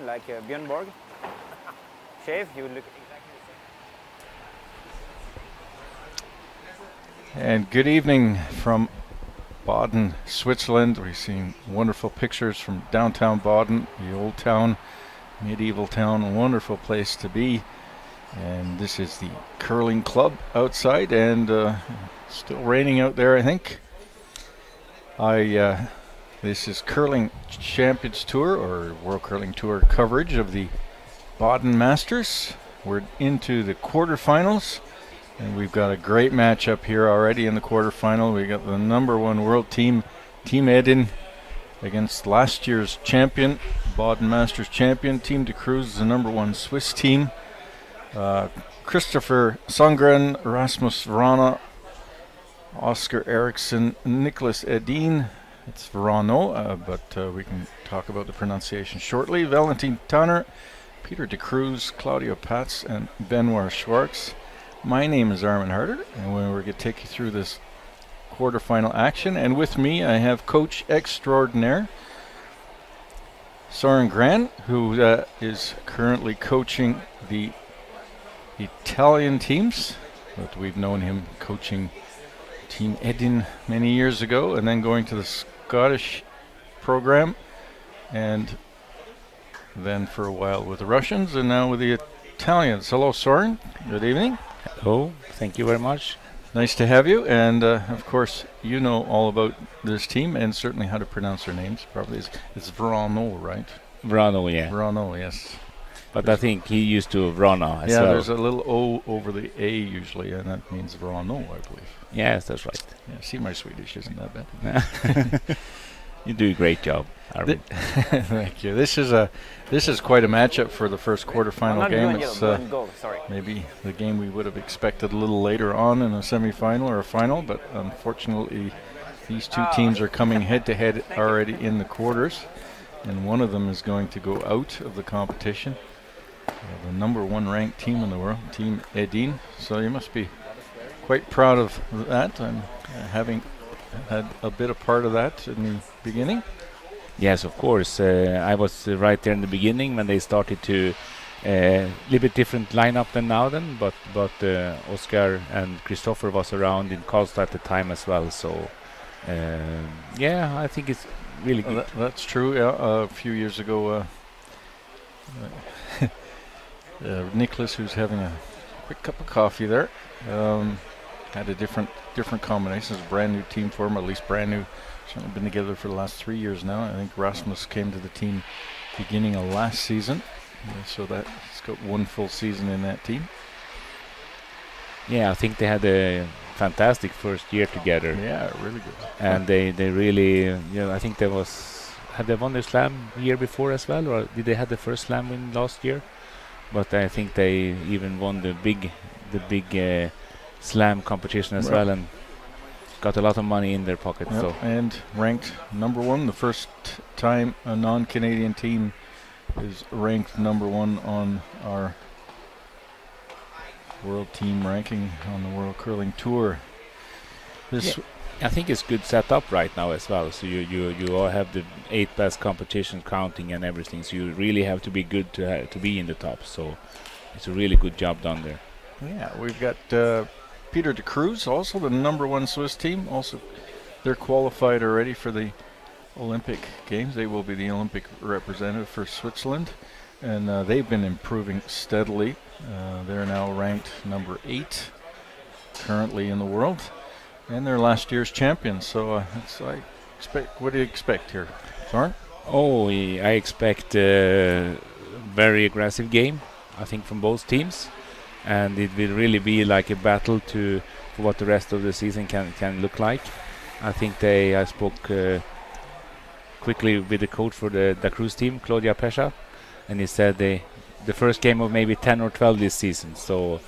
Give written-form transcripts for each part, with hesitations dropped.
like Björn Borg. Shave, you look exactly the same. And good evening from Baden, Switzerland. We've seen wonderful pictures from downtown Baden, the old town, medieval town, a wonderful place to be. And this is the curling club outside, and still raining out there, I think. This is Curling Champions Tour, or World Curling Tour coverage of the Baden Masters. We're into the quarterfinals, and we've got a great matchup here already in the quarterfinal. We got the number one world team, Team Baden, against last year's champion, Baden Masters champion. Team de Cruz is the number one Swiss team. Christopher Sundgren, Rasmus Vrana, Oscar Eriksson, Nicholas Edin. It's Verano, but we can talk about the pronunciation shortly. Valentin Tanner, Peter de Cruz, Claudio Patz, and Benoit Schwartz. My name is Armin Harder, and we're going to take you through this quarterfinal action. And with me, I have coach extraordinaire Søren Gran, who is currently coaching the Italian teams, but we've known him coaching Team Baden many years ago, and then going to the Scottish program, and then for a while with the Russians, and now with the Italians. Hello, Søren. Good evening. Hello. Thank you very much. Nice to have you, and of course, you know all about this team, and certainly how to pronounce their names. Probably it's Vrano, right? Vrano, yeah. Vrano, yes. But I think he used to Vrana as well. Yeah, there's a little O over the A usually, and that means Vrano, I believe. Yes, that's right. Yeah, see, my Swedish isn't that bad. You do a great job, Armin. Thank you. This is quite a matchup for the first quarterfinal game. It's maybe the game we would have expected a little later on in a semifinal or a final, but unfortunately, these two teams are coming head-to-head already in the quarters, and one of them is going to go out of the competition. The number one ranked team in the world, Team Baden. So you must be quite proud of that, and having had a bit of part of that in the beginning. Yes, of course. I was right there in the beginning when they started to little bit different lineup than now. But Oscar and Christopher was around in Karlstad at the time as well. So yeah, I think it's really good. That's true. Yeah, a few years ago. Nicholas, who's having a quick cup of coffee there, had a different combinations, brand new team for him, at least brand new. Certainly been together for the last 3 years now. I think Rasmus came to the team beginning of last season, so that he's got one full season in that team. Yeah, I think they had a fantastic first year together. Yeah, really good. And they really, I think have they won the slam year before as well, or did they have the first slam win last year? But I think they even won the big slam competition as well, and got a lot of money in their pocket. Yep. So and ranked number one, the first time a non-Canadian team is ranked number one on our world team ranking on the World Curling Tour. I think it's good setup right now as well. So you all have the 8 best competition counting and everything. So you really have to be good to be in the top. So it's a really good job done there. Yeah, we've got Peter de Cruz, also the number one Swiss team. Also, they're qualified already for the Olympic Games. They will be the Olympic representative for Switzerland, and they've been improving steadily. They're now ranked number 8 currently in the world. And they're last year's champions, so what do you expect here, Søren? I expect a very aggressive game, I think, from both teams, and it will really be like a battle for what the rest of the season can look like. I think I spoke quickly with the coach for the Da Cruz team, Claudia Pesha, and he said the first game of maybe 10 or 12 this season. So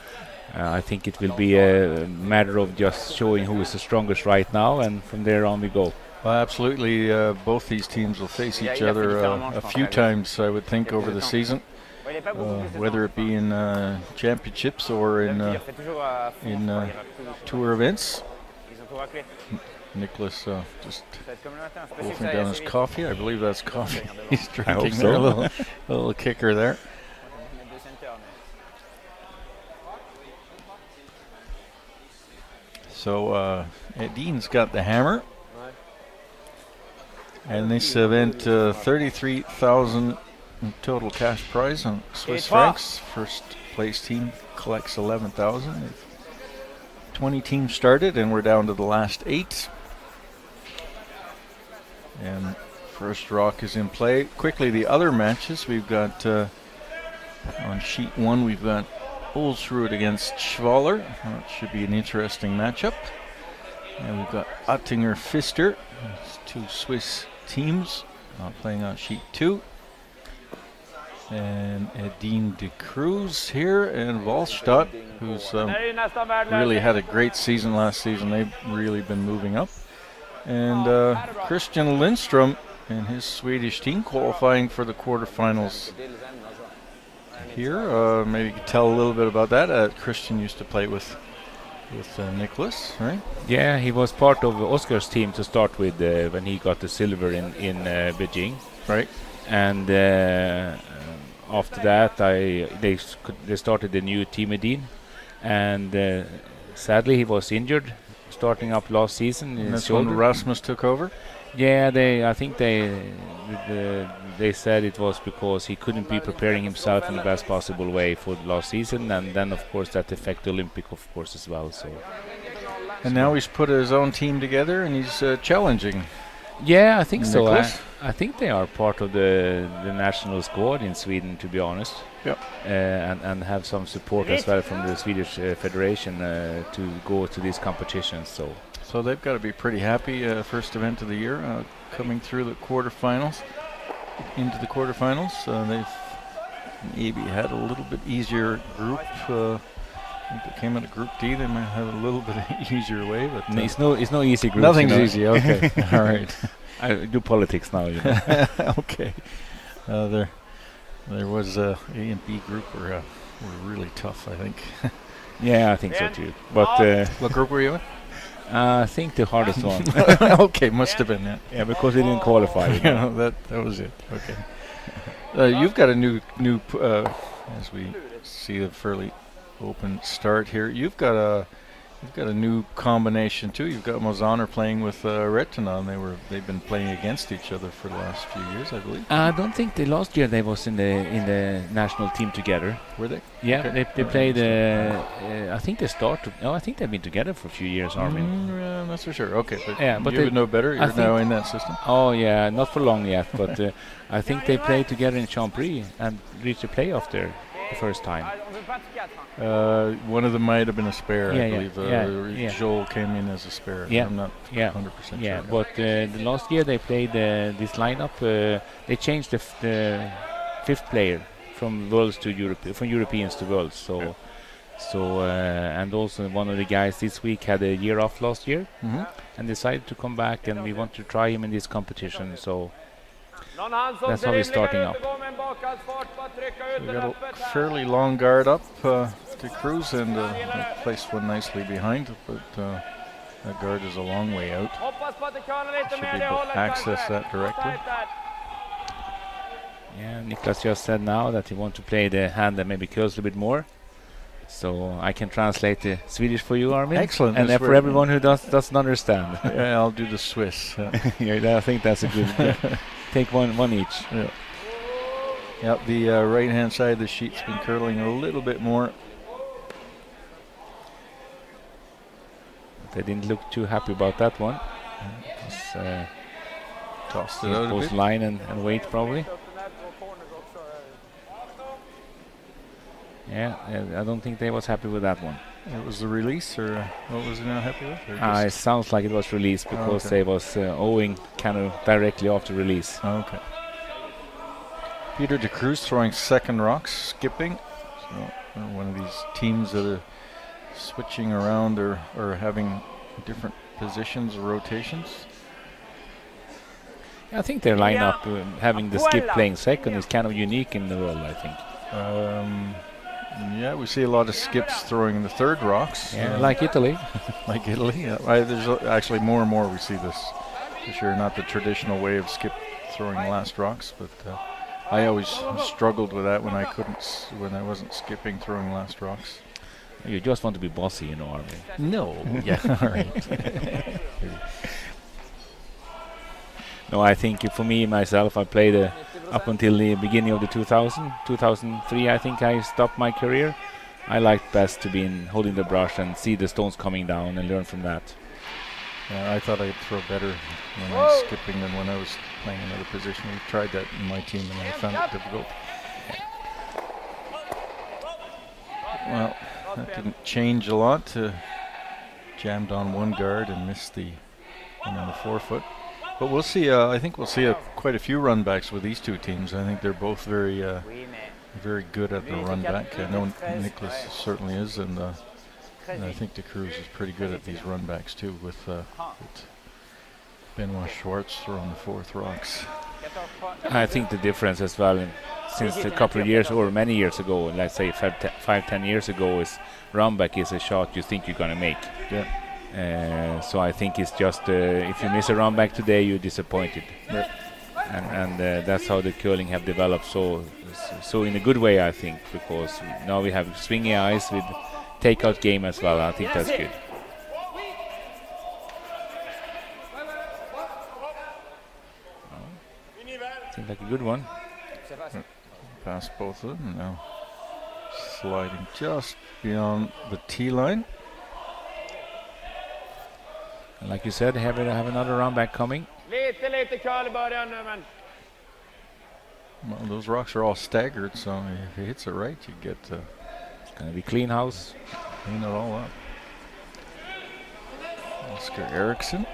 I think it will be a matter of just showing who is the strongest right now, and from there on we go. Well, absolutely. Both these teams will face each other a few times, I would think, over the season, whether it be in championships or in tour events. Nicholas just wolfing down his coffee. I believe that's coffee he's drinking. So. A little kicker there. So Dean's got the hammer. And this event, 33,000 total cash prize on Swiss francs. First place team collects 11,000. 20 teams started, and we're down to the last 8. And first rock is in play. Quickly, the other matches we've got on sheet 1. We've got Olsrud against Schwaller. That should be an interesting matchup. And we've got Oettinger Pfister. That's 2 Swiss teams playing on sheet 2. And Edine de Cruz here, and Wallstadt, who's really had a great season last season. They've really been moving up. And Christian Lindström and his Swedish team qualifying for the quarterfinals here. Maybe you could tell a little bit about that. Christian used to play with Nicholas, right? Yeah, he was part of Oscar's team to start with when he got the silver in Beijing. Right. And after that, they started the new Team Edin, and sadly he was injured starting up last season. And that's when Rasmus took over? Yeah, I think they said it was because he couldn't be preparing himself in the best possible way for last season, and then of course that affected Olympic of course as well. So. And now he's put his own team together and he's challenging. Yeah, I think Nicholas? so. I think they are part of the national squad in Sweden, to be honest. Yep. And have some support as well from the Swedish Federation to go to these competitions. So they've got to be pretty happy. First event of the year, coming through the quarterfinals. Into the quarterfinals, they've maybe had a little bit easier group. I think they came out of Group D. They might have a little bit easier way, but it's no easy group. Nothing's easy. Okay, all right. I do politics now. You know. Okay. There was A and B group were really tough, I think. Yeah, I think so too. But what group were you in? I think the hardest one. Okay, must have been that. Yeah, because they didn't qualify. That was it. Okay. You've got a new as we see a fairly open start here. You've got a new combination too. You've got Mozaner playing with Retinon. They've been playing against each other for the last few years, I believe. I don't think last year they was in the national team together. Were they? Yeah, okay. they played. I think they started. No, I think they've been together for a few years, Armin. I'm not so sure. Okay, but you would know better. You're now in that system. Oh yeah, not for long yet, but I think they played together in Champris and reached the playoff there the first time. One of them might have been a spare, I believe. Yeah. Joel came in as a spare. Yeah. I'm not 100% sure. Yeah, but the last year they played this lineup. They changed the fifth player from Worlds to from Europeans to Worlds. So and also one of the guys this week had a year off last year and decided to come back, and we want to try him in this competition. So that's how we're starting up. We got a fairly long guard up to Cruz, and placed one nicely behind, but that guard is a long way out. Should be able to access that directly. Yeah, Niklas just said now that he wants to play the hand that maybe curls a little bit more. So I can translate the Swedish for you, Armin. Excellent. And for everyone who doesn't understand. Yeah, I'll do the Swiss. Yeah, I think that's a good. Take one each. Yeah. Yep, the right-hand side of the sheet's been curling a little bit more. They didn't look too happy about that one. Tossed it out a bit. Line and wait probably. Yeah, I don't think they was happy with that one. It was the release, or what was he not happy with? It sounds like it was released because they was owing kind of directly after release. Okay. Peter de Cruz throwing second rocks, skipping. So one of these teams that are switching around or having different positions or rotations. I think their lineup, having the skip playing second, is kind of unique in the world, I think. Yeah, we see a lot of skips throwing the third rocks. Yeah, like Italy. Like Italy. Yeah. There's actually more and more we see this this year. Not the traditional way of skip throwing last rocks, but I always struggled with that when I wasn't skipping throwing last rocks. You just want to be bossy, you know, Armin. No. Yeah. All right. No, I think for me, myself, I played up until the beginning of the 2003, I think I stopped my career. I liked best to be holding the brush and see the stones coming down and learn from that. Yeah, I thought I'd throw better when I was skipping than when I was playing another position. We tried that in my team and I found it difficult. Well, that didn't change a lot. Jammed on one guard and missed the one on the forefoot. But we'll see. I think we'll see quite a few run backs with these two teams. I think they're both very good at the run back. I know Nicholas certainly is, and I think De Cruz is pretty good at these run backs too, with Benoit Schwartz throwing the fourth rocks. I think the difference as well, since a couple of years or many years ago, let's say 5-10 years ago, is run back is a shot you think you're going to make. Yeah. So I think it's just if you miss a run back today, you're disappointed. Yep. And that's how the curling have developed so in a good way, I think, because now we have swingy eyes with takeout game as well. I think that's good. Seems like a good one. Past both of them now. Sliding just beyond the tee line. And like you said, have another round back coming. Well, those rocks are all staggered, so if he hits it right, you get. It's going to be clean house. Clean it all up. Oscar Eriksson.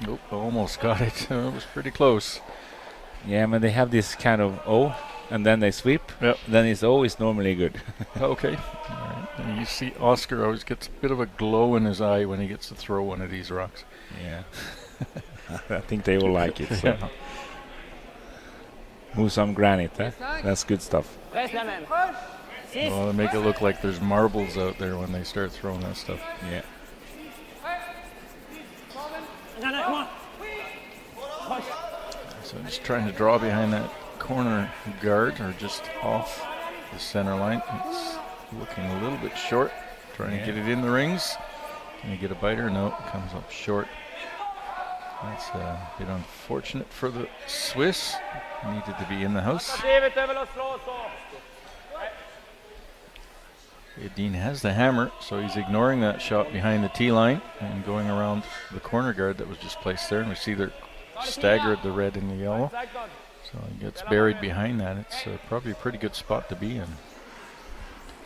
Nope, almost got it. It was pretty close. Yeah, when they have this kind of O, and then they sweep, then it's always normally good. Okay. All right. And you see Oscar always gets a bit of a glow in his eye when he gets to throw one of these rocks. Yeah. I think they will like it. So. Yeah. Move some granite, eh? That's good stuff. Well, they make it look like there's marbles out there when they start throwing that stuff. Yeah. So just trying to draw behind that corner guard, or just off the center line. It's looking a little bit short. Trying to get it in the rings. Can you get a biter? No, it comes up short. That's a bit unfortunate for the Swiss. Needed to be in the house. Dean has the hammer, so he's ignoring that shot behind the tee line and going around the corner guard that was just placed there. And we see they're staggered, the red and the yellow. So he gets buried behind that. It's probably a pretty good spot to be in.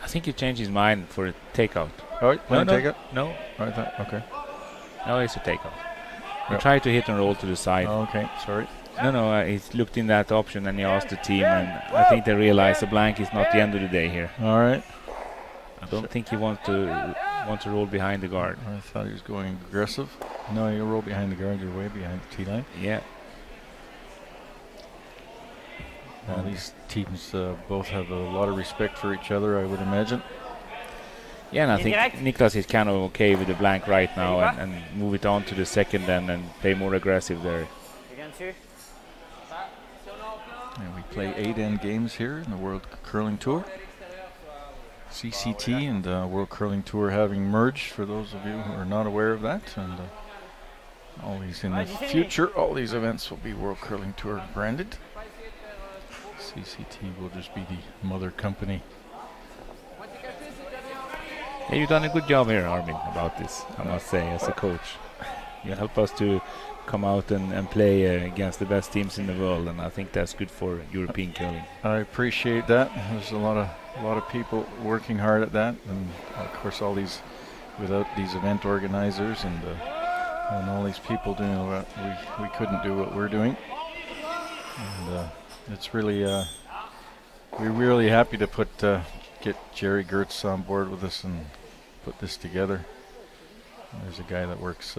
I think he changed his mind for a takeout. Oh, takeout? No. I thought, okay. No, it's a takeout. He tried to hit and roll to the side. Oh, okay, sorry. No, he looked in that option and he asked the team, and I think they realized the blank is not the end of the day here. All right. I don't think he wants to roll behind the guard. I thought he was going aggressive. No, you roll behind the guard, you're way behind the tee line. Yeah. Well, these teams both have a lot of respect for each other, I would imagine. Yeah, and I think Niklas is kind of okay with the blank right now, and move it on to the second and play more aggressive there. And we play 8 end games here in the World Curling Tour. CCT and World Curling Tour having merged, for those of you who are not aware of that. And all these in the future, all these events will be World Curling Tour branded. CCT will just be the mother company. Yeah, you've done a good job here, Armin, about this, I must say, as a coach. You help us to come out and play against the best teams in the world, and I think that's good for European curling. I appreciate that. There's a lot of people working hard at that, and of course without these event organizers and all these people doing what we couldn't do what we're doing. And it's really we're really happy to get Jerry Gertz on board with us and put this together. There's a guy that works.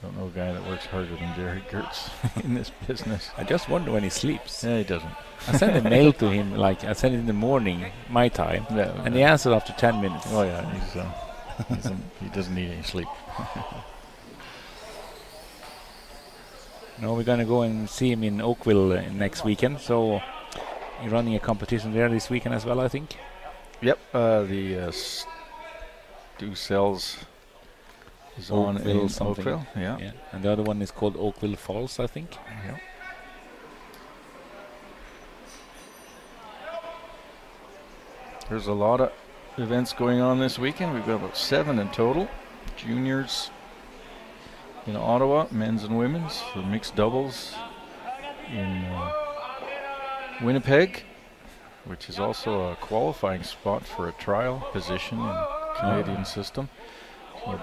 Don't know a guy that works harder than Jerry Gertz in this business. I just wonder when he sleeps. Yeah, he doesn't. I sent a mail to him, like I sent it in the morning, my time, and he answered after 10 minutes. Oh yeah, he doesn't need any sleep. No, we're gonna go and see him in Oakville next weekend. So you're running a competition there this weekend as well, I think. Yep, the Stu Cells is on in Oakville. Yeah, and the other one is called Oakville Falls, I think. Yeah. There's a lot of events going on this weekend. We've got about 7 in total. Juniors in Ottawa, men's and women's. The mixed doubles in Winnipeg, which is also a qualifying spot for a trial position in the Canadian system. So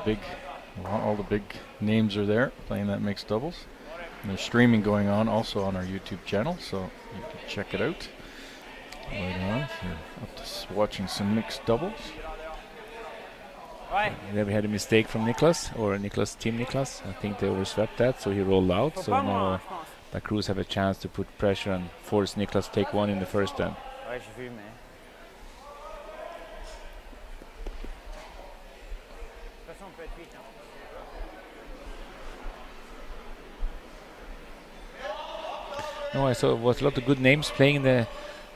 all the big names are there playing that mixed doubles. And there's streaming going on also on our YouTube channel, so you can check it out later on if you're up to watching some mixed doubles. There we had a mistake from Niklas, or Team Niklas. I think they overswept that, so he rolled out. So now the Cruz have a chance to put pressure and force Niklas to take one in the first end. No, I saw was a lot of good names playing the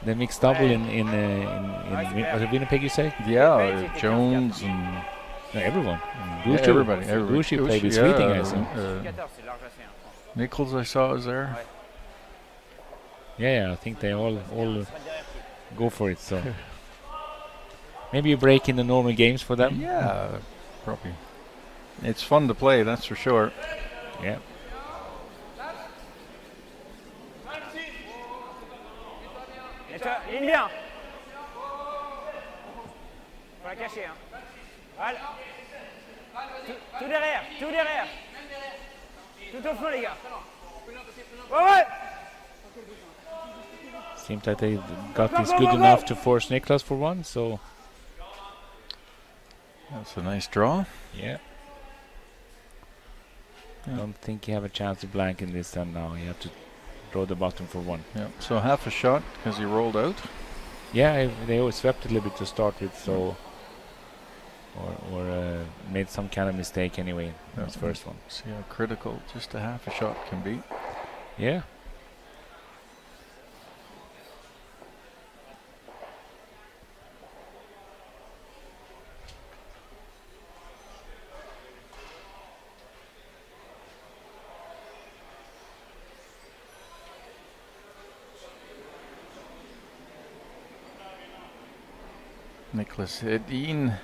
mixed double in was it Winnipeg, you say? Yeah, Jones and everyone. Everybody. Gucci played with Sweeting, I think. Nichols I saw was there. Yeah, I think they all go for it. So maybe a break in the normal games for them. Yeah, probably. It's fun to play, that's for sure. Yeah. Ligne bien. Faut la cacher. Hein. Voilà. Tout derrière, tout derrière. Tout au fond, les gars. Ouais. Seems like they got this good enough to force Niklas for one, so. That's a nice draw. Yeah. I don't think you have a chance to blank in this time now. You have to draw the bottom for one. Yeah. So half a shot because he rolled out. Yeah, they always swept a little bit to start with, so or made some kind of mistake anyway in his first one. See how critical just a half a shot can be. Yeah. Nicholas Edin,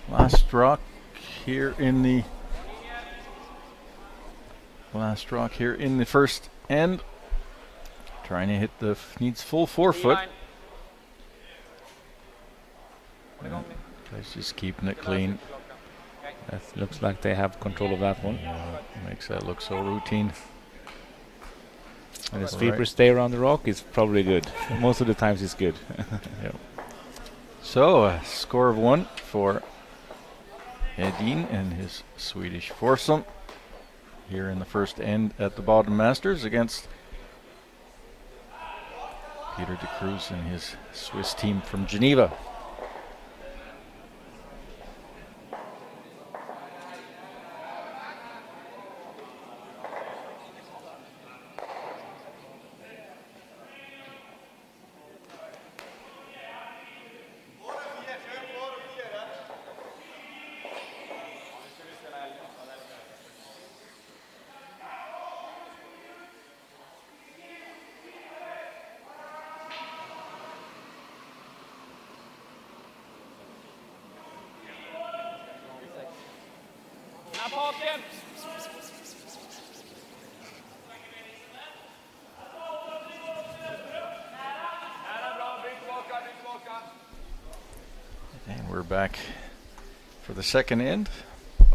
last rock here in the first end. Trying to hit needs full 4-foot. Let's just keeping it clean. That looks like they have control of that one. Makes that look so routine. And the sweepers stay around the rock is probably good. Most of the times it's good. Yep. So a score of 1 for Edin and his Swedish foursome here in the first end at the Baden Masters against Peter de Cruz and his Swiss team from Geneva. And we're back for the second end.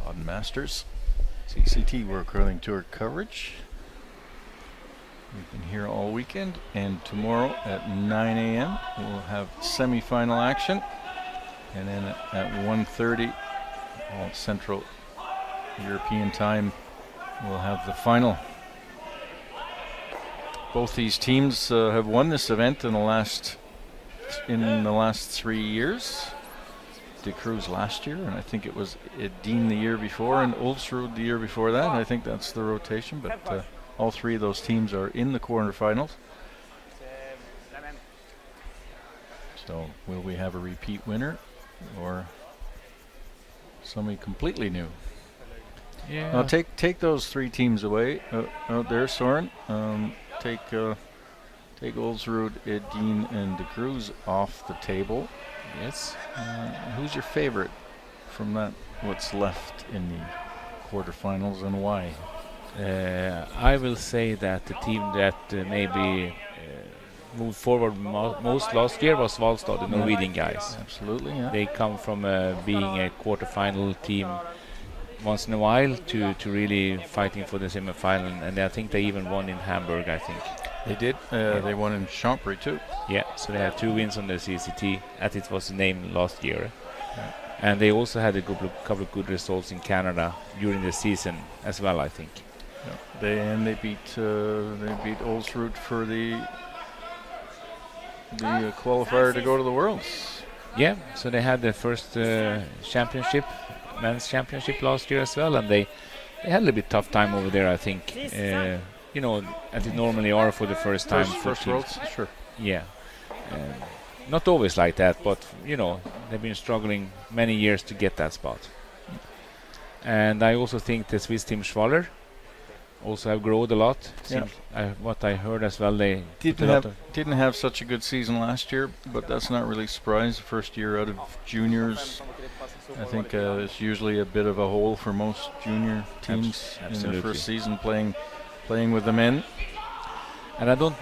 Baden Masters CCT World Curling Tour coverage. We've been here all weekend, and tomorrow at 9 a.m. we'll have semi-final action, and then at 1:30 all Central European time, we'll have the final. Both these teams have won this event in the last 3 years. De Cruz last year, and I think it was Dean the year before, and Ulsrud the year before that. I think that's the rotation, but all three of those teams are in the quarterfinals. So will we have a repeat winner or somebody completely new? Yeah. Now take those three teams away out there, Soren. Take Ulsrud, Dean, and De Cruz off the table. Yes. Who's your favorite from that? What's left in the quarterfinals and why? I will say that the team that maybe moved forward most last year was Valstad, the Norwegian guys. Absolutely, yeah. They come from being a quarterfinal team once in a while to really fighting for the semifinal, and I think they even won in Hamburg, I think. They did. They won in Chambéry too. Yeah, so they had 2 wins on the CCT, as it was named last year. Yeah. And they also had a couple of good results in Canada during the season as well, I think. Yeah. They beat Ulsrud for the qualifier to go to the Worlds. Yeah, so they had the first championship, men's championship last year as well, and they had a little bit tough time over there, I think. As it normally are for the first time. First Worlds, sure. Yeah. Not always like that, but, they've been struggling many years to get that spot. And I also think the Swiss team Schwaller also have grown a lot. What I heard as well, they didn't have such a good season last year, but that's not really a surprise. The first year out of juniors, I think it's usually a bit of a hole for most junior teams in their first season playing with the men. And I don't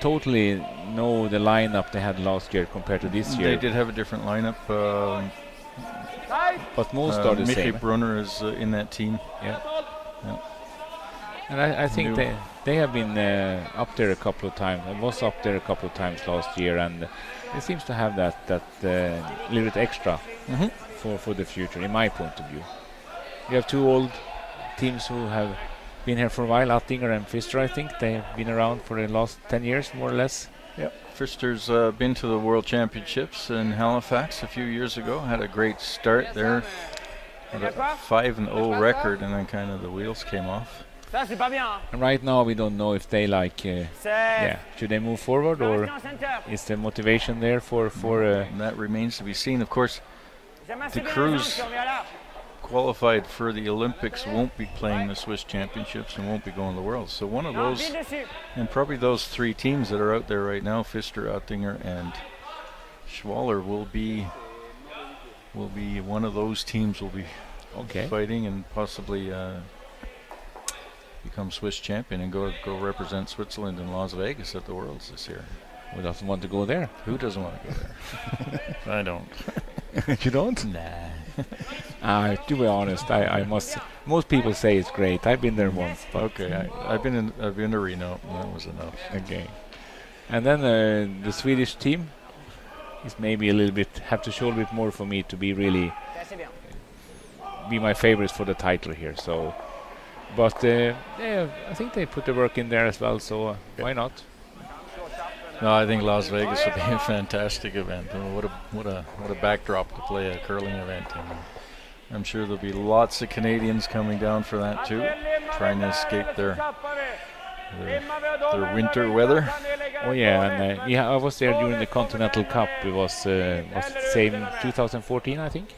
totally know the lineup they had last year compared to this year. They did have a different lineup. But most are the Mickey same. Brunner is in that team. Yeah. And I think they have been up there a couple of times. I was up there a couple of times last year, and it seems to have that little bit extra for the future, in my point of view. You have 2 old teams who have been here for a while, Attinger and Pfister, I think. They have been around for the last 10 years, more or less. Yep. Pfister's been to the World Championships in Halifax a few years ago. Had a great start there. Had a 5-0 record, and then kind of the wheels came off. And right now we don't know if they should they move forward, or is the motivation there for that remains to be seen. Of course, De Cruz qualified for the Olympics, won't be playing the Swiss Championships and won't be going to the Worlds. So one of those, and probably those 3 teams that are out there right now, Pfister, Attinger, and Schwaller, will be one of those teams will be fighting and possibly become Swiss champion and go represent Switzerland in Las Vegas at the Worlds this year. Who doesn't want to go there? Who doesn't want to go there? I don't. You don't? Nah. To be honest, I must. Most people say it's great. I've been there once. Okay, I've been to Reno. And that was enough. Okay. And then the Swedish team is maybe a little bit have to show a bit more for me to be really be my favorites for the title here. So, but I think they put the work in there as well. So why not? No, I think Las Vegas would be a fantastic event. What a backdrop to play a curling event. And I'm sure there'll be lots of Canadians coming down for that too, trying to escape their winter weather. Oh yeah, and I was there during the Continental Cup. It was same in 2014, I think.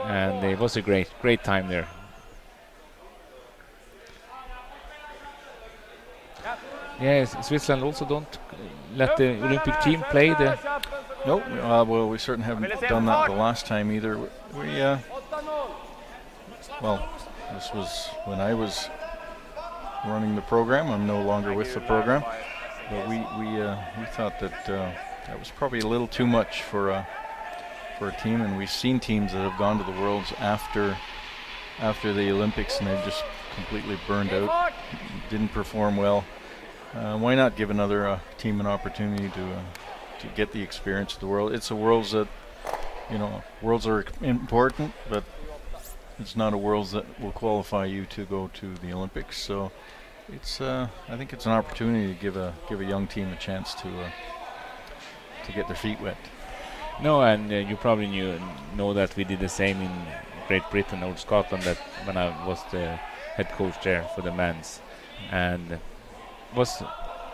And it was a great time there. Yes, Switzerland also don't let the Olympic team play the. Nope. Well, we certainly haven't done that the last time either. Well, this was when I was running the program. I'm no longer with the program, but we thought that that was probably a little too much for a team, and we've seen teams that have gone to the Worlds after the Olympics, and they've just completely burned out, didn't perform well. Why not give another team an opportunity to get the experience of the world? It's a Worlds that Worlds are important, but it's not a Worlds that will qualify you to go to the Olympics. So it's I think it's an opportunity to give a young team a chance to get their feet wet. No, and you probably know that we did the same in Great Britain or Scotland, that when I was the head coach there for the men's, and was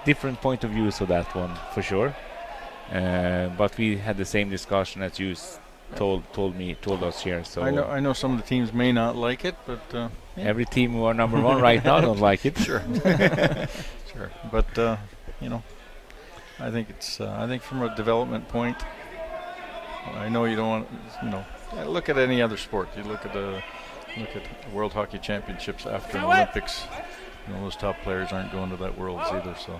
different point of views of that one for sure. But we had the same discussion as you told us here. So I know some of the teams may not like it, but every team who are number one right now don't like it. Sure, sure. But I think it's I think from a development point, I know you don't want look at any other sport. You look at the World Hockey Championships after the Olympics. Those top players aren't going to that Worlds either. So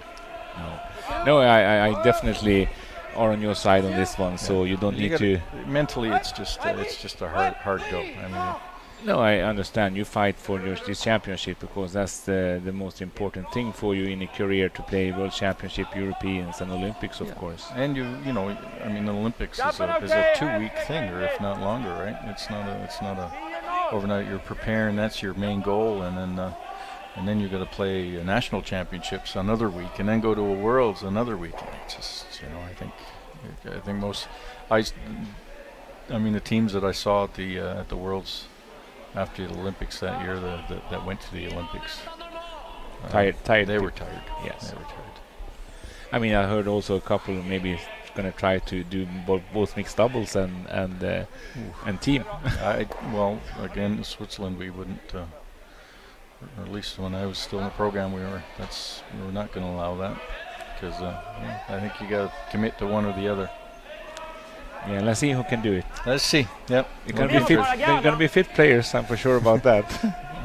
no, I definitely are on your side on this one. So you don't need to. Mentally, it's just a hard go. I mean. No, I understand. You fight for this championship because that's the most important thing for you in a career, to play World Championship, Europeans, and Olympics, of course. And I mean, the Olympics is a 2-week thing, or if not longer, right? It's not a overnight. You're preparing. That's your main goal, and then you're going to play national championships another week, and then go to a Worlds another week. It's just I think most I mean the teams that I saw at the Worlds after the Olympics that year that went to the Olympics. Tired. They were tired. Yes. They were tired. I mean, I heard also a couple maybe going to try to do both mixed doubles and team. Well, again, in Switzerland we wouldn't. Or at least when I was still in the program, we were not going to allow that, because I think you got to commit to one or the other. Yeah, let's see who can do it. Let's see. Yep. They're going to be fit players, I'm for sure about that.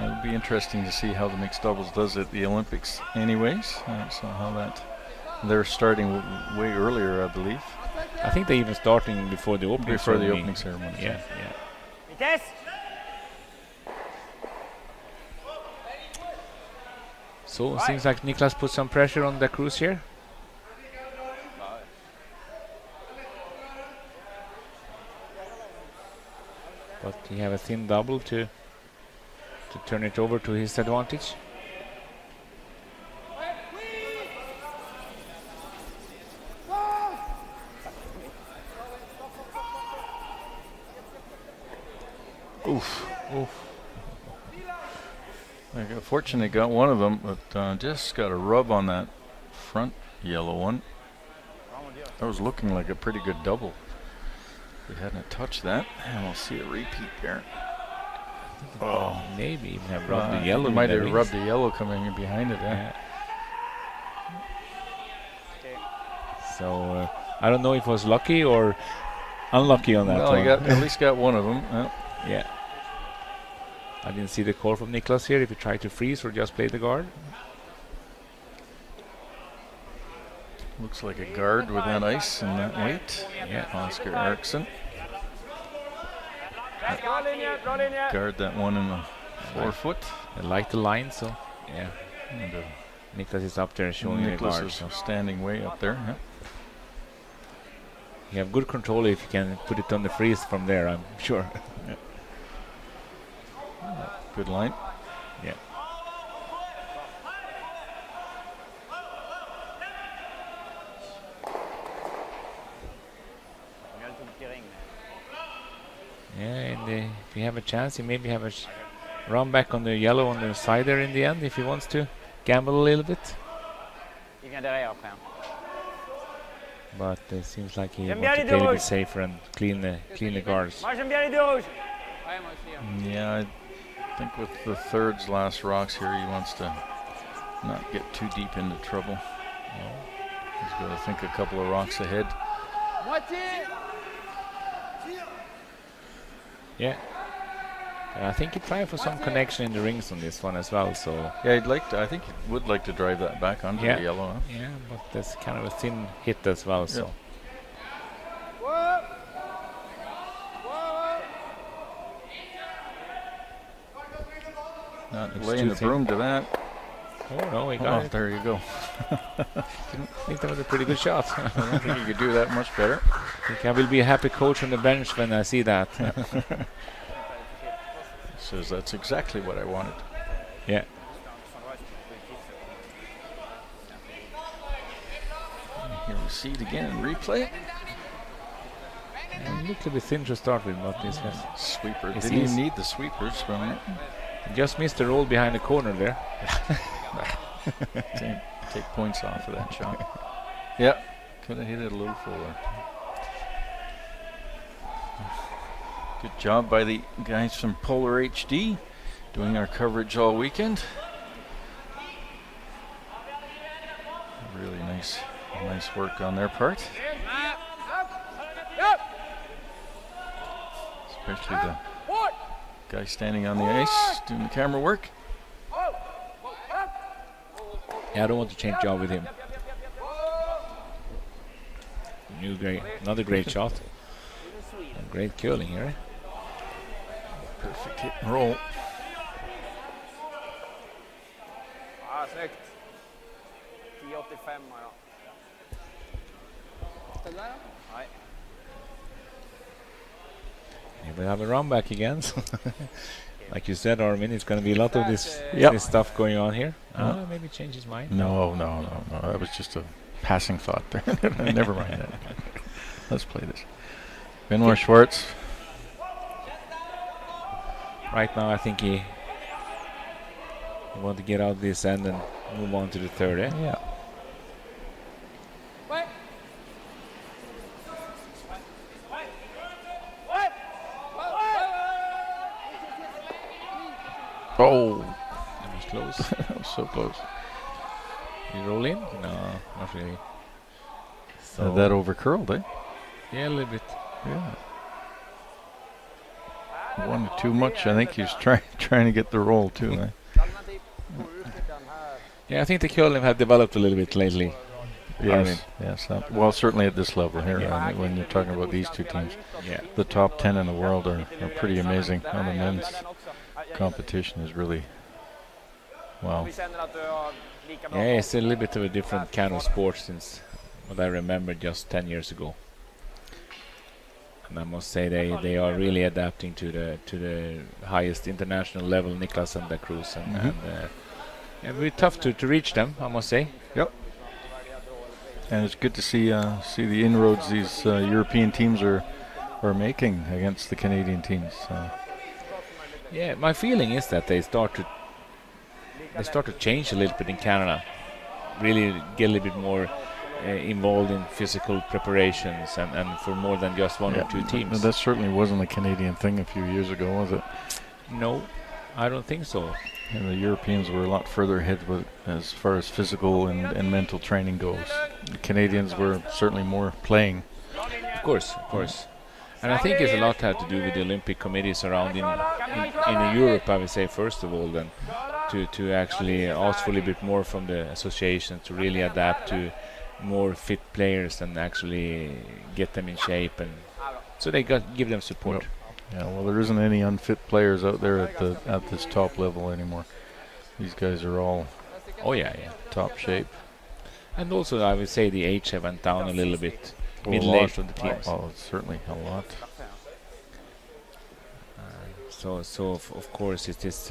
It'll be interesting to see how the mixed doubles does at the Olympics anyways. So how that... They're starting way earlier, I believe. I think they're even starting before the opening ceremony. Before the opening ceremony. Yeah. So it seems like Niklas put some pressure on the Cruz here. But he have a thin double to turn it over to his advantage. Oof. I got fortunately got one of them, but just got a rub on that front yellow one. That was looking like a pretty good double. We hadn't touched that, and we'll see a repeat there. Oh, maybe even have rubbed the yellow. Might have rubbed the yellow coming in behind it. So I don't know if it was lucky or unlucky on that one. Well, you at least got one of them. Yeah. I didn't see the call from Niklas here, if he tried to freeze or just play the guard. Looks like a guard with that ice and that weight. Yeah. Oscar Eriksson. Guard that one in the forefoot. I like the line, so yeah. And Niklas is up there showing the guard. Niklas is standing way up there. Yeah. You have good control if you can put it on the freeze from there, I'm sure. Yeah. Good line. Yeah. Yeah, and if you have a chance, you maybe have a run back on the yellow on the side there in the end, if he wants to gamble a little bit. But it seems like he wants to play a bit safer and clean the guards. Yeah, I think with the thirds last rocks here, he wants to not get too deep into trouble. He's got to think a couple of rocks ahead. Yeah. I think he tried for some connection in the rings on this one as well. So yeah, I think he would like to drive that back onto the yellow. Huh? Yeah, but that's kind of a thin hit as well. So. Not laying the broom to that. Oh no, he got it. There you go. I think that was a pretty good shot. I don't think you could do that much better. I think I will be a happy coach on the bench when I see that. Says that's exactly what I wanted. Yeah. Here we see it again in replay. A little bit thin to start with, but this has Sweeper. It's Didn't even easy. need the sweepers from it. just missed the roll behind the corner there. Take points off of that shot. Yep. Could have hit it a little fuller. Good job by the guys from Polar HD doing our coverage all weekend. Really nice work on their part. Especially the guy standing on the ice doing the camera work. Yeah, I don't want to change job with him. Another great shot. And great curling here. Perfect hit and roll. Snyggt. 10,85 ja. Nej. Yeah, we have a run back again. Like you said, Armin, it's going to be a lot of this stuff going on here. Maybe change his mind. No. That was just a passing thought there. Never mind that. Let's play this. Benoit Schwartz. Right now, I think he want to get out this end and move on to the third. Yeah. Oh, That was close. that was so close. You roll in? No, not really. So That overcurled, eh? yeah, a little bit. Yeah. One too much. I think he's trying to get the roll too. Eh? Yeah, I think the curling have developed a little bit lately. Yes. Well, certainly at this level here, Yeah. when you're talking about these two teams, Yeah. the top 10 in the world are pretty amazing. And the men's competition is really, wow. Yeah, it's a little bit of a different kind of sport since what I remember just 10 years ago. And I must say they are really adapting to the highest international level, Niklas and the Cruz, and it'll be tough to reach them, I must say. Yep. And it's good to see the inroads these European teams are making against the Canadian teams. Yeah, my feeling is that they start to change a little bit in Canada. Really get a little bit more involved in physical preparations and for more than just one or two teams. That certainly wasn't a Canadian thing a few years ago, was it? No, I don't think so. And the Europeans were a lot further ahead with as far as physical and mental training goes. The Canadians were certainly more playing. Of course. And I think it's a lot had to do with the Olympic committees around in Europe, I would say, first of all, then to actually ask for a little bit more from the association to really adapt to more fit players and actually get them in shape, and so they give them support. Yeah, well, there isn't any unfit players out there at this top level anymore. These guys are all top shape. And also, I would say the age have went down a little bit. A Middle lot. age of the teams. Oh, certainly a lot. So of course it is.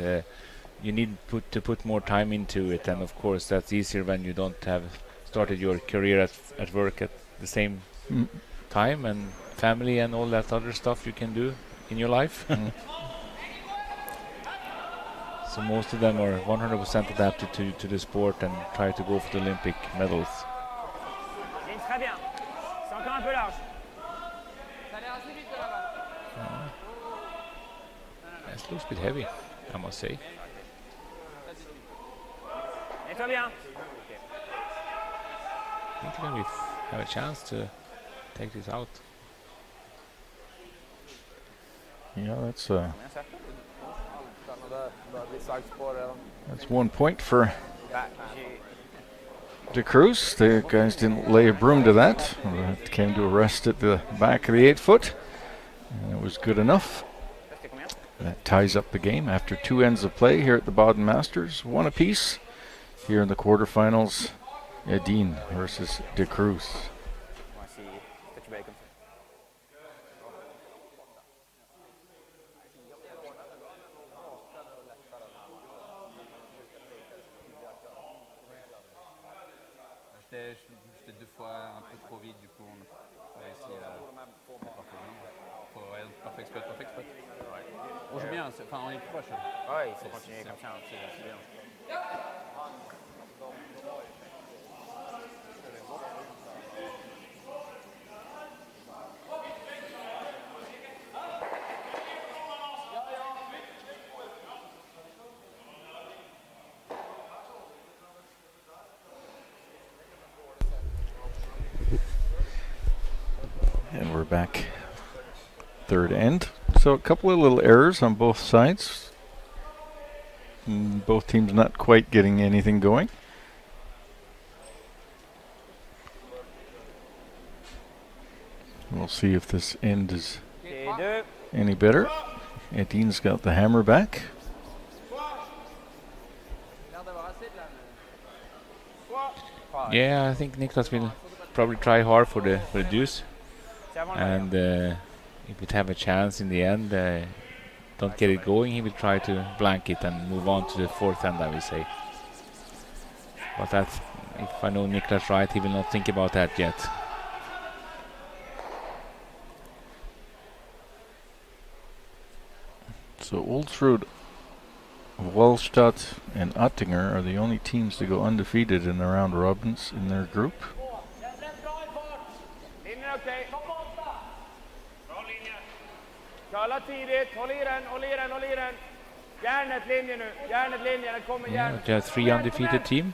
You need to put more time into it, and of course that's easier when you don't have started your career at work at the same time, and family and all that other stuff you can do in your life. So most of them are 100% adapted to the sport and try to go for the Olympic medals. Très bien. C'est encore un peu large. It looks a bit heavy, I must say. Nettoie bien. I think we have a chance to take this out. Yeah, that's 1 point for De Cruz. The guys didn't lay a broom to that. It came to a rest at the back of the 8 foot, and it was good enough. That ties up the game after 2 ends of play here at the Baden Masters, 1 apiece. here in the quarterfinals. Baden versus De Cruz. J'étais 2 fois un peu trop vite, du coup on a réussi à pas fait exprès. On joue bien, on est proche. Ouais, il faut continuer comme ça, c'est bien. And we're back. Third end. So a couple of little errors on both sides. Both teams not quite getting anything going. We'll see if this end is any better. Etienne's got the hammer back. Yeah, I think Niklas will probably try hard for the deuce. And if it have a chance in the end, don't get it going, he will try to blank it and move on to the fourth end, I will say. But that's, if I know Niklas right, he will not think about that yet. So Ulsrud, Wallstatt and Oettinger are the only teams to go undefeated in the round robins in their group. Yeah, just 3 undefeated team.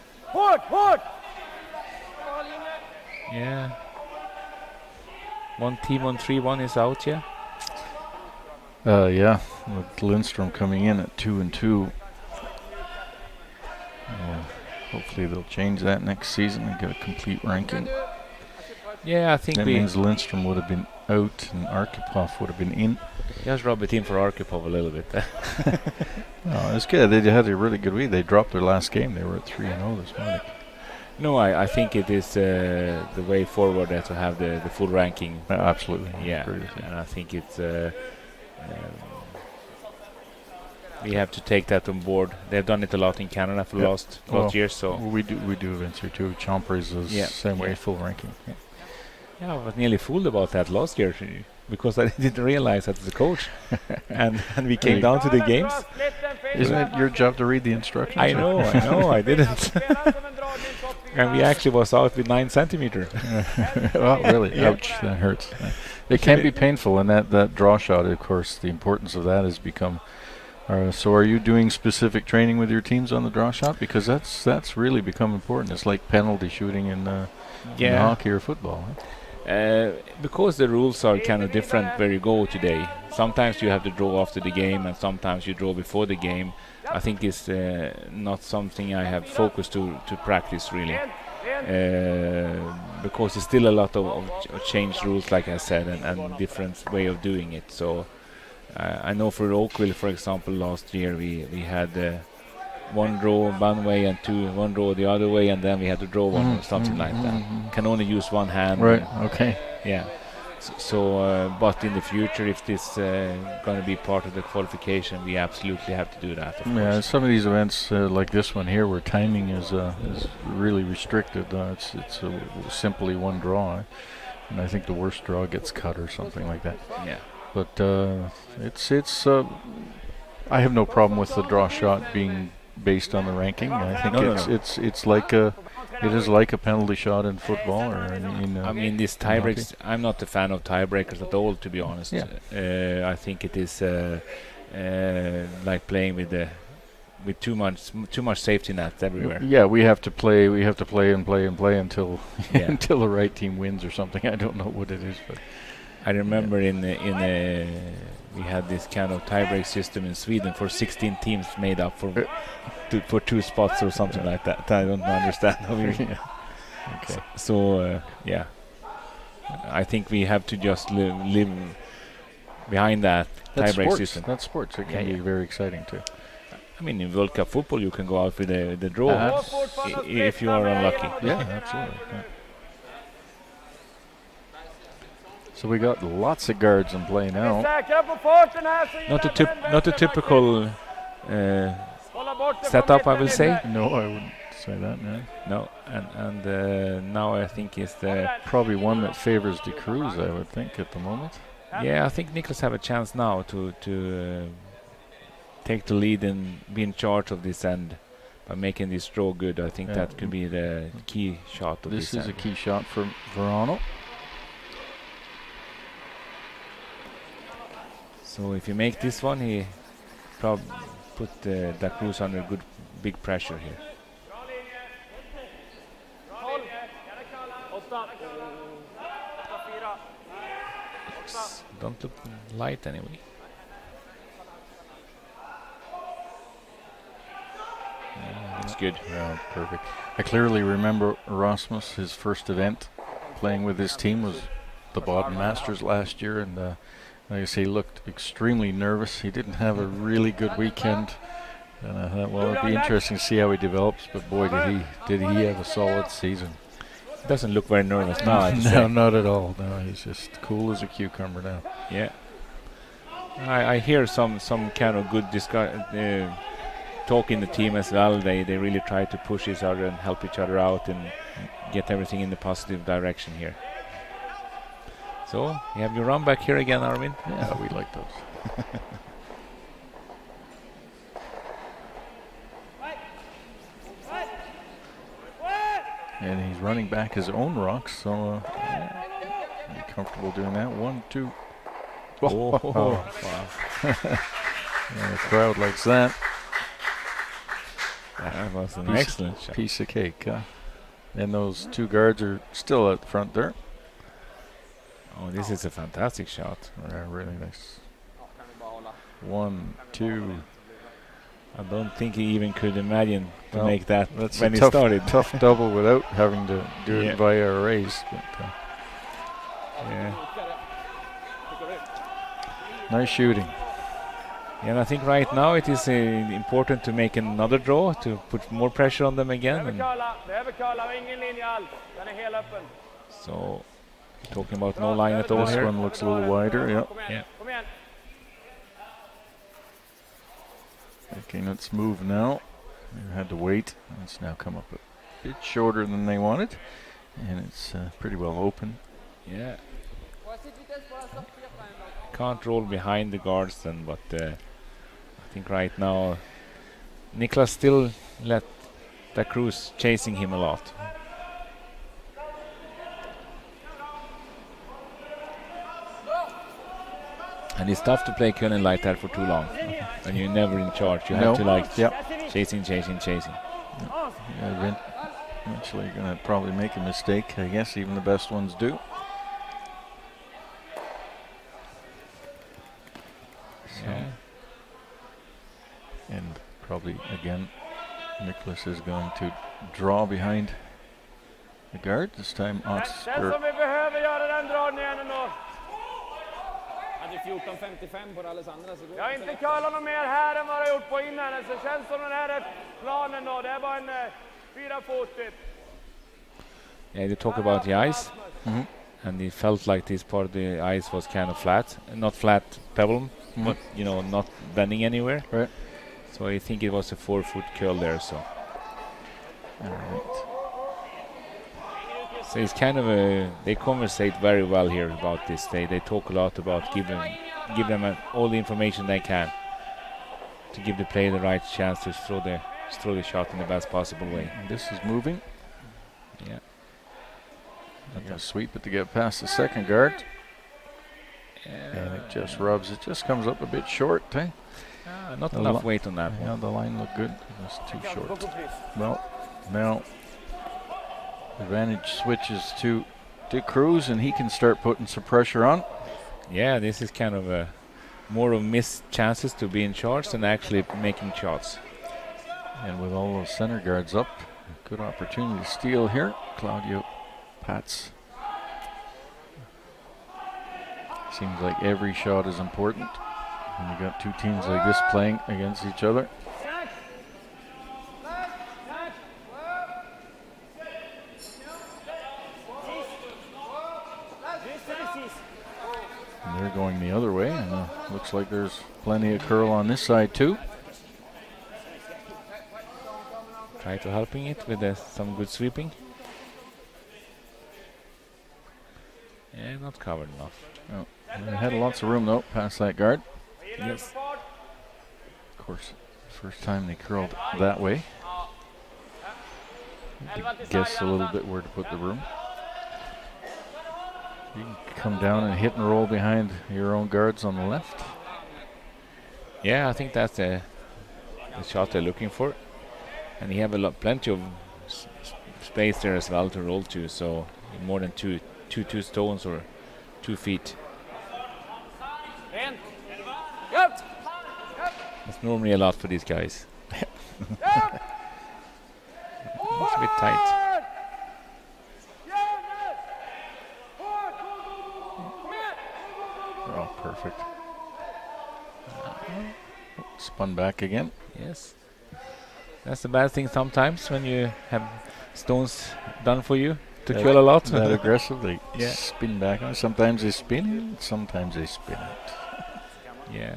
Yeah. One team on 3-1 is out, yeah. Yeah, with Lindstrom coming in at 2-2. Hopefully they'll change that next season and get a complete ranking. Yeah, I think that means Lindstrom would have been out and Arkhipov would have been in. Just rub it in for Arkhipov a little bit. No, it's good. They had a really good week. They dropped their last game. They were at 3-0 this morning. No, I think it is the way forward to have the full ranking. Absolutely. Yeah, and I think it's we have to take that on board. They've done it a lot in Canada for last years. So we do events here too. Chompers is the same way, full ranking. Yeah, I was nearly fooled about that last year because I didn't realize as a coach, and we came down to the games. Isn't it your job to read the instructions? I know, I didn't. And we actually was out with 9 centimeter. Oh, really? Ouch, that hurts. It can be painful, and that draw shot, of course, the importance of that has become. So are you doing specific training with your teams on the draw shot? Because that's really become important. It's like penalty shooting in hockey or football. Huh? Because the rules are kind of different where you go today. Sometimes you have to draw after the game, and sometimes you draw before the game. I think it's not something I have focused to practice really, because it's still a lot of changed rules, like I said, and different way of doing it. So I know for Oakville, for example, last year we had one draw one way and one draw the other way, and then we had to draw one or something like that. Can only use one hand. Right. Okay. Yeah. So, but in the future, if this going to be part of the qualification, we absolutely have to do that. Of course. Some of these events, like this one here, where timing is really restricted. It's simply one draw, and I think the worst draw gets cut or something like that. Yeah. But it's. I have no problem with the draw shot being based on the ranking. I think it's like it is like a penalty shot in football or I mean, these tiebreaks. I'm not a fan of tiebreakers at all, to be honest. Yeah. I think it is like playing with too much safety net everywhere. Yeah, we have to play and play until until the right team wins or something. I don't know what it is, but I remember we had this kind of tiebreak system in Sweden for 16 teams made up for 2 spots or something like that. I don't understand. Okay. So I think we have to just live behind that tiebreak system. That's sports. It can be very exciting too. I mean, in World Cup football, you can go out with the draw if you are unlucky. Yeah, absolutely. Yeah. So we got lots of guards in play now. Not a typical setup, I will say. No, I wouldn't say that. No, and now I think is the probably one that favors De Cruz, I would think, at the moment. Yeah, I think Niklas have a chance now to take the lead and be in charge of this end by making this draw good. I think that could be the key shot of this. This is a key shot for Verano. So if you make this one, he probably put Da Cruz under good big pressure here. Don't look light anyway. It's good. Yeah, perfect. I clearly remember Rasmus, his first event playing with his team was the Baden Masters last year, and like I say, he looked extremely nervous. He didn't have a really good weekend, and I thought, well, it'd be interesting to see how he develops. But boy, did he have a solid season. Doesn't look very nervous now. No, not at all. No, he's just cool as a cucumber now. Yeah, I hear some kind of good talk in the team as well. They really try to push each other and help each other out and get everything in the positive direction here. So you have your run back here again, Armin. Yeah, we like those. And he's running back his own rocks, so be comfortable doing that. 1, 2. Oh, wow. Yeah, the crowd likes that. That was an excellent shot. Piece of cake. And those two guards are still at the front there. Oh, this is a fantastic shot. Really nice. 1, 2. I don't think he even could imagine to make that that's when he tough, started. Tough double without having to do it via a raise. But, nice shooting. And I think right now it is important to make another draw to put more pressure on them again. And so, talking about no line at all this here. One looks a little wider. Yeah. Okay, let's move now. We had to wait. It's now come up a bit shorter than they wanted, and it's pretty well open. Yeah. Can't roll behind the guards then, but I think right now Niklas still let Da Cruz chasing him a lot. And it's tough to play Köln like that for too long. And you're never in charge. You have to chasing. Yeah, eventually you're going to probably make a mistake. I guess even the best ones do. Yeah. And probably again, Niklas is going to draw behind the guard. This time Oscar. hade 14.55 på Alessandra så går jag har inte curlat något mer här än vad jag gjort på innan. Så det känns som den här är planen då. Det är bara en 4-fotigt. Yeah, they talk about the ice, and he felt like this part of the ice was kind of flat, not flat pebble, but not bending anywhere. Right. So I think it was a 4-foot curl there. So. All right. So it's kind of they conversate very well here about this. They talk a lot about give them all the information they can to give the player the right chance to throw the shot in the best possible way. And this is moving. Yeah. Got to sweep it to get past the second guard. Yeah. And it just rubs. It just comes up a bit short, eh? Not enough weight on that yeah, one. the line looked good. It was too short. Well, now advantage switches to De Cruz, and he can start putting some pressure on. Yeah, this is kind of more of missed chances to be in charge than actually making shots. And with all those center guards up, good opportunity to steal here. Claudio Pats. Seems like every shot is important when you got two teams like this playing against each other. They're going the other way, and looks like there's plenty of curl on this side too. Try to helping it with some good sweeping. Yeah, not covered enough. Oh, they had lots of room though, past that guard. Yes. Of course, first time they curled that way. You can guess a little bit where to put the room. You can come down and hit and roll behind your own guards on the left. Yeah, I think that's the shot they're looking for. And you have plenty of space there as well to roll to, so more than two stones or 2 feet. That's normally a lot for these guys. It's a bit tight. Oh, perfect. Spun back again. Yes. That's the bad thing sometimes when you have stones done for you to kill a lot. That aggressive, they Yeah. spin back on it. Sometimes they spin it, sometimes they spin it. Yeah.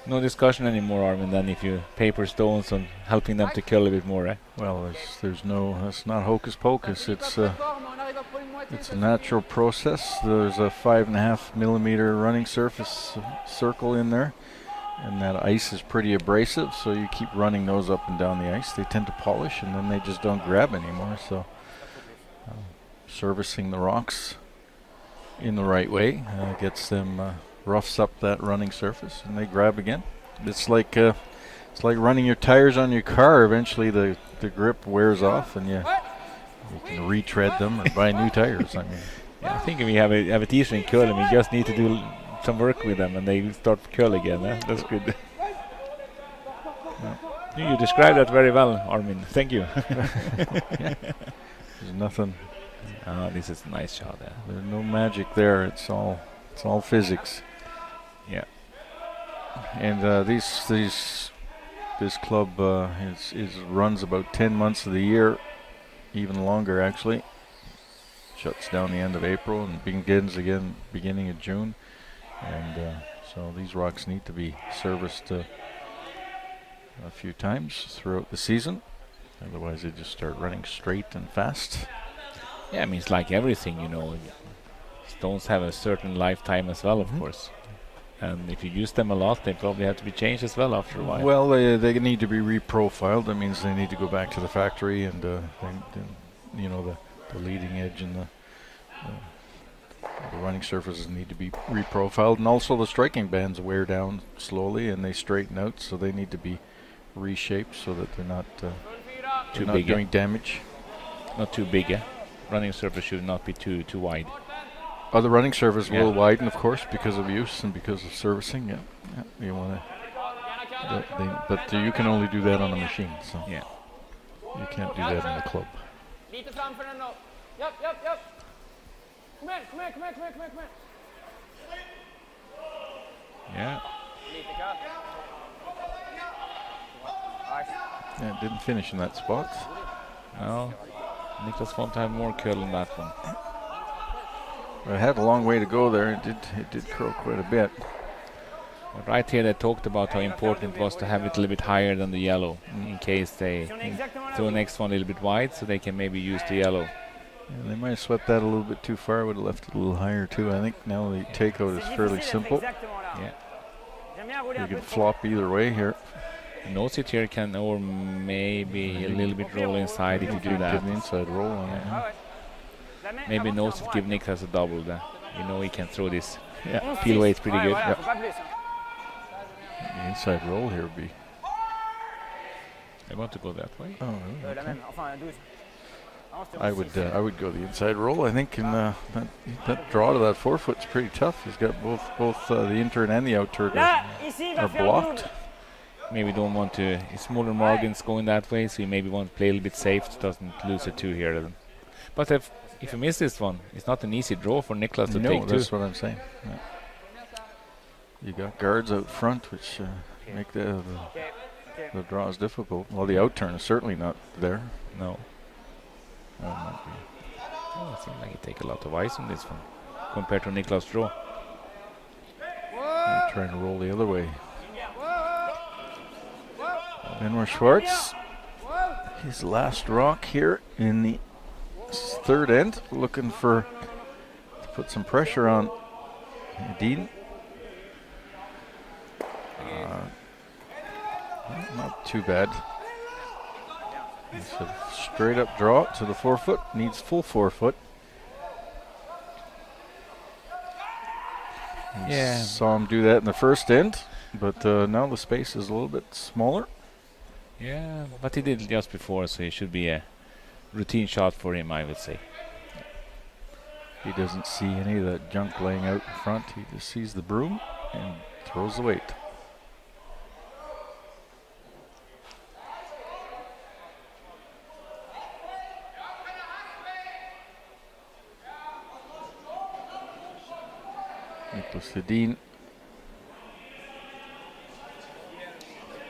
No discussion anymore, Armin, than if you paper stones and helping them to kill a bit more, eh? Well, there's no, that's not hocus pocus. It's a natural process. There's a 5.5 millimeter running surface circle in there, and that ice is pretty abrasive, so you keep running those up and down the ice. They tend to polish, and then they just don't grab anymore. So servicing the rocks in the right way gets them roughs up that running surface, and they grab again. It's like running your tires on your car. Eventually, the grip wears off, and you can retread them or buy new tires. I mean, Yeah, I think if we have a teacher in curling, we just need to do some work with them, and they start curl again. That's good. You described that very well, Armin. Thank you. there's nothing. This is a nice shot. There's no magic there. It's all physics. Yeah. And this club runs about 10 months of the year, even longer actually. Shuts down the end of April and begins again beginning of June. And so these rocks need to be serviced a few times throughout the season. Otherwise, they just start running straight and fast. Yeah, I mean, it's like everything, Stones have a certain lifetime as well, of course. And if you use them a lot, they probably have to be changed as well after a while. Well, they need to be reprofiled. That means they need to go back to the factory, and the leading edge and the running surfaces need to be reprofiled, and also the striking bands wear down slowly and they straighten out, so they need to be reshaped so that they're not too not big, doing damage. Not too big. Running surface should not be too wide. The running surface will widen, of course, because of use and because of servicing. Yeah. You want to, but you can only do that on a machine. So yeah, you can't do that in the club. Yeah. Yeah, it didn't finish in that spot. No, Niklas won't have more curl in that one. It had a long way to go there. It did curl quite a bit. But right here they talked about how important it was to have it a little bit higher than the yellow, in case they throw the next one a little bit wide, so they can maybe use the yellow. Yeah, they might have swept that a little bit too far. Would have left it a little higher too. I think now the takeout is fairly simple. Yeah. You can flop either way here. Nose it here can, or maybe a little bit roll inside if you do that. Get an inside roll on it. Maybe nose it give Niklas a double there. He can throw this peel weight pretty good. The inside roll here would be. I want to go that way. Oh, really? Okay. I would go the inside roll. I think in that draw to that forefoot's pretty tough. He's got both the intern and the outturn are blocked. Maybe don't want to. It's smaller margins going that way, so you maybe want to play a little bit safe, so doesn't lose a 2 here. But if you miss this one, it's not an easy draw for Niklas to take. No, that's what I'm saying. Yeah. You got guards out front, which make the draws difficult. Well, the outturn is certainly not there. No. It seems like you take a lot of ice on this one. compared to Niklas Draw. Trying to roll the other way. Benoit Schwartz, his last rock here in the third end, looking to put some pressure on Dean. Not too bad. It's a straight up draw to the forefoot, needs full forefoot. Saw him do that in the first end, but now the space is a little bit smaller. Yeah, but he did it just before, so it should be a routine shot for him, I would say. He doesn't see any of that junk laying out in front. He just sees the broom and throws the weight. Nicholas Hedin.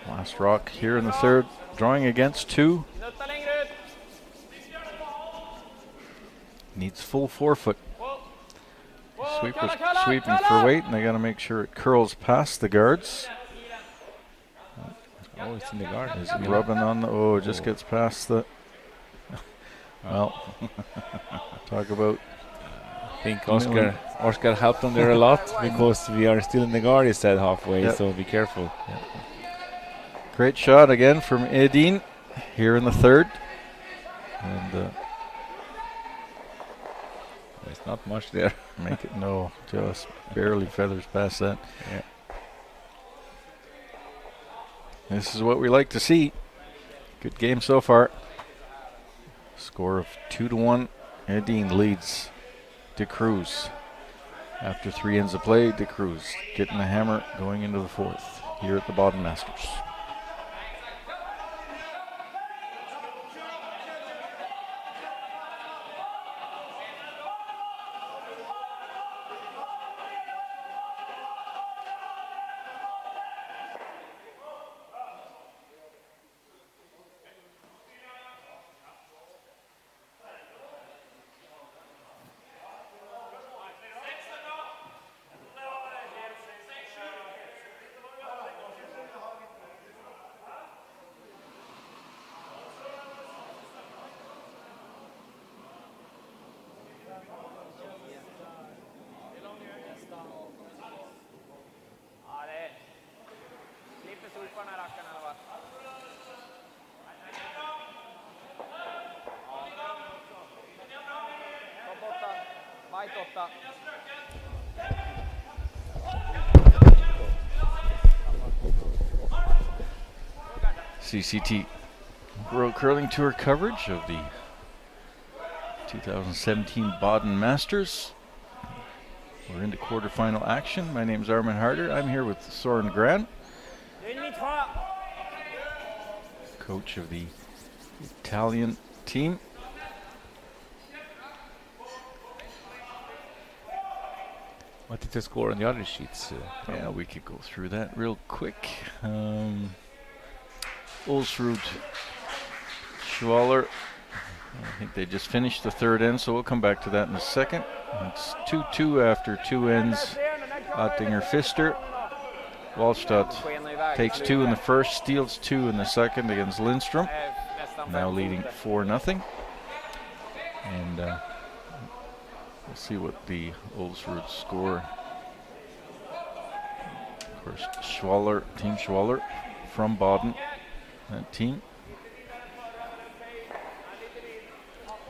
Last rock here in the third, drawing against 2. Needs full forefoot. Sweeper's sweeping for weight, and they got to make sure it curls past the guards. Oh, it's in the guard. Is it rubbing on the? Oh, it just gets past the. Well, talk about. I think Oscar helped him there a lot because we are still in the guard, he said halfway, so be careful. Great shot again from Edin here in the third. And there's not much there. Make it just barely feathers past that. Yeah. This is what we like to see. Good game so far. Score of 2-1. Edin leads De Cruz. After 3 ends of play, De Cruz getting the hammer going into the fourth here at the Baden Masters. CCT World Curling Tour coverage of the 2017 Baden Masters. We're into quarterfinal action. My name is Armin Harder. I'm here with Soren Gran, coach of the Italian team. What did the score on the other sheets? Yeah, we could go through that real quick. Ulsrud, Schwaller, I think they just finished the third end, so we'll come back to that in a second. It's 2-2 after 2 ends. Ottinger Pfister. Wallstadt takes 2 in the first, steals 2 in the second against Lindstrom. Now leading 4-0. And we'll see what the Ulsrud score. Of course, Schwaller, Team Schwaller from Baden. That team.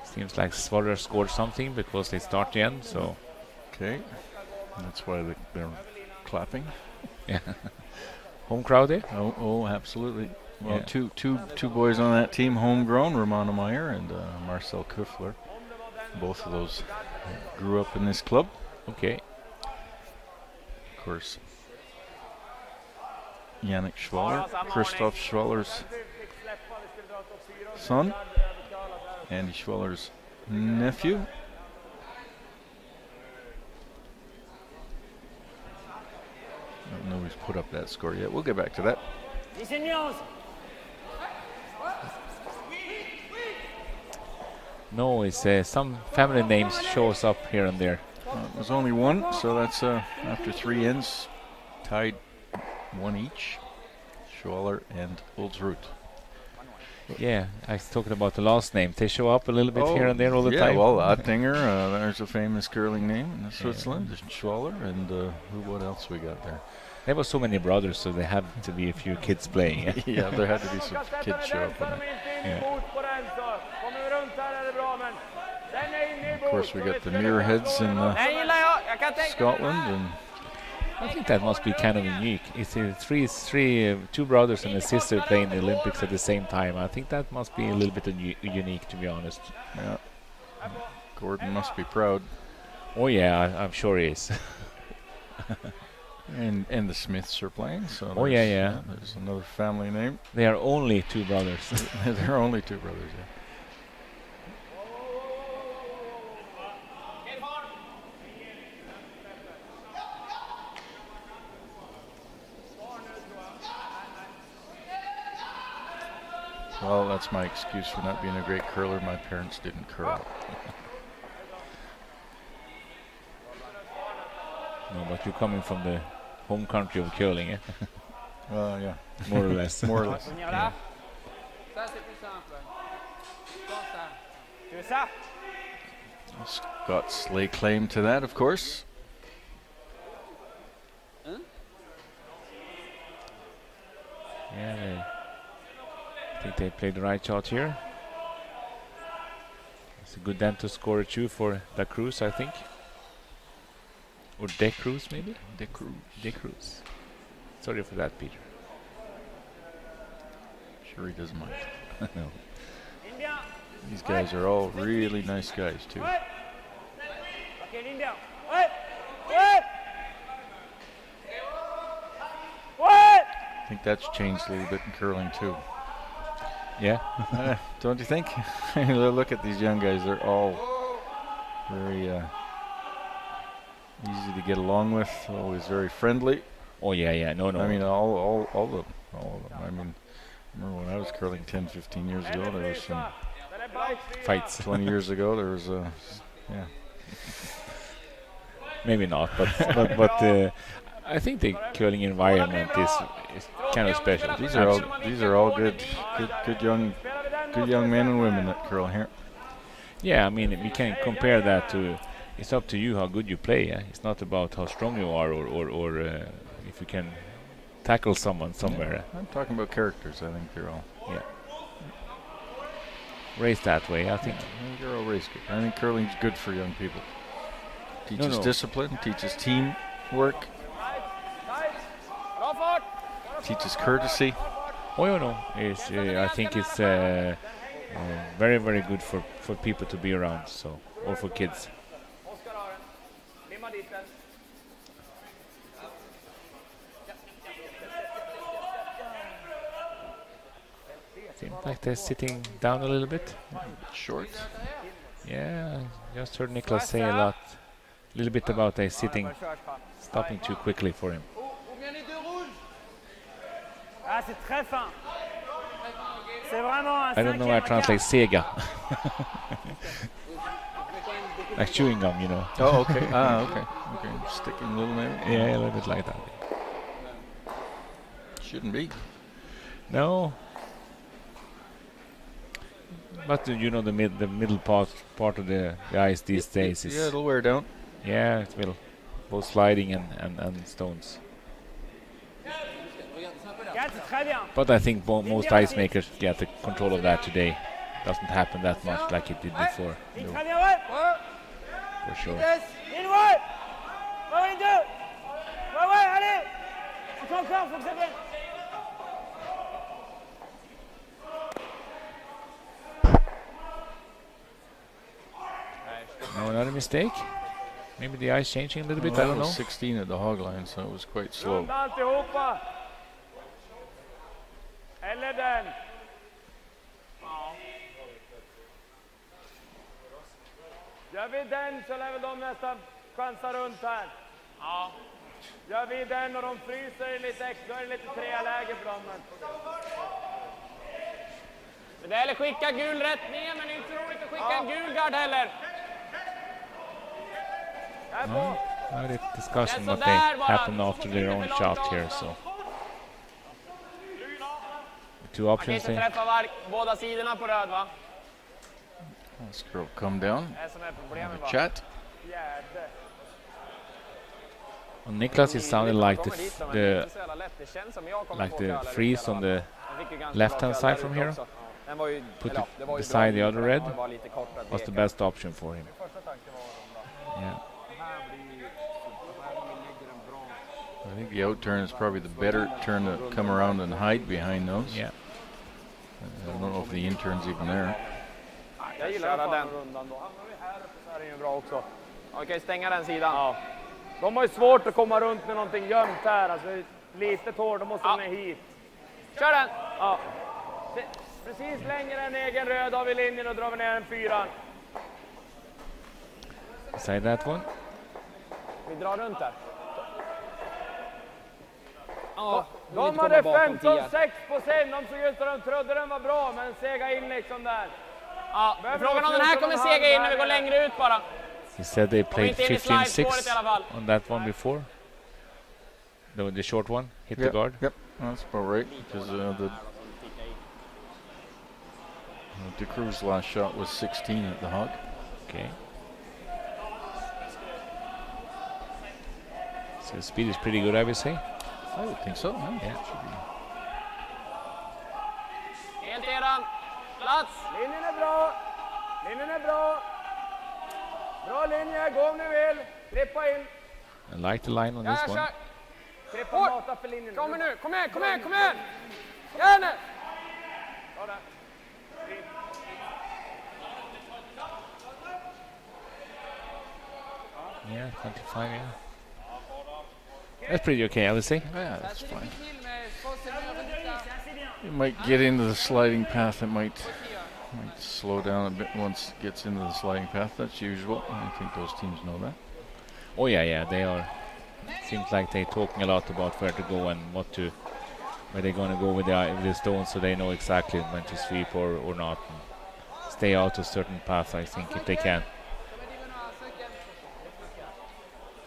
Seems like Swaller scored something because they start the end, so. Okay. That's why they're clapping. Yeah. Home crowd there? Oh, absolutely. Well, yeah. two boys on that team, homegrown, Romano Meyer and Marcel Kuffler. Both of those grew up in this club. Okay. Of course, Yannick Schwaller, Christoph Schwaller's son, Andy Schwaller's nephew. I don't know who's put up that score yet. We'll get back to that. No, it's some family names shows up here and there. It was only one, so that's after 3 ends, tied 1 each. Schwaller and Ulsrud. Yeah, I was talking about the last name. They show up a little bit here and there all the time. Yeah, well, Attinger, there's a famous curling name in Switzerland. Schwaller, and what else we got there? There were so many brothers, so there had to be a few kids playing. Yeah, there had to be some kids show up on it. Yeah. Of course, we got the Muirheads in Scotland, and I think that must be kind of unique. It's two brothers and a sister playing the Olympics at the same time. I think that must be a little bit unique, to be honest. yeah, Gordon must be proud. Oh yeah, I'm sure he is. And the Smiths are playing, so there's another family name. They are only 2 brothers. They're only 2 brothers, yeah. Well, that's my excuse for not being a great curler. My parents didn't curl. No, but you're coming from the home country of curling, eh? Yeah. More or less. More or less. Yeah. Scots lay claim to that, of course. Yeah, I think they played the right shot here. It's a good then to score a 2 for Da Cruz, I think. Or De Cruz, maybe? De Cruz. Sorry for that, Peter. Sure he doesn't mind. No. These guys are all really nice guys, too. I think that's changed a little bit in curling, too. Yeah. Don't you think? Look at these young guys. They're all very easy to get along with, always very friendly. Oh, yeah. No. I mean, all of them. I mean, remember when I was curling 10, 15 years ago, there was some fights. 20 years ago, there was yeah. Maybe not, but I think the curling environment is kind of special. These are all good young men and women that curl here. Yeah, I mean, we can compare that to. It's up to you how good you play. It's not about how strong you are or if you can tackle someone somewhere. Yeah, I'm talking about characters. I think they're all raised that way. I think they're all raised good. I think curling's good for young people. Teaches discipline, teaches teamwork, teaches courtesy. Oh no, I think it's very, very good for people to be around. So, or for kids. Seems like they're sitting down a little bit. Short. Yeah, just heard Niklas say a little bit about they stopping too quickly for him. I don't know how to translate sega. Like chewing gum, you know. Oh, okay. Okay. Sticking a little maybe. Yeah, a little bit like that. Shouldn't be. No. But you know the middle part of the ice these days is. Yeah, it'll wear down. Yeah, it will. Both sliding and stones. But I think most ice makers get the control of that today. Doesn't happen that much like it did before. No. For sure. No, another mistake? Maybe the ice changing a little bit, I don't know. 16 at the hog line, so it was quite slow. Gör vi den så lär väl de nästan chansa runt här. Ja. Gör vi den och de fryser lite extra, då är det lite trea-läge för dem. Men det gäller skicka gul rätt ner, men det är inte så roligt att skicka en gul gard heller. No, now the discussion what they happen after their own shot here. So two options there. båda sidorna på röd, va? Oscar will come down. Det är som är problemet, Have va? a chat. Jävlar. On Niklas, it sounded like Det är så jävla lätt. Det känns som jag kommer like få the skallar. freeze on the Han fick ju ganska left bra hand skallar side from ut here. också. Den var ju, Put eller, it det var ju beside bra the dit, other för den red. var ju bara lite kortare was the lek. best option for him. Första tanken var den Yeah. I think the out turn is probably the better turn to come around and hide behind those. Yeah. I don't know if the in turn's even there. Jag gillar den rundan då. Hamnar vi här uppe så är det ju bra också. Okej, stänga den sidan. Ja. De har ju svårt att komma runt med någonting gömt här. Alltså, lite tår, då måste de ner hit. Kör den! Ja. Precis längre än egen röd har vi linjen och drar vi ner en 4. Beside that one. Vi drar runt där. Ja, de hade 15-6 på sen. De såg ut som de trodde den var bra, men sega in liksom där. Ja, frågan om den här kommer sega in när vi går längre ut bara. He said they played inte in i 15-6 slidespåret i alla fall. on that one before. The short one hit the guard. Yep, that's about right. Because the DeCruz's last shot was 16 at the hug. Okay. So the speed is pretty good, I would say. I would think so. Yeah. Helt eran plats. Linjen är bra. Linjen är bra. Bra linje, gå om ni vill. Klippa in. I like the line on this one. Klippa och mata för linjen. Kommer nu, kom igen, kom igen, kom igen. Gärna. Bra där. Yeah, 25, yeah. That's pretty okay, I would say. Yeah, that's fine. It might get into the sliding path. It might slow down a bit once it gets into the sliding path. That's usual. I think those teams know that. Oh yeah, they are. Seems like they're talking a lot about where to go and where they're going to go with the stones, so they know exactly when to sweep or not. And stay out of certain paths, I think, if they can.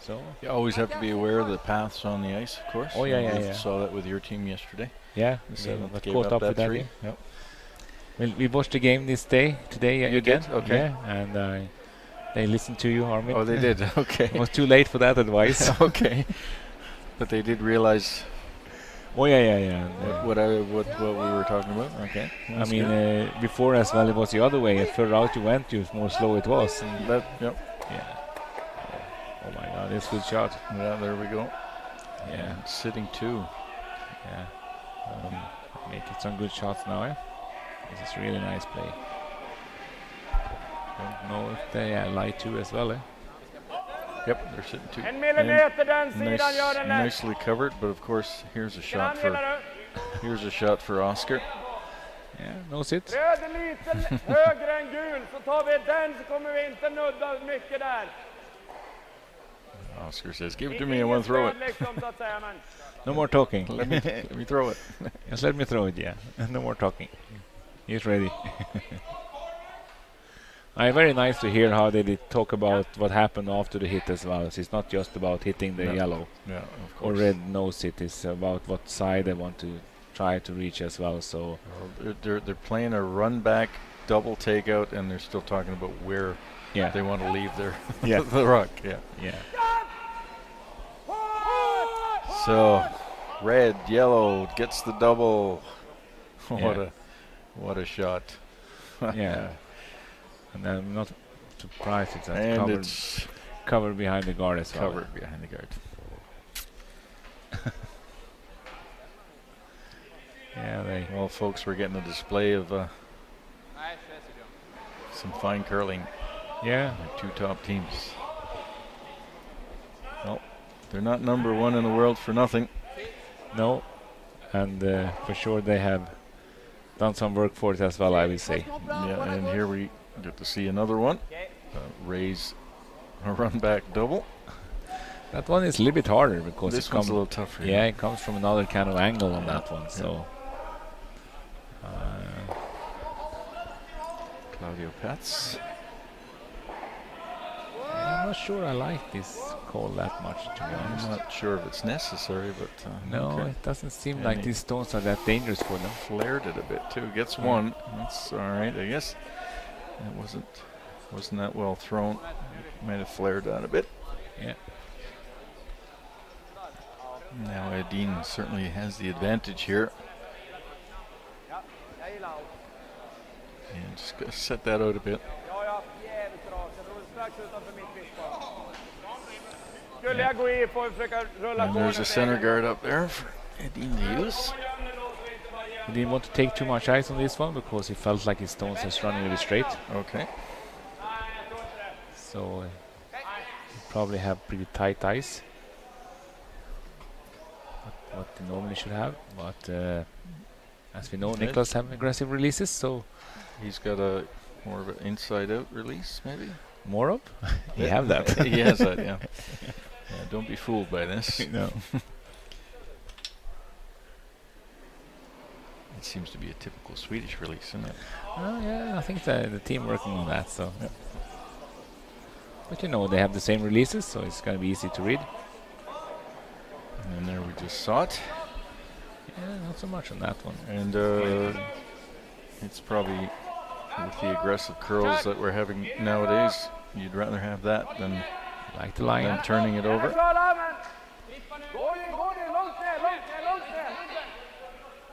So You always have to be aware of the paths on the ice, of course. Oh, yeah, We yeah. saw that with your team yesterday. yeah, So we got gave caught up with that. three. Yeah. Yep. Well, we watched the game today You again. did? Okay. Yeah, and they listened to you, Armin. Oh, they did. Okay. It was too late for that advice. Okay. But they did realize Oh yeah. what we were talking about. Okay. I That's mean, good. before as well, it was the other way. The further out you went, the more slow it was. And That, yep. yeah. Oh my God, it's a good shot. Yeah, there we go. Yeah, And sitting two. yeah. Making some good shots now. Eh? This is really nice play. Don't know if they lie two as well. Eh? Yep, they're sitting two. En millimeter den sidan gör den lätt. Nicely covered, but of course, here's a Vilken shot hand for gillar du? here's a shot for Oscar. Yeah, no sit. Röd är lite högre än gul, så tar vi den så kommer vi inte nudda mycket där. Oscar says, "Give it to me. I want to throw it. Liksom, så att säga, men. No more talking. Let me throw it." Just let me throw it. Yeah, no more talking. He's ready. Very nice to hear how they did talk about what happened after the hit as well. So it's not just about hitting the No. yellow Yeah, of or course. red nose. It is about what side they want to try to reach as well. So Well, they're playing a run back double takeout, and they're still talking about where yeah, they want to leave their Yeah. the rock. Yeah. yeah. So, red, yellow gets the double. Yeah. What a shot. Yeah. And I'm not surprised it's And covered, it's covered behind the guard as well. covered behind the guard. Yeah, Well, folks, we're getting a display of some fine curling. yeah. The two top teams. Well, they're not number one in the world for nothing. No, and for sure they have done some work for it as well, I will say. Yeah, and here we get to see another one. Raise a run back double. That one is a little bit harder because This it one's comes a little tougher. yeah, it comes from another kind of angle on that one. So Claudio Pets. I'm not sure I like this call that much, to be honest. I'm not sure if it's necessary, but No, okay. it doesn't seem And like he these stones are that dangerous for them. Flared it a bit too. Gets one. That's all right, I guess. It wasn't that well thrown. Might have flared that a bit. Yeah. Now Edin certainly has the advantage here. And just gotta set that out a bit. And there's a center guard up there for Edin to use. He didn't want to take too much ice on this one because he felt like his stones was running really straight. Okay. So he probably have pretty tight ice. What they normally should have. But as we know, Niklas have aggressive releases, so he's got a more of an inside-out release, maybe. More of? You have that. He has that, yeah. Yeah. Don't be fooled by this. No. It seems to be a typical Swedish release, isn't it? Oh yeah, I think the team working on that. So, yeah. But you know, they have the same releases, so it's gonna be easy to read. And there we just saw it. Yeah, not so much on that one. And it's probably with the aggressive curls that we're having nowadays, you'd rather have that than like the line than turning it over.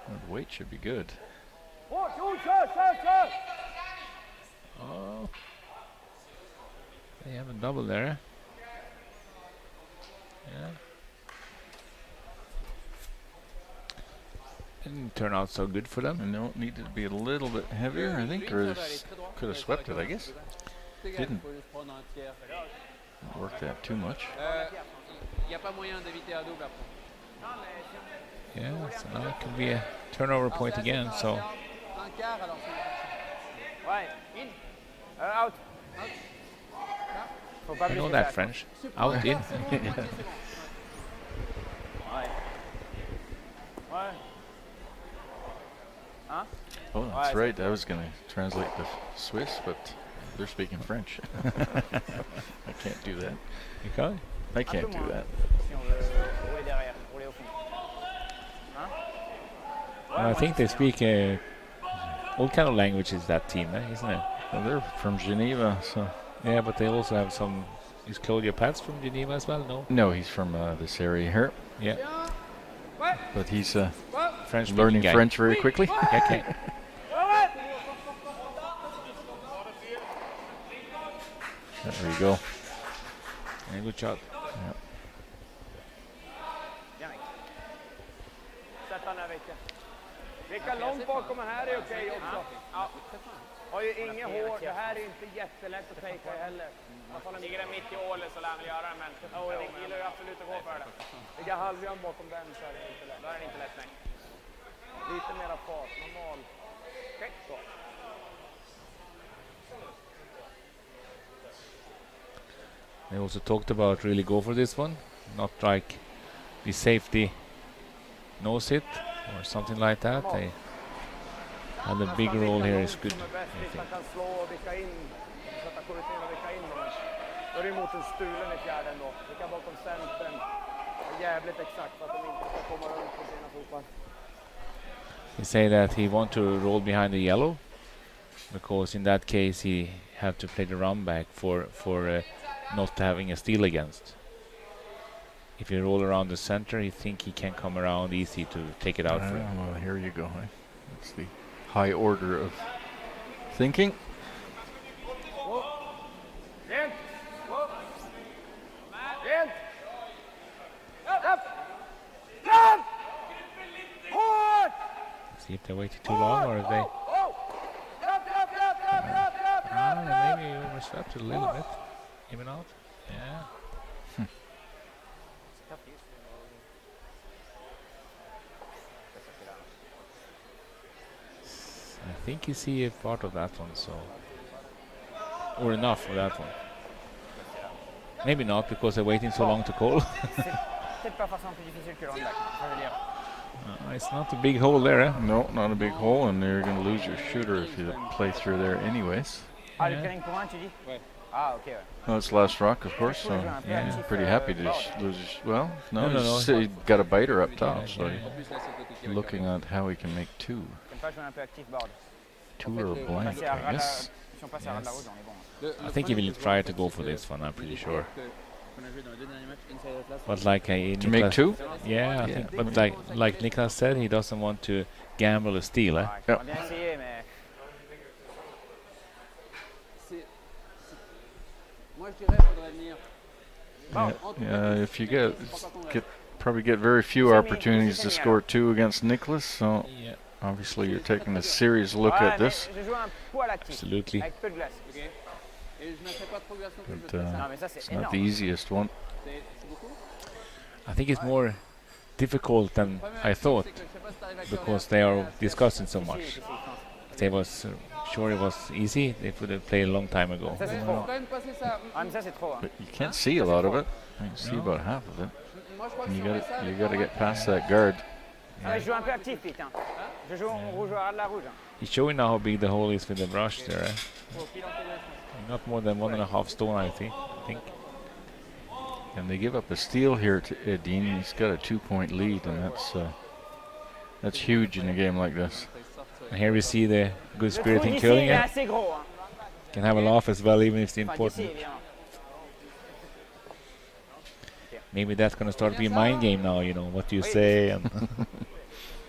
The weight should be good. Oh, they have a double there. Yeah. Didn't turn out so good for them. And no, it needed to be a little bit heavier, I think, or could have swept it, I guess. Didn't work that too much. Yeah, so now it could be a turnover point again. So Out. I know that French. Out in. Oh, that's right. I was going to translate the Swiss, but they're speaking French. I can't do that. You can't? I can't do that. I think they speak all kind of languages, that team, isn't it? Well, they're from Geneva, so. Yeah, but they also have some. Is Claudia Pats from Geneva as well? No. No, he's from this area here. Yeah. But he's French learning French very quickly. Okay. There we go. And good shot. Yeah. Vilka långt bakom här är okej också. Ja. Har ju inget hår. Det här är inte jättelätt att fejka heller. Ligger den mitt i ålen så lär han göra det, men det gillar ju absolut att gå för det. Ligger halvjön bakom den så är det inte lätt. Då är det inte lätt, nej. Lite mera fart, normal. Okej, så. They also talked about really go for this one, not like the safety nose hit or something like that. They had a big roll here is good. Då är det mot en stulen i fjärden då. Vi kan bakom centern. Jävligt exakt för att de inte ska komma runt på sina fotboll. He say that he want to roll behind the yellow because in that case he have to play the run back for not having a steal against. If you roll around the center, he think he can come around easy to take it out for him. Well, here you go. That's the high order of thinking. See if they waited too long or if they... maybe overslept it a little bit. Even out. Yeah. I think you see a part of that one, so... Or enough for that one. Maybe not, because they're waiting so long to call. It's not a big hole there, eh? No, not a big hole, and you're going to lose your shooter if you play through there anyways. Yeah. Well, it's last rock, of course, so Yeah. pretty happy to lose. Well, No, he got a biter up top, Yeah, so yeah. looking at how he can make two. Two or a blank, I guess. Yes. I think he will try to go for this one, I'm pretty sure. But like To make two? Yeah, I Yeah. think. But like Niklas said, he doesn't want to gamble a steal. Eh? Moi, je dirais qu'il faudrait venir. Yeah, if you probably get very few opportunities to score two against Nicholas, so Yeah, obviously you're taking a serious look at this. absolutely. Et je ne fais pas de progression que But, je veux faire. it's not the easiest one. C'est beaucoup. I think it's more difficult than I thought Je sais pas si t'arrives à because they are discussing so much. They was sure it was easy. They would have played a long time ago. Faut quand même passer ça. But you can't see a lot of it. You can see about half of it. Moi, je crois que And si on met ça you avec gotta Norman, get past that guard. Je joue un peu actif, Pete. Je joue rouge à la rouge. He's showing now how big the hole is with the brush there. Eh? Not more than 1.5 stone, I think. And they give up a steal here to Edin. He's got a 2-point lead, and that's huge in a game like this. And here we see the good spirit in killing it. Can have a laugh as well, even if it's important. Maybe that's gonna start to be a mind game now. You know what you say, and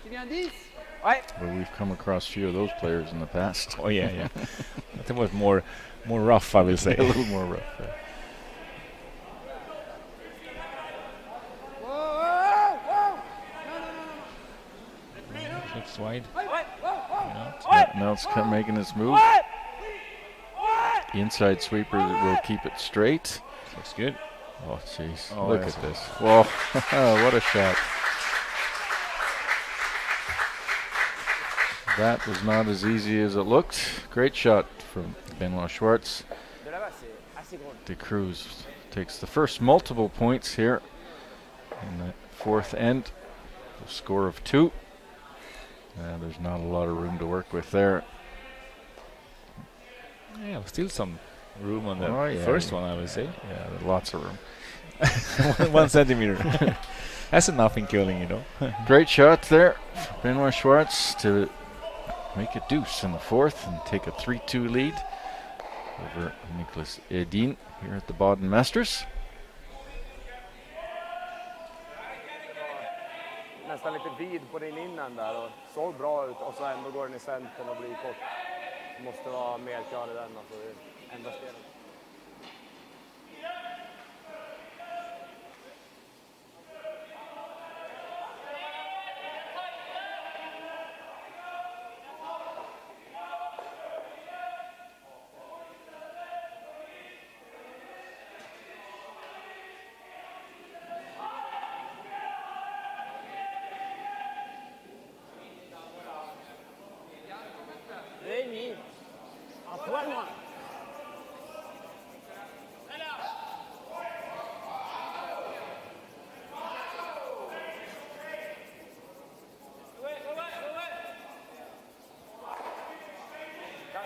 Tu viens 10? But we've come across a few of those players in the past. oh yeah. I think it was more rough, I will say. A little more rough. Yeah. Looks wide. Now it's making its move. The inside sweeper will keep it straight. Looks good. Oh, jeez. Oh, Look yes. at this. Whoa. What a shot. That was not as easy as it looked. Great shot from Benoit Schwartz. De Cruz takes the first multiple points here in the fourth end. A score of 2. There's not a lot of room to work with there. Yeah, still some room on the Oh, yeah, first yeah. one, I would say. Yeah, lots of room. 1 centimeter. That's enough in curling, you know. Great shot there. Benoit Schwartz to make a deuce in the fourth and take a 3-2 lead over Nicholas Edin here at the Baden Masters. Nästan lite vid på din innan där och såg bra ut och så ändå går den i centern och blir kort. Det måste vara mer kvar i den, alltså det enda spelet.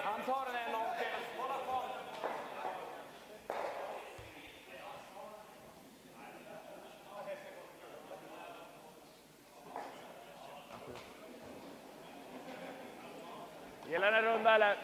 Han tar den en och hålla kvar. Gillar den runda eller?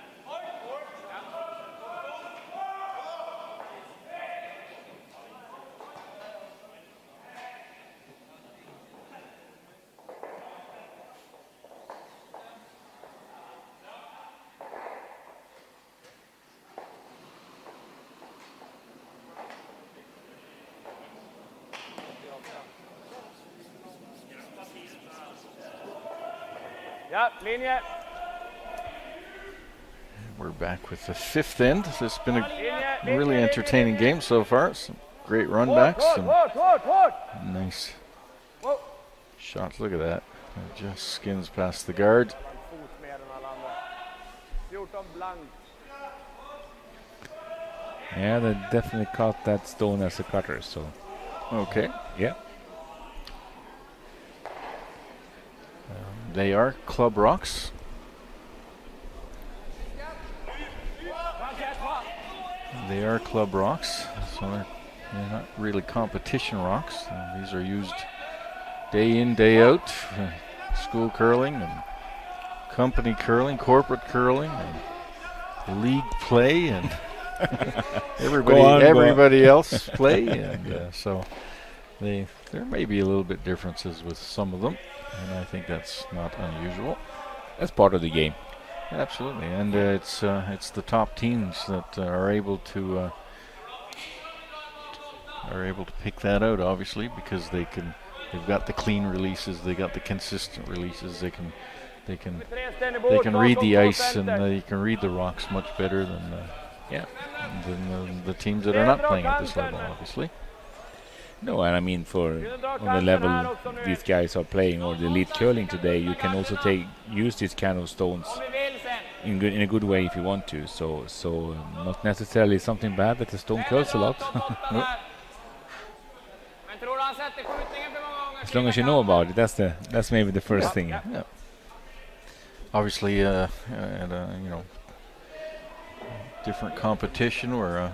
Ja, linje. We're back with the fifth end. This has been a really entertaining game so far. Some great runbacks. Some nice shots. Look at that. It just skins past the guard. Yeah, they definitely caught that stone as a cutter, so. Okay. Yeah. They are club rocks. They are club rocks, so they're not really competition rocks. These are used day in, day out, school curling and company curling, corporate curling, and league play, and everybody else play, and so there may be a little bit differences with some of them, and I think that's not unusual. That's part of the game. Absolutely, and it's the top teams that are able to pick that out, obviously, because they've got the clean releases, they got the consistent releases, they can read the ice and they can read the rocks much better than the teams that are not playing at this level, obviously. No, and I mean on the level these guys are playing, or the elite curling today, you can also use these kind of stones in a good way if you want to. So not necessarily something bad that the stone curls a lot. No. As long as you know about it, that's maybe the first thing. Yeah. Obviously, different competition where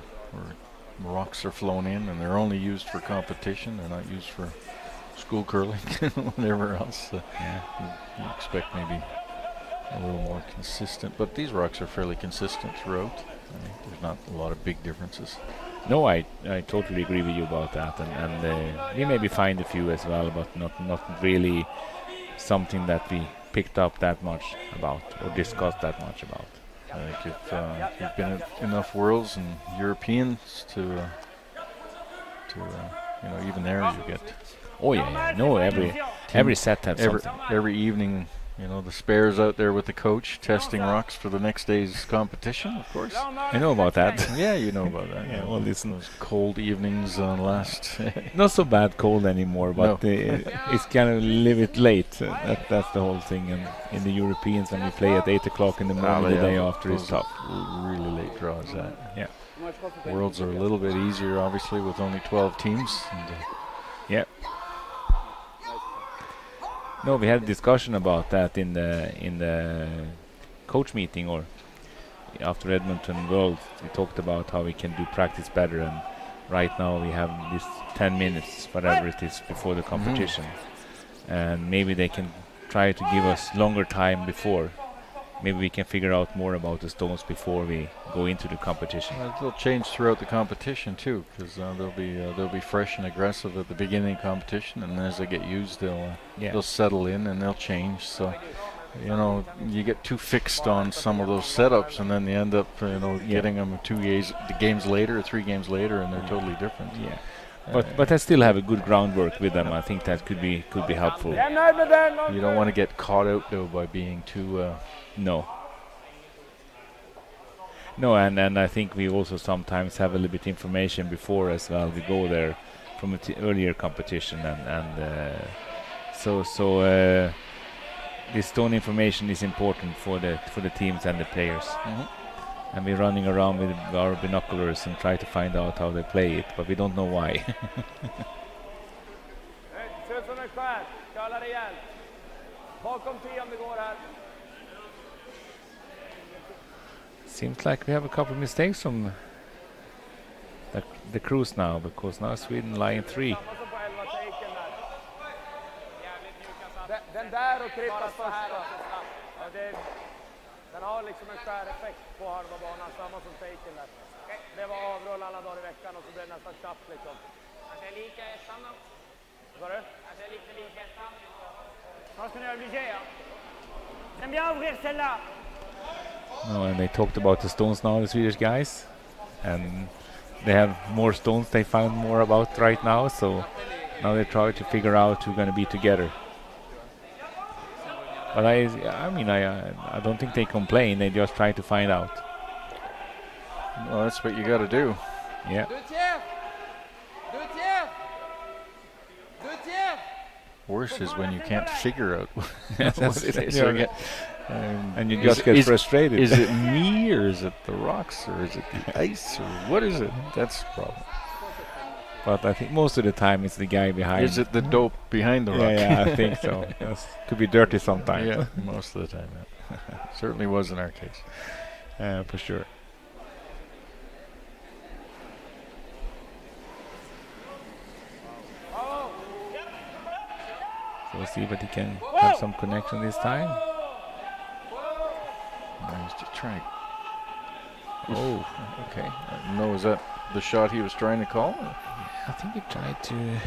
rocks are flown in and they're only used for competition. They're not used for school curling and whatever else. You expect maybe a little more consistent, but these rocks are fairly consistent throughout. There's not a lot of big differences. No, I totally agree with you about that, and we maybe find a few as well, but not really something that we picked up that much about or discussed that much about. I think if you've been at enough Worlds and Europeans to even there you get. Oh yeah. No, every set has something. Every evening, the spares out there with the coach testing rocks for the next day's competition, of course. I know about that. Yeah, you know about that. Yeah, well, listen. Those cold evenings last. Not so bad cold anymore, but it's kind of a little bit late. That's the whole thing. And in the Europeans, when we play at 8 o'clock in the morning the day after, it's tough. Really late draws. Yeah. Worlds are a little bit easier, obviously, with only 12 teams. And, yeah. No, we had a discussion about that in the coach meeting, or after Edmonton World. We talked about how we can do practice better, and right now we have this 10 minutes, whatever it is, before the competition, and maybe they can try to give us longer time before. Maybe we can figure out more about the stones before we go into the competition. They'll change throughout the competition too, because they'll be fresh and aggressive at the beginning of the competition, and as they get used, they'll settle in and they'll change. So, you get too fixed on some of those setups, and then you end up, getting them 2 games later or 3 games later, and they're totally different. Yeah. But I still have a good groundwork with them. I think that could be helpful. You don't want to get caught out though by being too. No, and I think we also sometimes have a little bit information before as well. We go there from earlier competition, and so this stone information is important for the teams and the players. And we're running around with our binoculars and try to find out how they play it, but we don't know why. Seems like we have a couple of mistakes from the crews now, because now Sweden lying 3. Den har liksom en skäreffekt på halva banan, samma som taken där. Det var avrull alla dagar i veckan och så blev det nästan chapp liksom. Kanske är lika ettan då? Vad sa du? Kanske är lika ettan. Vad ska ni göra obligé? Den blir ouvrir celle-là. No, and they talked about the stones now, the Swedish guys, and they have more stones they found more about right now, so now they try to figure out who's going to be together. But I don't think they complain. They just try to find out. Well, that's what you got to do. Yeah. Worse is when you can't figure out what it is. And you just get frustrated. Is it me, or is it the rocks, or is it the ice, or what is it? That's the problem. But I think most of the time it's the guy behind. Is it the dope behind the rock? Yeah, I think so. Yes. Could be dirty sometimes. Yeah, most of the time. Yeah. Certainly was in our case. For sure. see if he can have some connection this time. He's just trying. Oh, okay. No, is that the shot he was trying to call? I think he tried to.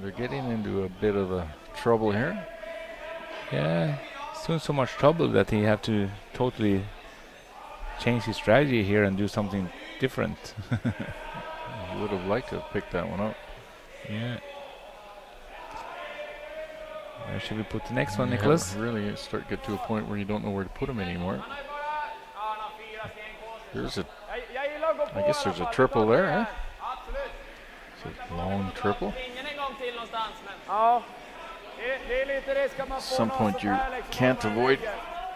They're getting into a bit of a trouble here. Yeah, he's in so much trouble that he have to totally change his strategy here and do something different. He would have liked to have picked that one up. Yeah. Where should we put the next one, Nicholas? Really get to a point where you don't know where to put him anymore. There's a, I guess there's a triple there, eh? It's a long triple. At some point you can't avoid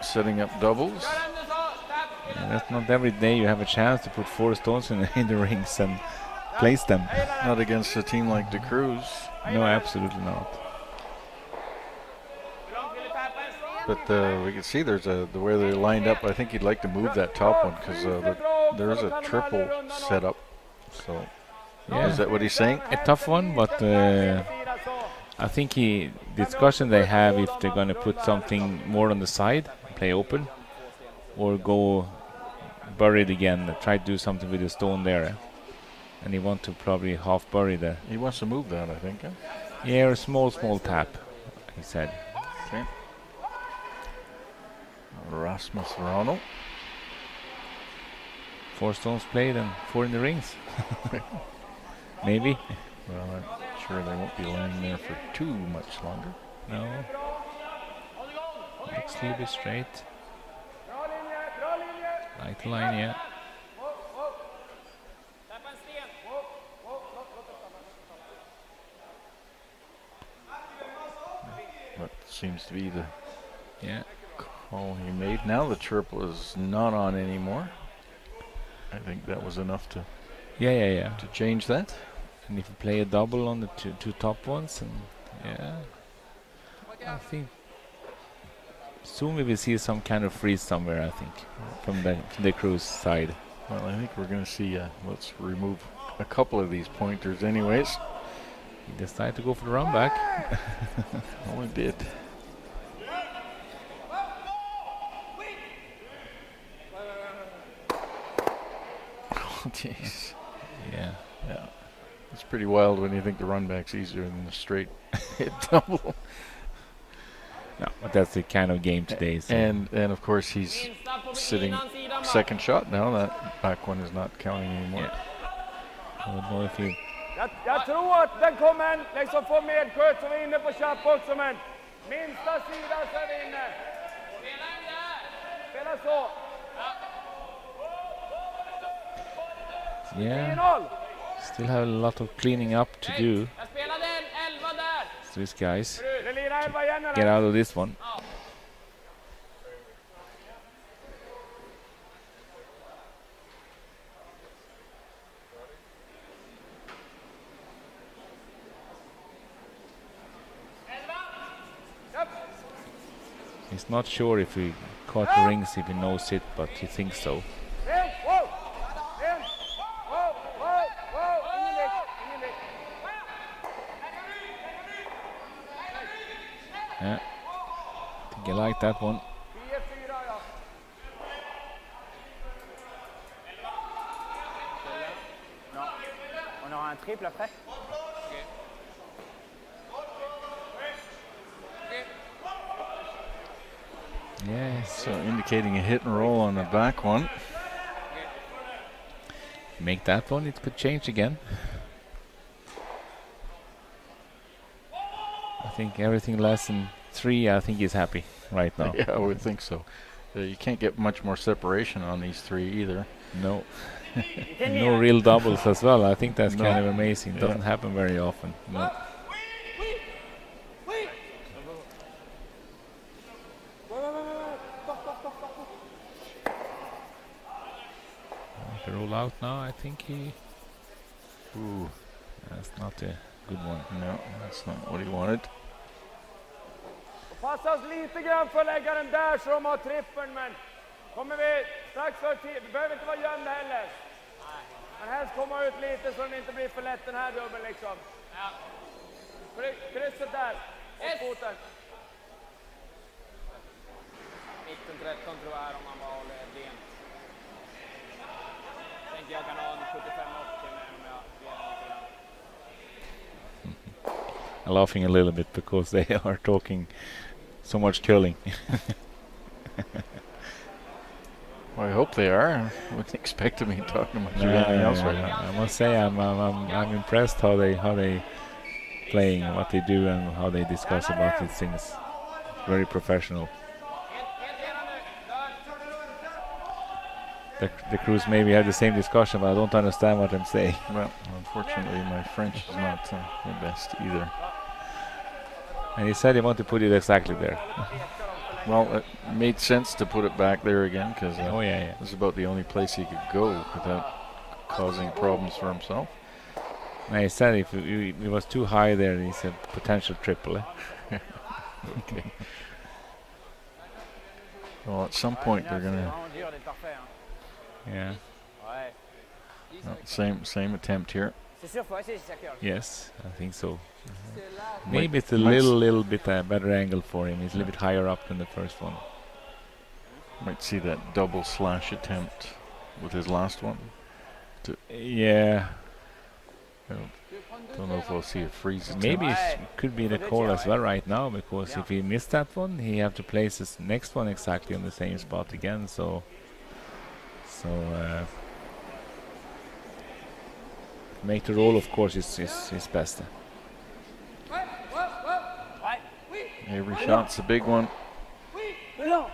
setting up doubles. Yeah, that's not every day you have a chance to put 4 stones in the rings and place them. Not against a team like De Cruz. No, absolutely not. But we can see there's the way they're lined up. I think he'd like to move that top one because there's a triple set up. So, yeah. Is that what he's saying? A tough one, but I think discussion they have if they're going to put something more on the side, play open, or go buried again, try to do something with the stone there. And he wants to probably half bury there. He wants to move that, I think. Eh? Yeah, a small tap, he said. Okay. Rasmus Ronald. 4 stones played and 4 in the rings. Maybe. Well, I'm sure they won't be laying there for too much longer. No. Looks a little bit straight. Like the line, yeah. That seems to be the call he made. Now the triple is not on anymore. I think that was enough to to change that. And if you play a double on the two top ones, and I think soon we will see some kind of freeze somewhere, I think, from the Cruz side. Well, I think we're going to see, let's remove a couple of these pointers anyways. He decided to go for the run back. Oh, it did. Oh, jeez. Yeah. It's pretty wild when you think the run back's easier than the straight hit double. No, but that's the kind of game today. So. And of course he's sitting second shot now. That back one is not counting anymore. Yeah. I don't know if he... Jag tror att den kommer liksom få medskött som är inne på chattboxen, men minsta sida så är vi inne. Spela så. Yeah. Still have a lot of cleaning up to do. So these guys get out of this one. He's not sure if he caught the rings, if he knows it, but he thinks so. Yeah, I think I like that one. On aura un triple après. Yeah, so indicating a hit and roll on the back one. Make that one, it could change again. I think everything less than 3, I think he's happy right now. Yeah, I would think so. You can't get much more separation on these 3 either. No. No real doubles as well. I think that's kind of amazing. Doesn't happen very often. No. Roll out now, I think he... Ooh. That's not a good one. No, that's not what he wanted. Passa oss lite grann för att lägga den där så de har trippeln, men kommer vi strax för tid. Vi behöver inte vara gömda heller. Men helst komma ut lite så den inte blir för lätt den här dubbeln liksom. Ja. Krysset där. Och foten. Mitten 13 tror jag är om man bara håller rent. Tänker jag kan ha en 75-80 med om jag vet lite grann. I'm laughing a little bit because they are talking so much curling. Well, I hope they are. I wouldn't expect them to be talking about anything else right now. I must say I'm impressed how they playing, what they do, and how they discuss about these things. Very professional. The crews maybe have the same discussion, but I don't understand what I'm saying. Well, unfortunately, my French is not the best either. And he said he wanted to put it exactly there. Well, it made sense to put it back there again because it was about the only place he could go without causing problems for himself. And he said if it was too high there, he said potential triple. Okay. Well, at some point they're gonna. Yeah. Same attempt here. Yes, I think so. Maybe it's a little bit better angle for him. He's a little bit higher up than the first one. Might see that double slash attempt with his last one. Yeah. Don't know if we'll see a freeze attempt. Maybe it could be the call as well right now, because if he missed that one, he have to place his next one exactly on the same spot again. So make the roll, of course, is best. Every shot's a big one. You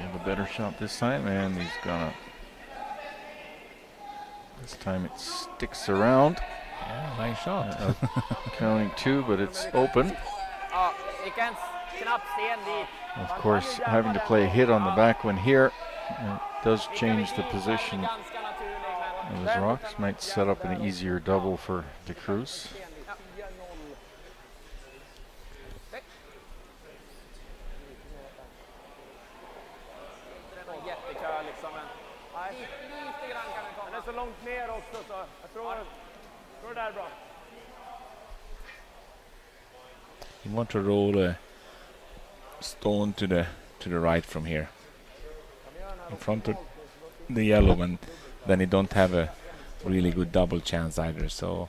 have a better shot this time, and he's gonna. This time it sticks around. Yeah, nice shot. Counting 2, but it's open. Of course, having to play a hit on the back one here does change the position of his rocks. Might set up an easier double for De Cruz. You want to roll a stone to the right from here, in front of the yellow, and then you don't have a really good double chance either. So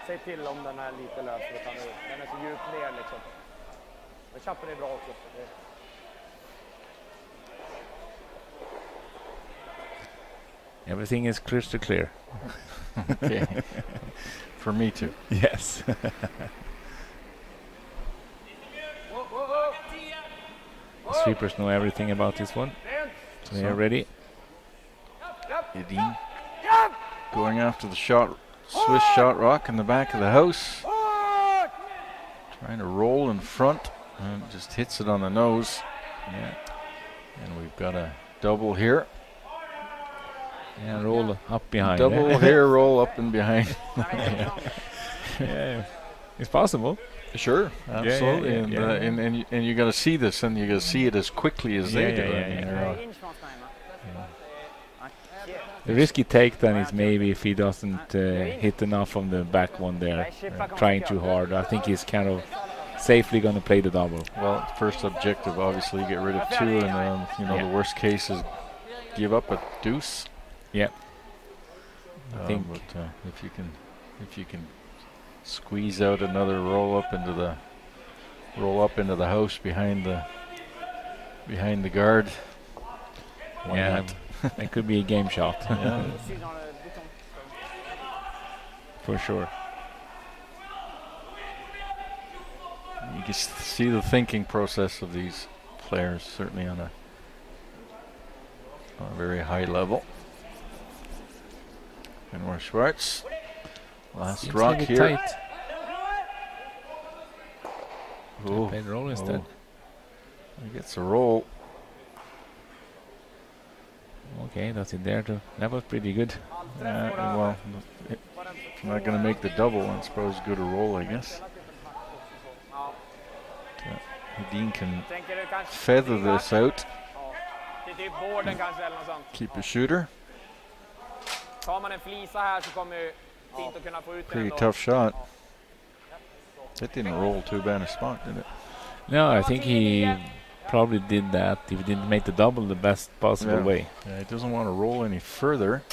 Säg till om den här lite lös, den är så djupt ner liksom. Men chappen är bra också. everything is crystal clear. Okay. For me too. Yes. The sweepers know everything about this one. So they are ready. Edin going after the shot, Swiss shot rock in the back of the house. Trying to roll in front and just hits it on the nose. Yeah. And we've got a double here. And roll up behind. Double here, roll up and behind. Yeah. It's possible. Sure, absolutely. Yeah. And you got to see this, and you got to see it as quickly as they do. The risky take then is maybe if he doesn't hit enough on the back one there, trying too hard. I think he's kind of safely going to play the double. Well, first objective, obviously, get rid of 2, and then the worst case is give up a deuce. Yeah. I think. But if you can squeeze out another roll up into the house behind the guard. Yeah, it could be a game shot. Yeah. For sure. You can see the thinking process of these players, certainly on a very high level. Benoit Schwartz, last Seems rock like here. Tight. Oh, Play the roll instead. He gets a roll. Okay, that's it there too. That was pretty good. Well, if you're not going to make the double, it's probably as good a roll, I guess. Dean can feather this out. Keep a shooter. Pretty tough shot. That didn't roll too bad a spot, did it? No, I think he probably did that. If he didn't make the double the best possible way. Yeah, he doesn't want to roll any further.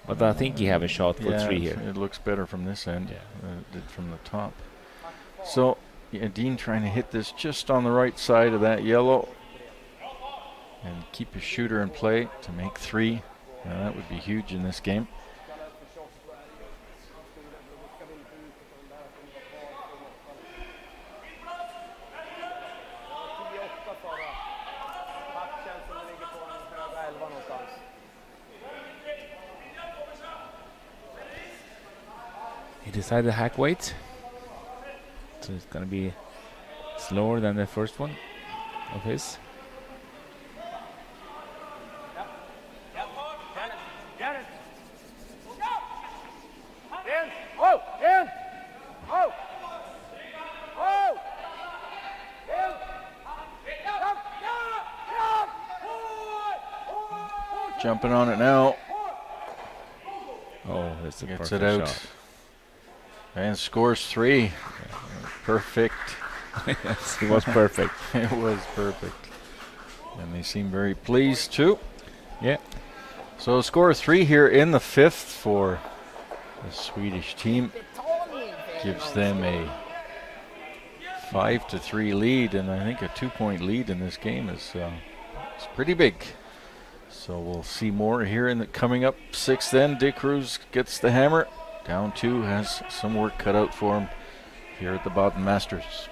But I think he have a shot for 3 here. It looks better from this end than it did from the top. So, yeah, Dean trying to hit this just on the right side of that yellow. And keep his shooter in play to make 3. Now that would be huge in this game. He decided to hack weight. So it's going to be slower than the first one of his. Jumping on it now. Oh, that's a gets perfect it out. shot. And scores 3. Perfect. Yes, it was perfect. It was perfect. And they seem very pleased too. Yeah. So score 3 here in the 5th for the Swedish team. Gives them a 5-3 lead, and I think a 2-point lead in this game is it's pretty big. So we'll see more here in the coming up 6th then. De Cruz gets the hammer. Down 2, has some work cut out for him here at the Baden Masters.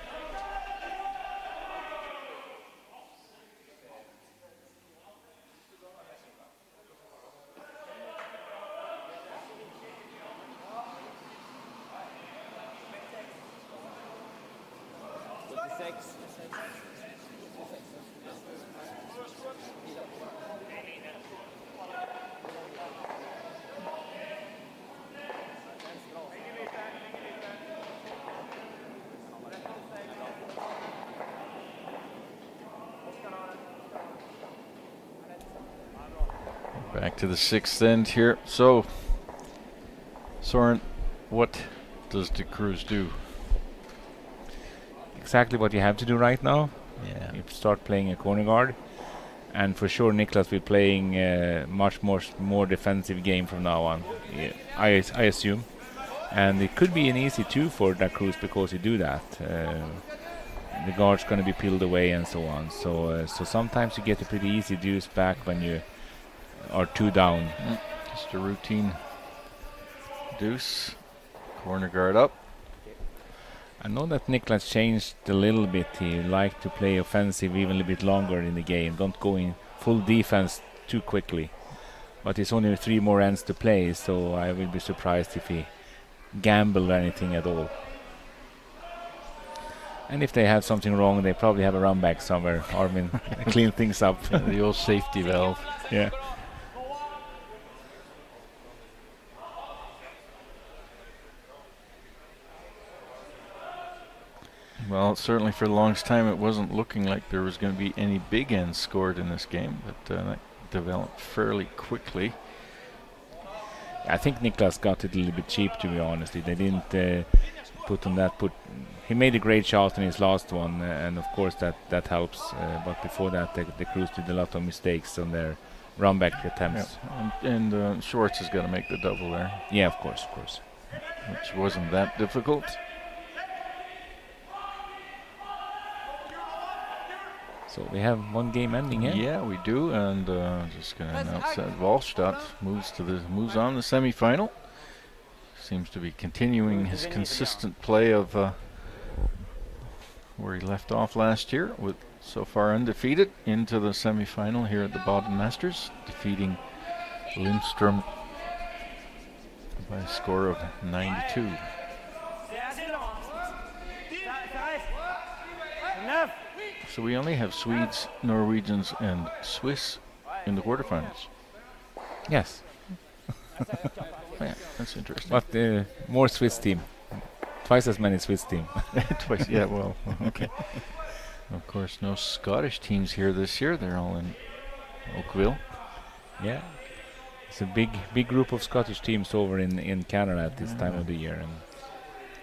Back to the 6th end here. So, Soren, what does De Cruz do? Exactly what you have to do right now. Yeah. You start playing a corner guard. And for sure Niklas will be playing much more defensive game from now on. Yeah, I assume. And it could be an easy 2 for De Cruz because you do that. The guard's going to be peeled away and so on. So sometimes you get a pretty easy deuce back when you are 2 down. Just a routine deuce. Corner guard up. I know that Niklas changed a little bit. He liked to play offensive even a little bit longer in the game. Don't go in full defense too quickly. But it's only 3 more ends to play, so I will be surprised if he gamble anything at all. And if they have something wrong, they probably have a run back somewhere. Armin clean things up. The old safety valve. Yeah. Well, certainly for the longest time it wasn't looking like there was going to be any big ends scored in this game, but that developed fairly quickly. I think Niklas got it a little bit cheap, to be honest. They didn't put on that. He made a great shot in his last one, and of course that helps. But before that, the Cruz did a lot of mistakes on their run back attempts. Yeah. And Schwartz has got to make the double there. Yeah, of course. Which wasn't that difficult. So we have 1 game ending here. Yeah, we do, and just going to announce that Wallstatt moves on the semifinal. Seems to be continuing his consistent play of where he left off last year, with so far undefeated into the semifinal here at the Baden Masters, defeating Lindström by a score of 9-2. So we only have Swedes, Norwegians, and Swiss in the quarterfinals. Yes, Yeah, that's interesting. but more Swiss team. Twice as many Swiss team. Twice, yeah, well, okay. Of course, no Scottish teams here this year. They're all in Oakville. Yeah, it's a big group of Scottish teams over in Canada at this time of the year. And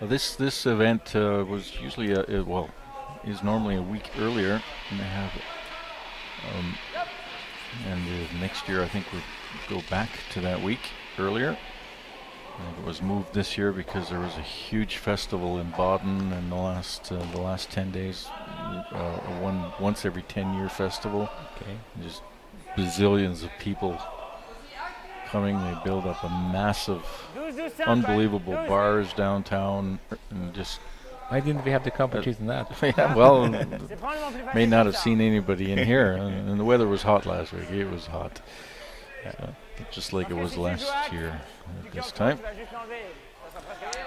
Well, this event was usually is normally a week earlier, and they have next year I think we'll go back to that week earlier. And it was moved this year because there was a huge festival in Baden in the last 10 days, once every 10-year festival. okay, Just bazillions of people coming. They build up a massive, unbelievable bars downtown, and just why didn't we have the competition that? yeah, well, may not have seen anybody in here, and the weather was hot last week. It was hot, just like it was last year at this time.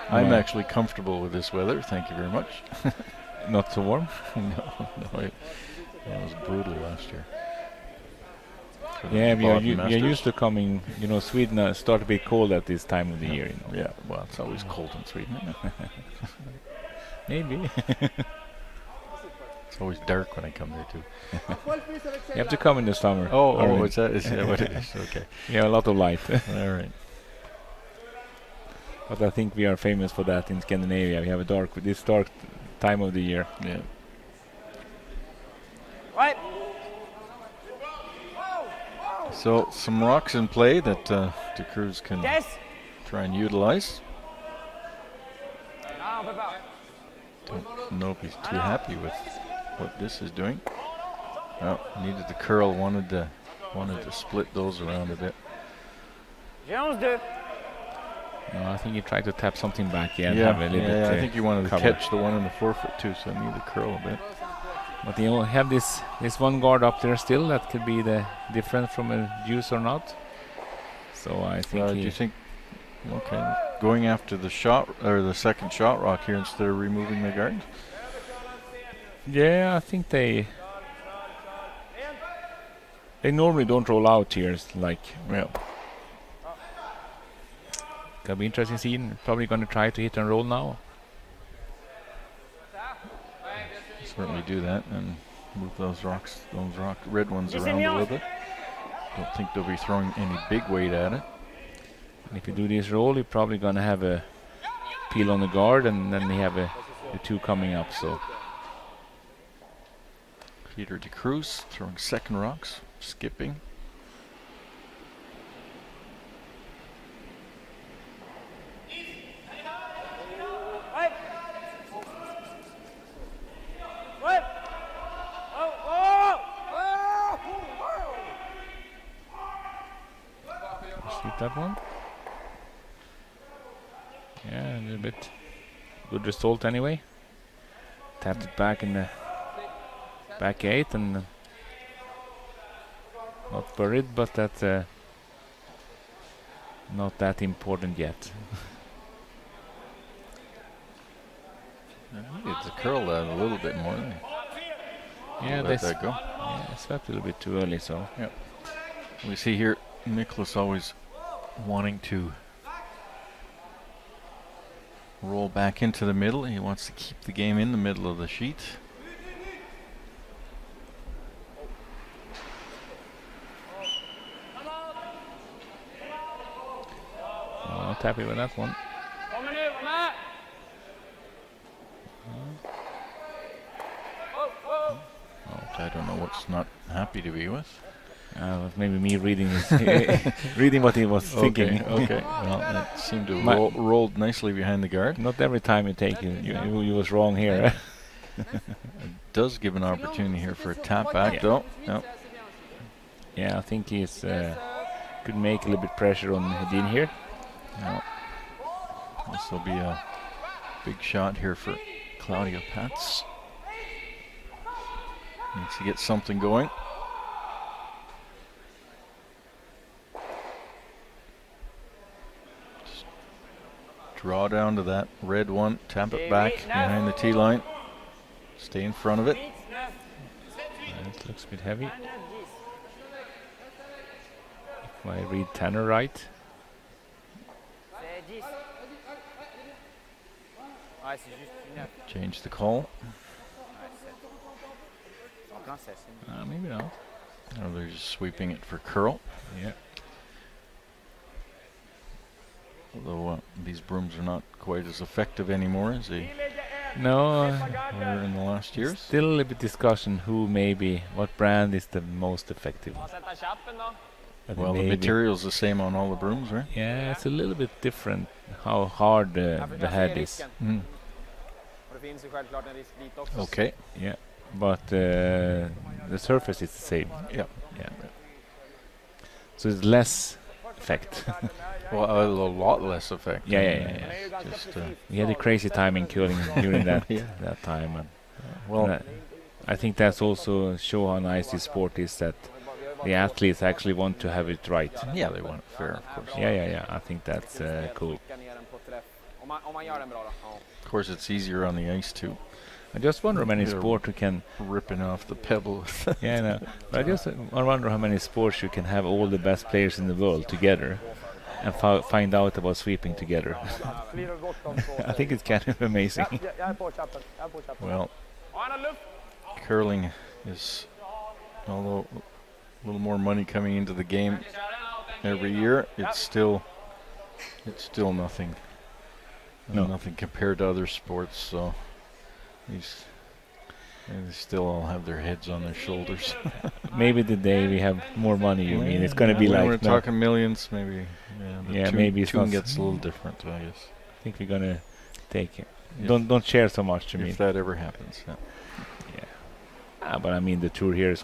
I'm actually comfortable with this weather. Thank you very much. Not so warm. no, it was brutal last year. Yeah, you're used to coming. You know, Sweden start a bit cold at this time of the year. You know. Yeah, well, it's always cold in Sweden. Maybe. It's always dark when I come there too. You have to come in the summer. Oh, is that what it is? Okay. Yeah, a lot of light. All right. But I think we are famous for that in Scandinavia. We have this dark time of the year. Yeah. Right. So some rocks in play that De Cruz can try and utilize. Don't know if he's too happy with what this is doing. Oh, needed the curl. Wanted to split those around a bit. No, I think he tried to tap something back. Yeah, Yeah, have a little bit, I think you wanted to cover. catch the one in the forefoot too, so I need to curl a bit. But you know, have this one guard up there still. That could be the difference from a deuce or not. So I think. Do you think? Okay, going after the shot or the second shot rock here instead of removing the guard. Yeah, I think they normally don't roll out here. Like, Yeah. Gonna be interesting scene. Probably gonna try to hit and roll now. Certainly do that and move those red ones around a little bit. Don't think they'll be throwing any big weight at it. And if you do this roll, you're probably gonna have a peel on the guard, and then you have the two coming up. So Peter De Cruz throwing second rocks, skipping. see that one. Yeah, a little bit good result anyway. Tapped it back in the back 8 and not buried, but that's not that important yet. I need to curl that a little bit more. Yeah, let that go. Yeah, I swept a little bit too early, so. Yep. We see here Nicholas always wanting to roll back into the middle. He wants to keep the game in the middle of the sheet. Oh, not happy with that one. I don't know what's not happy to be with. Maybe me reading reading what he was thinking. Okay. Well, it seemed to rolled nicely behind the guard. Not every time you take you was wrong here. It does give an opportunity here for a tap back, though. Yep. Yeah, I think he's could make a little bit pressure on Hedin here. Yep. This will be a big shot here for Claudia Pats. Needs to get something going. Just draw down to that red one, tap it back behind the tee line. Stay in front of it. It looks a bit heavy. If I read Tanner right. Change the call. Maybe not. Or they're just sweeping it for curl. Yeah. Although these brooms are not quite as effective anymore as they No, were in the last years. still a little bit discussion what brand is the most effective. But Well, the material's the same on all the brooms, right? Yeah, it's a little bit different how hard the head is. Mm. Okay. Yeah, but the surface is the same. Yeah. Yeah. So it's less effect. Well, a lot less effect. Yeah. Just, We had a crazy time in curling during that that time. And well, I think that's also show how nice this sport is, that the athletes actually want to have it right. yeah, they want it fair, of course. Yeah. I think that's cool. Of course, it's easier on the ice too. I just wonder how many They're sports you can. ripping off the pebble. Yeah, I know. But I just wonder how many sports you can have all the best players in the world together and find out about sweeping together. I think it's kind of amazing. Well, curling is, although a little more money coming into the game every year, it's still nothing. No. Nothing compared to other sports. So they still all have their heads on their shoulders. Maybe the day we have more money, you mean it's going to be when like. we're talking millions, maybe. The maybe it's tune not gets a little different, I guess. I think we're going to take it. If- Don't share so much. if that ever happens. Yeah. But I mean the tour here is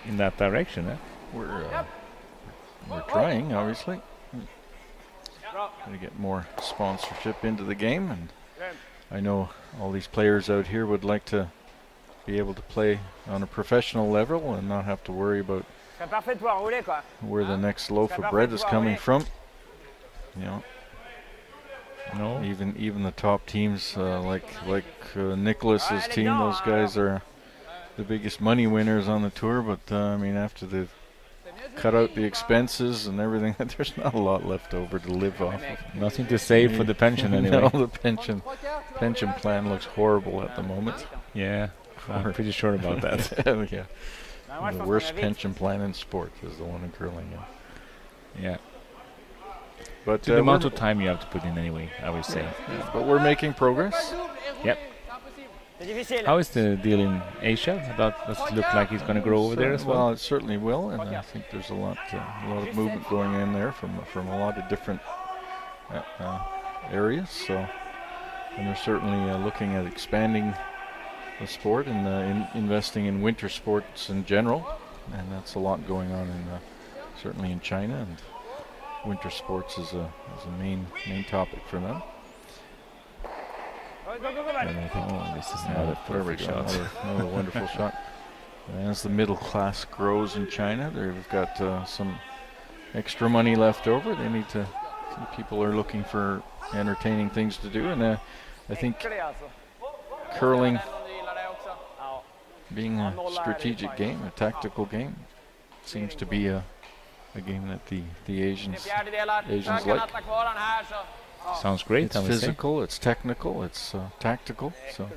in that direction. We're trying, obviously. To get more sponsorship into the game, and I know all these players out here would like to be able to play on a professional level and not have to worry about where the next loaf of bread is coming from. You know, No. even the top teams like Nicholas's team, those guys are the biggest money winners on the tour. But I mean, after they've cut out the expenses and everything, there's not a lot left over to live off of. Nothing to save for the pension anyway. No, the pension plan looks horrible at the moment. Yeah, I'm pretty sure about that. Yeah. The worst pension plan in sport is the one in curling. Yeah. But To the amount of time you have to put in anyway, I would say. but we're making progress. Yep. How is the deal in Asia? Does it look like it's going to grow over there as well? Well, it certainly will, and I think there's a lot of movement going in there from a lot of different areas. So, and they're certainly looking at expanding the sport and investing in winter sports in general, and that's a lot going on certainly in China. And winter sports is a main topic for them. And I think, this is another perfect shot. Another wonderful shot. And as the middle class grows in China, they've got some extra money left over. They need to. People are looking for entertaining things to do, and I think curling, being a strategic game, a tactical game, seems to be a game that the Asians like. Sounds great. It's physical, it's technical, it's tactical. So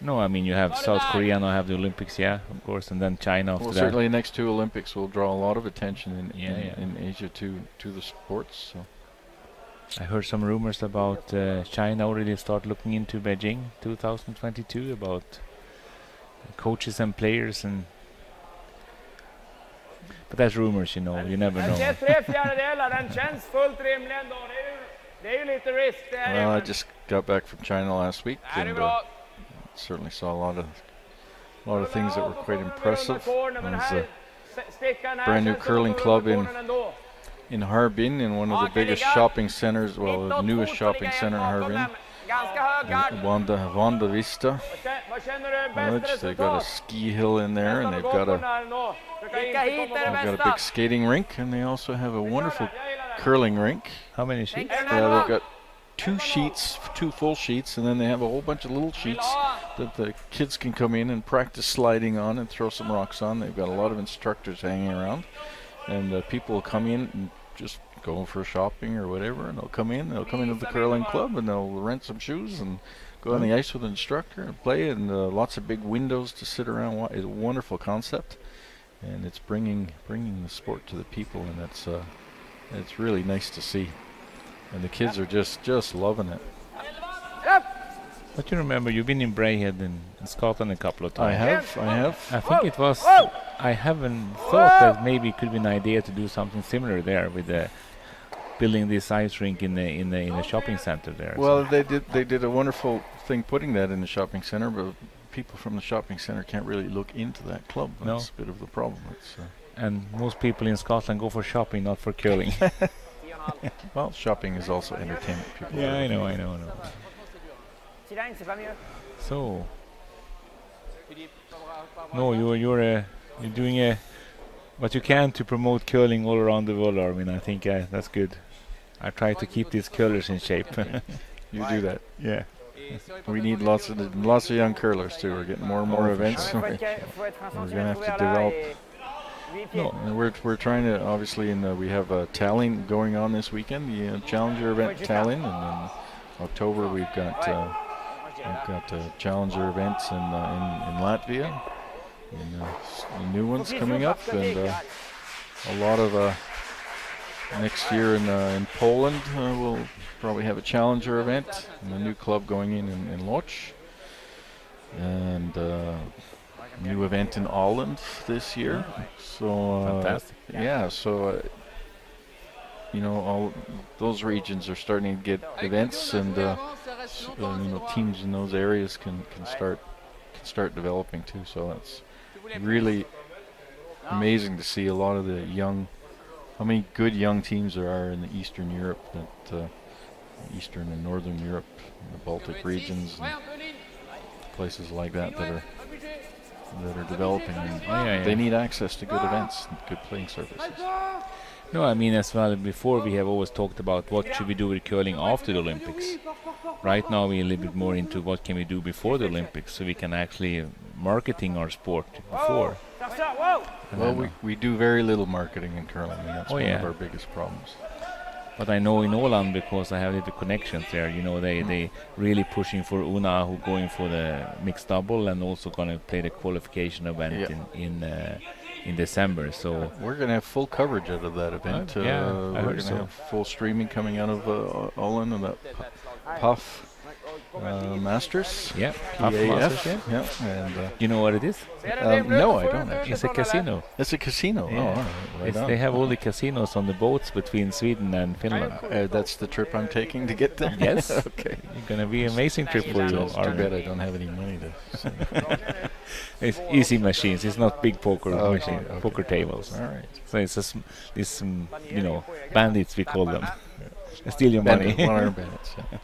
No, I mean you have South Korea now, have the Olympics, yeah, of course, and then China after that. certainly next two Olympics will draw a lot of attention in Asia to the sports. So I heard some rumors about China already start looking into Beijing 2022 about coaches and players but that's rumors, you never know. well, I just got back from China last week and certainly saw a lot of things that were quite impressive. There's a brand new curling club in Harbin, in one of the biggest shopping centers, the newest shopping center in Harbin, Wanda Vista Village. They've got a ski hill in there, and they've got a big skating rink, and they also have a wonderful curling rink. How many sheets? They've got two full sheets, and then they have a whole bunch of little sheets that the kids can come in and practice sliding on and throw some rocks on. They've got a lot of instructors hanging around, and people will come in and just go for shopping or whatever, and they'll come into the curling club, and they'll rent some shoes and go on the ice with an instructor and play, and lots of big windows to sit around. It's a wonderful concept, and it's bringing the sport to the people, and it's really nice to see. And the kids are just loving it. But you remember, you've been in Braehead in Scotland a couple of times. I have. I think it was. I haven't thought that maybe it could be an idea to do something similar there with building this ice rink in the shopping center there. Well, they did a wonderful thing putting that in the shopping center, but people from the shopping center can't really look into that club. That's a bit of the problem. And most people in Scotland go for shopping, not for curling. Well, shopping is also entertainment. People. Yeah, I know. So, no, you're doing what you can to promote curling all around the world, Armin. I think that's good. I try to keep these curlers in shape. You do that. Yeah. We need lots of young curlers too. We're getting more and more events. We're going to have to develop. No, and we're trying to obviously, we have Tallinn going on this weekend, the Challenger event Tallinn, and then October we've got Challenger events in Latvia, and new ones coming up, and a lot of next year in Poland we'll probably have a Challenger event, and a new club going in Łódź, and new event in Åland this year. So fantastic. Yeah, so all those regions are starting to get events, and teams in those areas can start developing too. So it's really amazing to see a lot of the how many good young teams there are in the Eastern Europe, Eastern and Northern Europe, the Baltic regions, and places like that are developing, and they need access to good events and good playing surfaces. No, I mean, as well, before we have always talked about what should we do with curling after the Olympics. Right now we're a little bit more into what can we do before the Olympics, so we can actually marketing our sport before. Well, we do very little marketing in curling, and that's one of our biggest problems. But I know in Åland, because I have little connections there, they really pushing for Una, who going for the mixed double, and also going to play the qualification event in December. So we're going to have full coverage out of that event. We're going to have full streaming coming out of Åland and that Puff Masters. Yeah, Puff Masters. Yeah. And you know what it is? No, I don't actually. It's a casino. It's a casino. Yeah. They have all the casinos on the boats between Sweden and Finland. That's the trip I'm taking to get there. Yes. Okay. It's going to be an amazing trip for you. Too bad I don't have any money to. It's easy machines. It's not big poker machines, poker tables. All right. So it's bandits, we call them. They steal your money. Bandits. Yeah.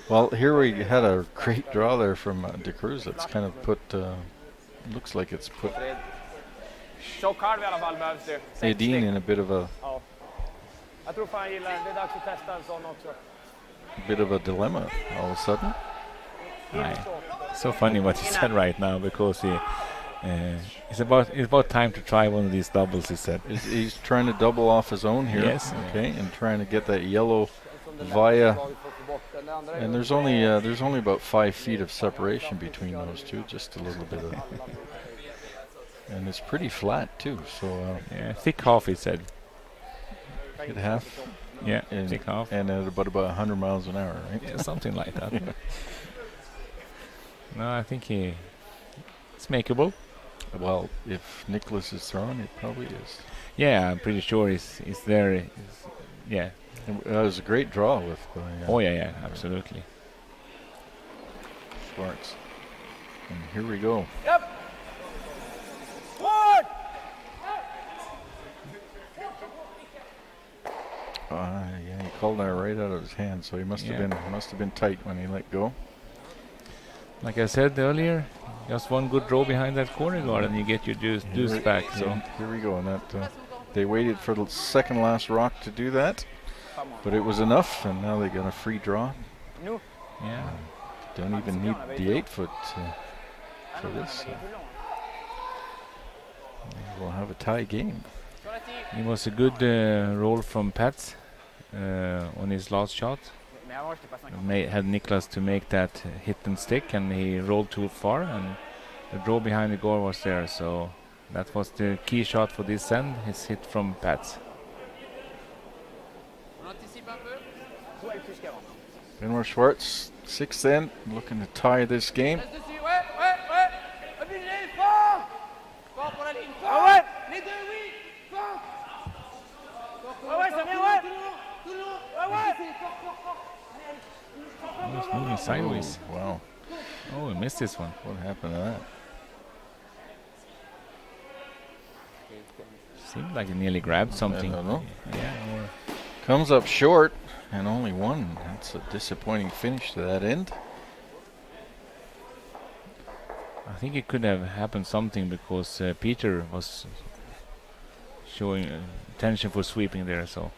Well, here we had a great draw there from De Cruz. It's kind of put, looks like it's put Edin in a bit of a dilemma all of a sudden. So funny what he said right now, because it's about time to try one of these doubles, he said. He's trying to double off his own here. Yes. Okay, and trying to get that yellow via. And there's only about 5 feet of separation between those two, just a little bit of, and it's pretty flat too. So thick half, he said. Thick half. Yeah, thick half. And at about 100 miles an hour, right? Yeah, something like that. No, I think it's makeable. Well, if Nicholas is throwing, it probably is. Yeah, I'm pretty sure he's there. Yeah. It was a great draw with. Absolutely. Schwartz. And here we go. Yep. One. He called that right out of his hand, so he must have been tight when he let go. Like I said earlier, just one good draw behind that corner guard, and you get your deuce back. So here we go, and that they waited for the second last rock to do that. But it was enough, and now they got a free draw. Yeah. don't even need the 8-foot for this. We'll have a tie game. It was a good roll from Pats on his last shot. Had Niklas to make that hit and stick, and he rolled too far, and the draw behind the goal was there. So that was the key shot for this end. His hit from Pats. Benoit Schwartz, 6th end, looking to tie this game. He's moving sideways. Oh, wow. Oh, he missed this one. What happened to that? Seemed like he nearly grabbed something. I don't know. Yeah. Comes up short and only one. That's a disappointing finish to that end. I think it could have happened something because Peter was showing attention for sweeping there. So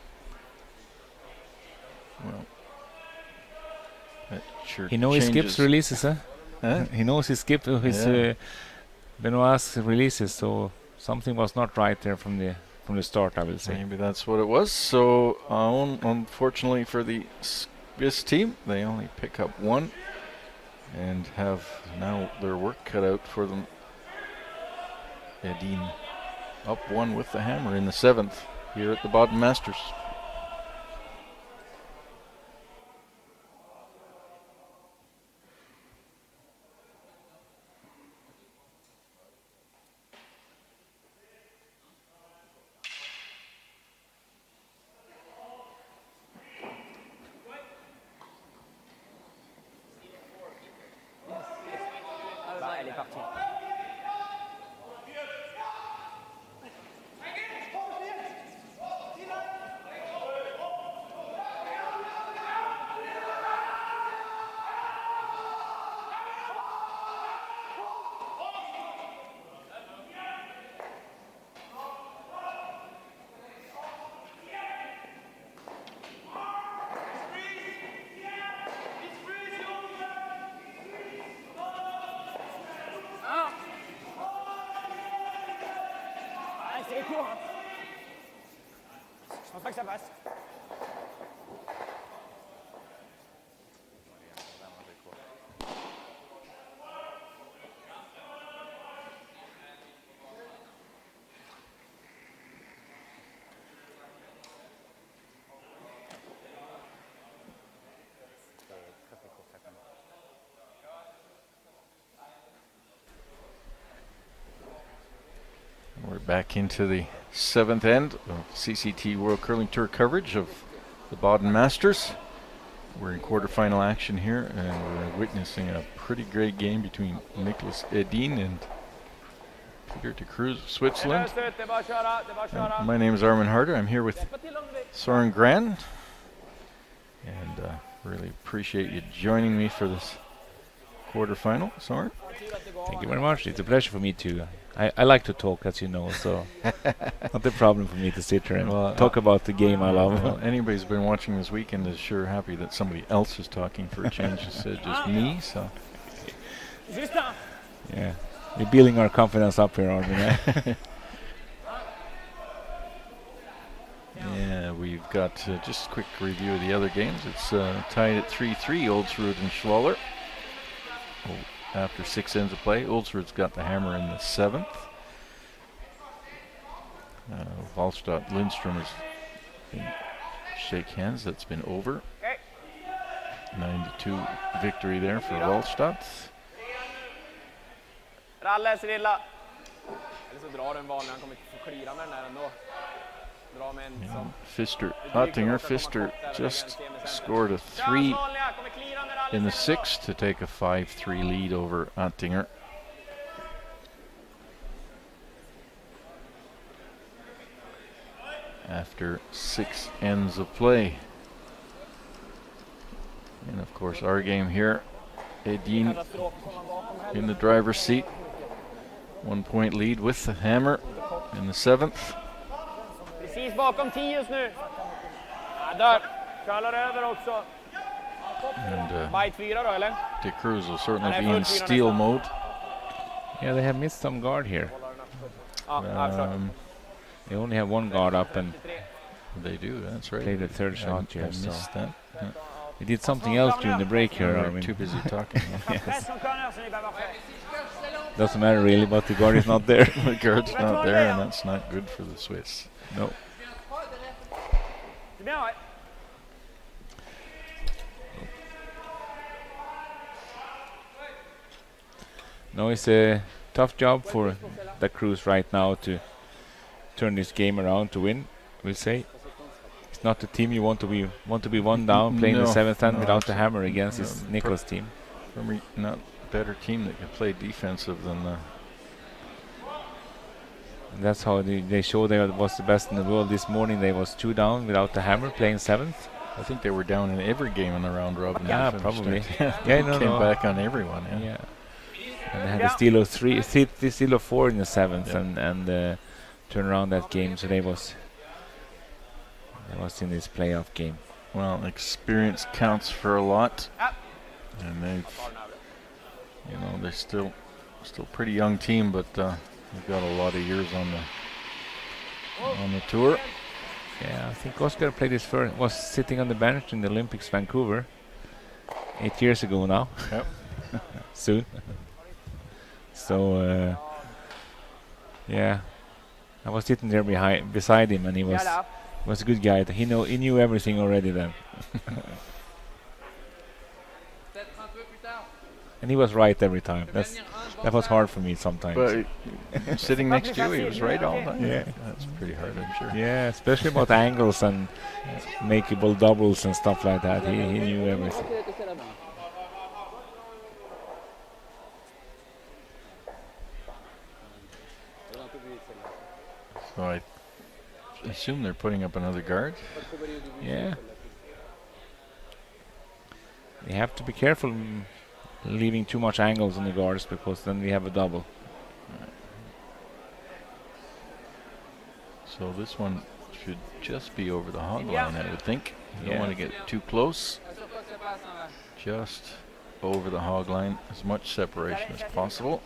Well, that sure he knows he skips releases, huh? He knows he skipped his Benoit's releases. So something was not right there from the start, I will say. Maybe that's what it was. So unfortunately for the Swiss team, they only pick up one and have now their work cut out for them. Baden up one with the hammer in the 7th here at the Baden Masters. Je pense pas que ça passe. We're back into the 7th end of CCT World Curling Tour coverage of the Baden Masters. We're in quarterfinal action here, and we're witnessing a pretty great game between Niklas Edin and Peter de Cruz of Switzerland. My name is Armin Harder. I'm here with Soren Gran, and really appreciate you joining me for this quarterfinal. Soren? Thank you very much. It's a pleasure for me too. I like to talk, as you know, so not a problem for me to sit here and talk about the game I love. Well, anybody who's been watching this weekend is sure happy that somebody else is talking for a change instead of just me. So, yeah, we're building our confidence up here, Armin. Yeah, we've got just a quick review of the other games. It's tied at 3-3, Oldsrud and Schwaller. After 6 ends of play, Oldsrud's got the hammer in the 7th. Wallstadt Lindstrom is shake hands. That's been over. 92 victory there for Wallstadt. Ralle, Cyrilla. Eller så drar den vanliga, han kommer inte få klira med den där ändå. Dra med en som... Fister, Ottinger, Fister just scored a 3 in the 6th to take a 5-3 lead over Ottinger. After 6 ends of play. And of course our game here, Edin in the driver's seat. 1 point lead with the hammer in the 7th. Precis bakom 10 just nu. Ja, där. Kallar över också. Bite 4 då, eller? De Cruz will certainly be in steal mode. Yeah, they have missed some guard here. They only have one guard up and they do. That's right. Play the third shot here. I missed that. Yeah. They did something else during the break here. We're too busy talking. Yes. Doesn't matter really, but the guard is not there. The guard's not there, and that's not good for the Swiss. No. No, it's a tough job for the Cruz right now to turn this game around to win. We'll say it's not the team you want to be. Want to be one down, playing the seventh stand without the hammer against this Nicholas team. Not better team that can play defensive than. That's how they showed they was the best in the world this morning. They was 2 down without the hammer, playing seventh. I think they were down in every game in the round robin. Yeah, probably. Came back on everyone. Yeah. And they had a steal of 4 in the seventh, and turn around that game. So they was in this playoff game. Well, experience counts for a lot, and they're still pretty young team, but they've got a lot of years on the tour. Yeah, I think Oscar played his first. Was sitting on the bench in the Olympics Vancouver 8 years ago now. Yep. Soon. So I was sitting there beside him, and he was a good guy. He knew everything already then. And he was right every time. That was hard for me sometimes. But sitting next to you, he was right all the time. Yeah, that's pretty hard, I'm sure. Yeah, especially about angles and makeable doubles and stuff like that. He knew everything. So I assume they're putting up another guard. Yeah. They have to be careful leaving too much angles on the guards, because then we have a double. So this one should just be over the hog line, I would think. You don't want to get too close. Just over the hog line, as much separation as possible.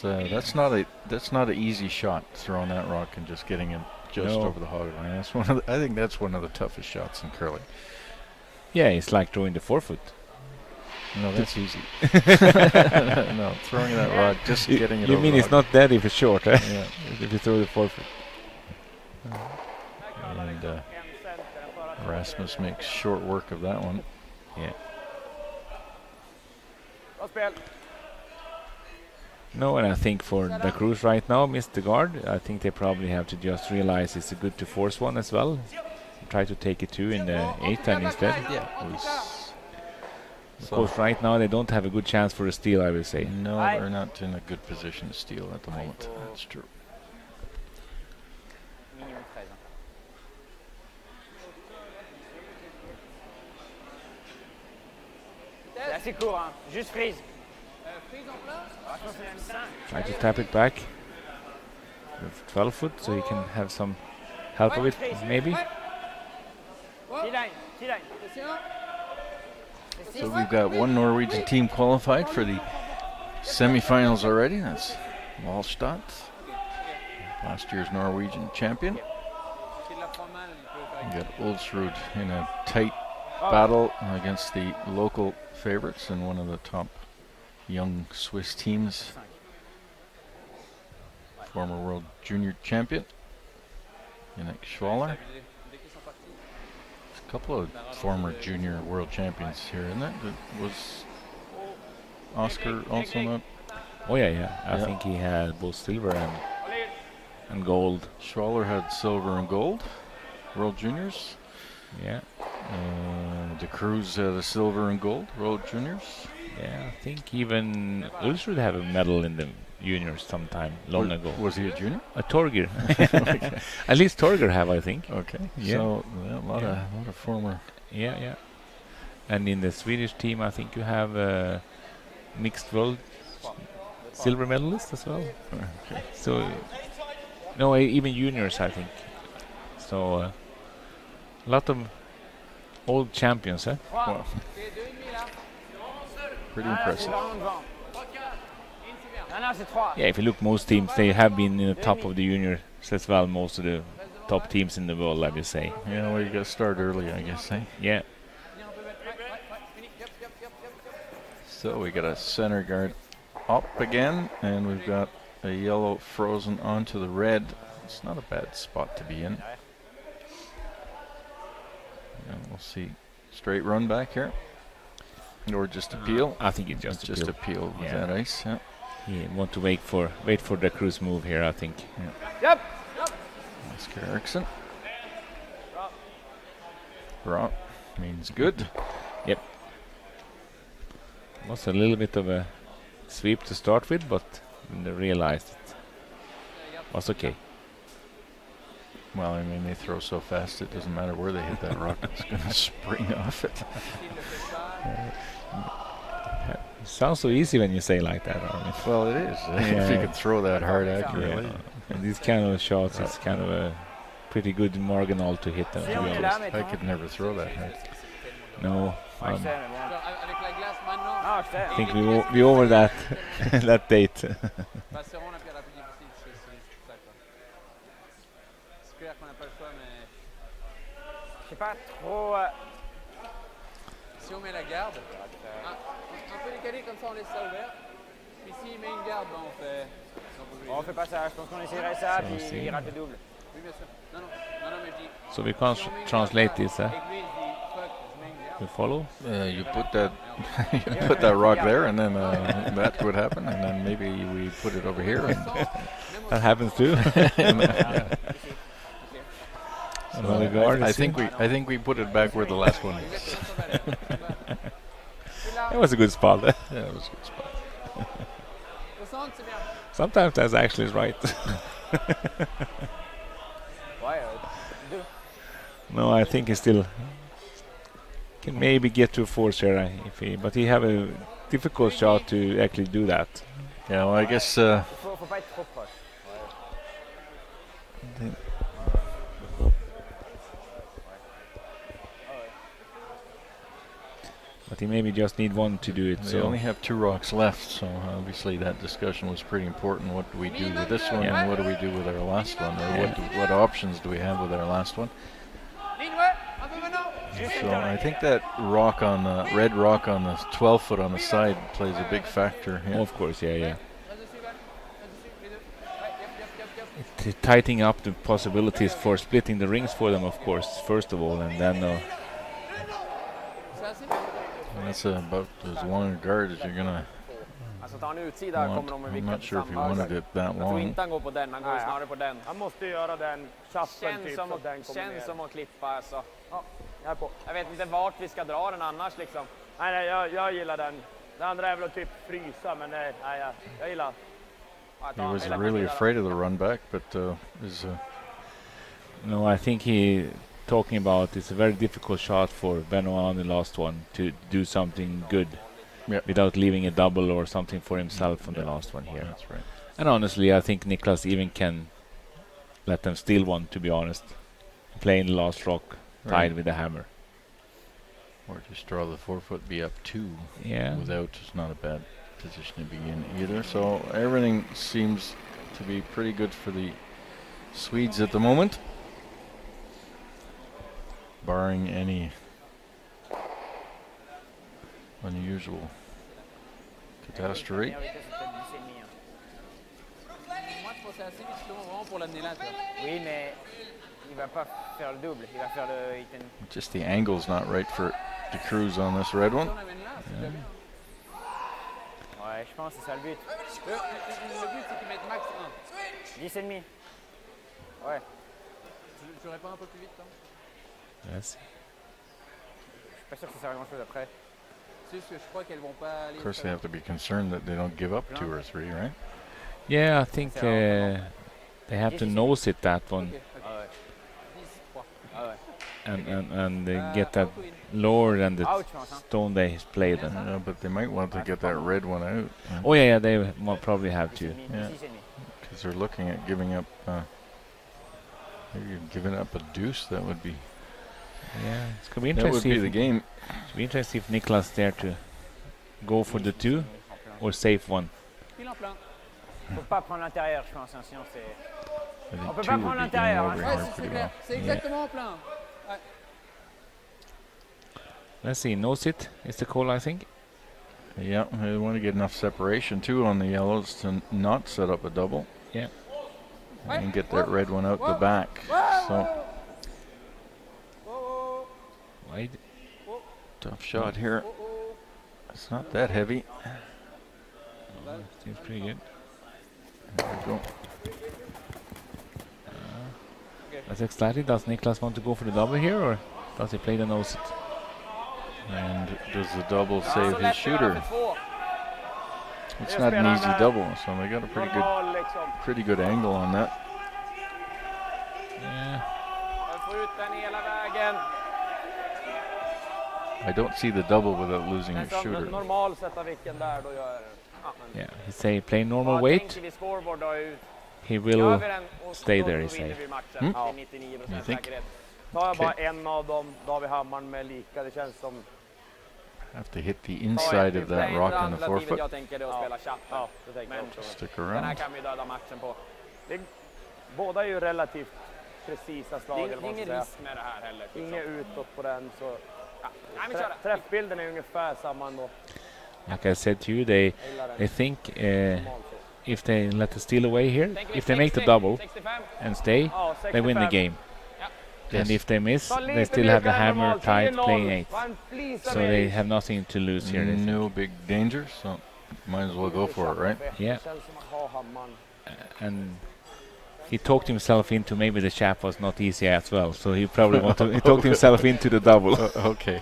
That's not an easy shot, throwing that rock and just getting it just over the hog line. That's I think that's one of the toughest shots in curling. Yeah, it's like throwing the 4-foot. No, that's easy. No, throwing that rock, just getting it over. You mean it's not dead if it's short, eh? Yeah. If you throw the 4-foot. And Rasmus makes short work of that one. Yeah. No, and I think for the Cruz right now, missed the guard. I think they probably have to just realize it's a good to force one as well. Try to take it 2 in the 8th time instead. Yeah. Of course, right now they don't have a good chance for a steal, I will say. No, they're not in a good position to steal at the moment. That's true. Try to tap it back with 12-foot so he can have some help of it, maybe. So we've got one Norwegian team qualified for the semifinals already. That's Wallstadt, last year's Norwegian champion. We got Ulsrud in a tight battle against the local favorites and one of the top young Swiss teams. Former world junior champion, Yannick Schwaller. A couple of former junior world champions here, isn't it? Was Oscar also not? Oh yeah. I think he had both silver and gold. Schwaller had silver and gold, world juniors. Yeah. De Cruz had a silver and gold, world juniors. Yeah, I think even Ulsrud have a medal in the juniors sometime long ago. Was he a junior? A Torger. Okay. At least Torger have, I think. Okay. Yeah. So a lot of former. Yeah. And in the Swedish team, I think you have a mixed world silver medalist as well. Okay. So no, even juniors, I think. So a lot of old champions, huh? Well, pretty impressive. Yeah, if you look, most teams, they have been in the top of the juniors as well. Most of the top teams in the world, I would say. Yeah, well, you got to start early, I guess, eh? Yeah. So we got a center guard up again, and we've got a yellow frozen onto the red. It's not a bad spot to be in. And we'll see. Straight run back here, or just appeal. I think it's just appeal with that ice. Yeah. Yeah, want to wait for the cruise move here, I think. Yeah. Yep. Oscar Eriksson. Raw means good. Yep. Was a little bit of a sweep to start with, but then they realized it was okay. Well, I mean, they throw so fast it doesn't matter where they hit that rock; it's going to spring off it. It sounds so easy when you say like that, Armin. Well, it is. If you can throw that hard accurately. Yeah. And these kind of shots, it's kind of a pretty good marginal to hit them, to be honest. I could never throw that hard. No. Ah, I think we over that that date. bah, c'est vraiment la plus difficile, c'est ça quoi. C'est clair qu'on n'a pas le choix, mais Je sais pas trop. si on met la garde, un peu décalé comme ça on laisse ça ouvert. Puis s'il met une garde, bah, On fait pas ça, je pense qu'on essaierait ça, puis il rate le double. Oui, bien sûr. Non, mais je dis. So we can't translate this, Et que lui, il se dit, fuck, je mets une garde. You follow? You put that, you put that rock there, and then that would happen, and then maybe we put it over here. And That happens too. Another guard. I think we put it back where the last one is. That was a good spot. Yeah, it was a good spot. Au centre, c'est bien. Sometimes that's actually right. Ouais, No, I think he still can maybe get to a force here, but he have a difficult shot to actually do that. Yeah, well, I guess. faut pas être trop proche. But he maybe just need one to do it. They So only have 2 rocks left, so obviously that discussion was pretty important. What do we do with this one, and what do we do with our last one, or what options do we have with our last one? So I think that rock on the red rock on the 12 foot on the side plays a big factor here. of course, yeah. Tightening up the possibilities for splitting the rings for them, of course, first of all, and then That's about as long a guard as you're gonna Alltså tar han utsida kommer de want. att I'm vicka not sure if you tillsammans. wanted it that Jag tror long. inte han går på den, han går snarare på den. Han måste göra den chappen typ så att den kommer ner. Känns som att klippa alltså. Ja, jag är på. Jag vet inte vart vi ska dra den annars liksom. Nej, jag gillar den. Det andra är väl att typ frysa, men nej, jag gillar. He was really afraid of the run back, but no, I think he talking about it's a very difficult shot for Benoit on the last one to do something good without leaving a double or something for himself on the last one here. That's right. And honestly, I think Niklas even can let them steal one, to be honest. Playing the last rock tied with the hammer. Or just draw the 4 foot, be up 2 without. It's not a bad position to be in either. So everything seems to be pretty good for the Swedes at the moment, barring any unusual catastrophe. Moi, je pensais assez vite vraiment pour l'amener là. Oui, mais il va pas faire le double, il va faire le Just the angle's not right for the cruise on this red one. Si on l'amène là, c'est déjà bien. Ouais, je pense que c'est ça le but. Le but, c'est qu'ils mettent max 1. 10 et demi. Ouais. Tu aurais pas un peu plus vite, toi? Yes. Je suis pas sûr que ça sert à grand chose après. C'est juste que je crois qu'elles vont pas aller. Of course, they have to be concerned that they don't give up 2 or 3, right? Yeah, I think they have to nose it, that one, Ah ouais. 10, 3. Ah ouais. and get that lower than the Out, je pense. Hein. stone they played. But they might want to get that red one out. Oh yeah, they probably have 10 to. et demi, Yeah. 6 et demi. Because they're looking at giving up. Maybe you're giving up a deuce. That would be Yeah, it's gonna be That would interesting. be the game. It's be interesting if Niklas dare to go for the 2 or save 1. Pile en plein. Faut pas prendre l'intérieur, je pense, hein, sinon c'est... I think On peut 2 pas would prendre be game l'intérieur, over hein. Ouais, here c'est pretty clair. well. C'est exactement en plein. Ouais. Let's see, no sit is the call, I think. Yeah, they want to get enough separation too on the yellows to not set up a double. Yeah. And get that red one out the back. So Wide. tough shot here. It's not that heavy. Seems pretty good. There we go. That's exciting. Does Niklas want to go for the double here, or does he play the no sit? And does the double Ja, save så his lätt att göra shooter? för 2. It's not an easy double, so they got a Normal liksom. pretty good angle on that. Yeah. Jag får ut den hela vägen. I don't see the double without losing your Nästan shooter. normal sätta vilken där, då gör jag det. Ja, men Yeah. He say play normal ja, weight. tänker vi scoreboard då ut. He will Gör vi den och stay då there, he vinner say. vi matchen Mm. till 99% You think? säkerhet. Tar jag Okay. bara en av dem, då har vi hammaren med lika. Det känns som... Have to hit the inside of that rock on the forefoot. Jag tänker det att spela chatten. Ja, det tänker jag också. Stick Den här around. kan vi döda matchen på. Båda är ju relativt precisa slag. Det eller är vad man ingen ska säga. risk med det här heller. liksom. Inget utåt på den. Så Ja, nej, vi kör det. träffbilden är ungefär samma ändå. Like I said to you, they think if they let the steal away here, Tänker vi if they make the 60, double 65. and stay, Ja, they win the 65. game. Ja. And if they miss, Ta they lite still have the mjukare hammer normalt, tight 10-0. playing 8. Fan, flisa So med they is. have nothing to lose here. They think. No big danger, so might as well go for it, right? Yeah. Det känns som att ha hammaren. And he talked himself into maybe the chap was not easy as well. So he probably he talked himself into the double. Okay.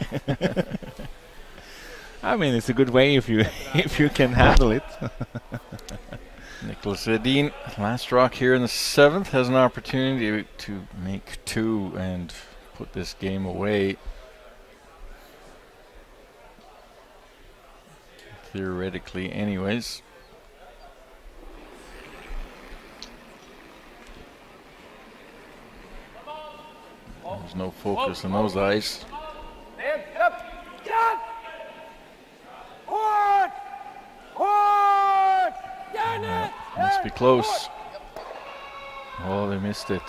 I mean, it's a good way if you if you can handle it. Niklas Edin, last rock here in the 7th, has an opportunity to make 2 and put this game away. Theoretically, anyways. There's no focus in those eyes. Must be close. Oh, they missed it.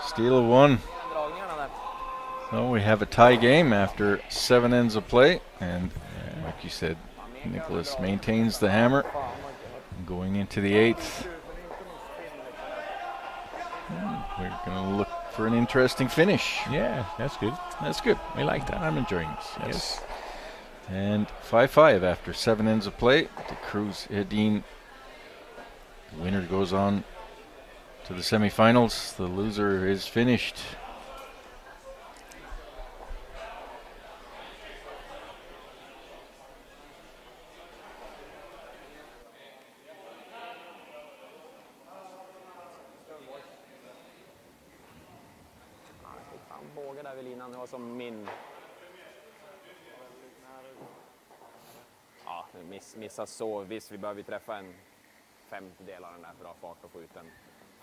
Steal of 1. Dragningarna där. So we have a tie game after 7 ends of play, and like you said, Nicholas maintains the hammer going into the 8th. We're going to look for an interesting finish. Yeah, that's good. That's good. We like that. I'm enjoying this. Yes. And 5-5 after 7 ends of play. The Cruz Edin winner goes on to the semifinals. The loser is finished. Han bågade där vid linan. Det var som min... Ja, missar så. Visst, vi behöver träffa en 50-del av den där för att ha fart och få ut den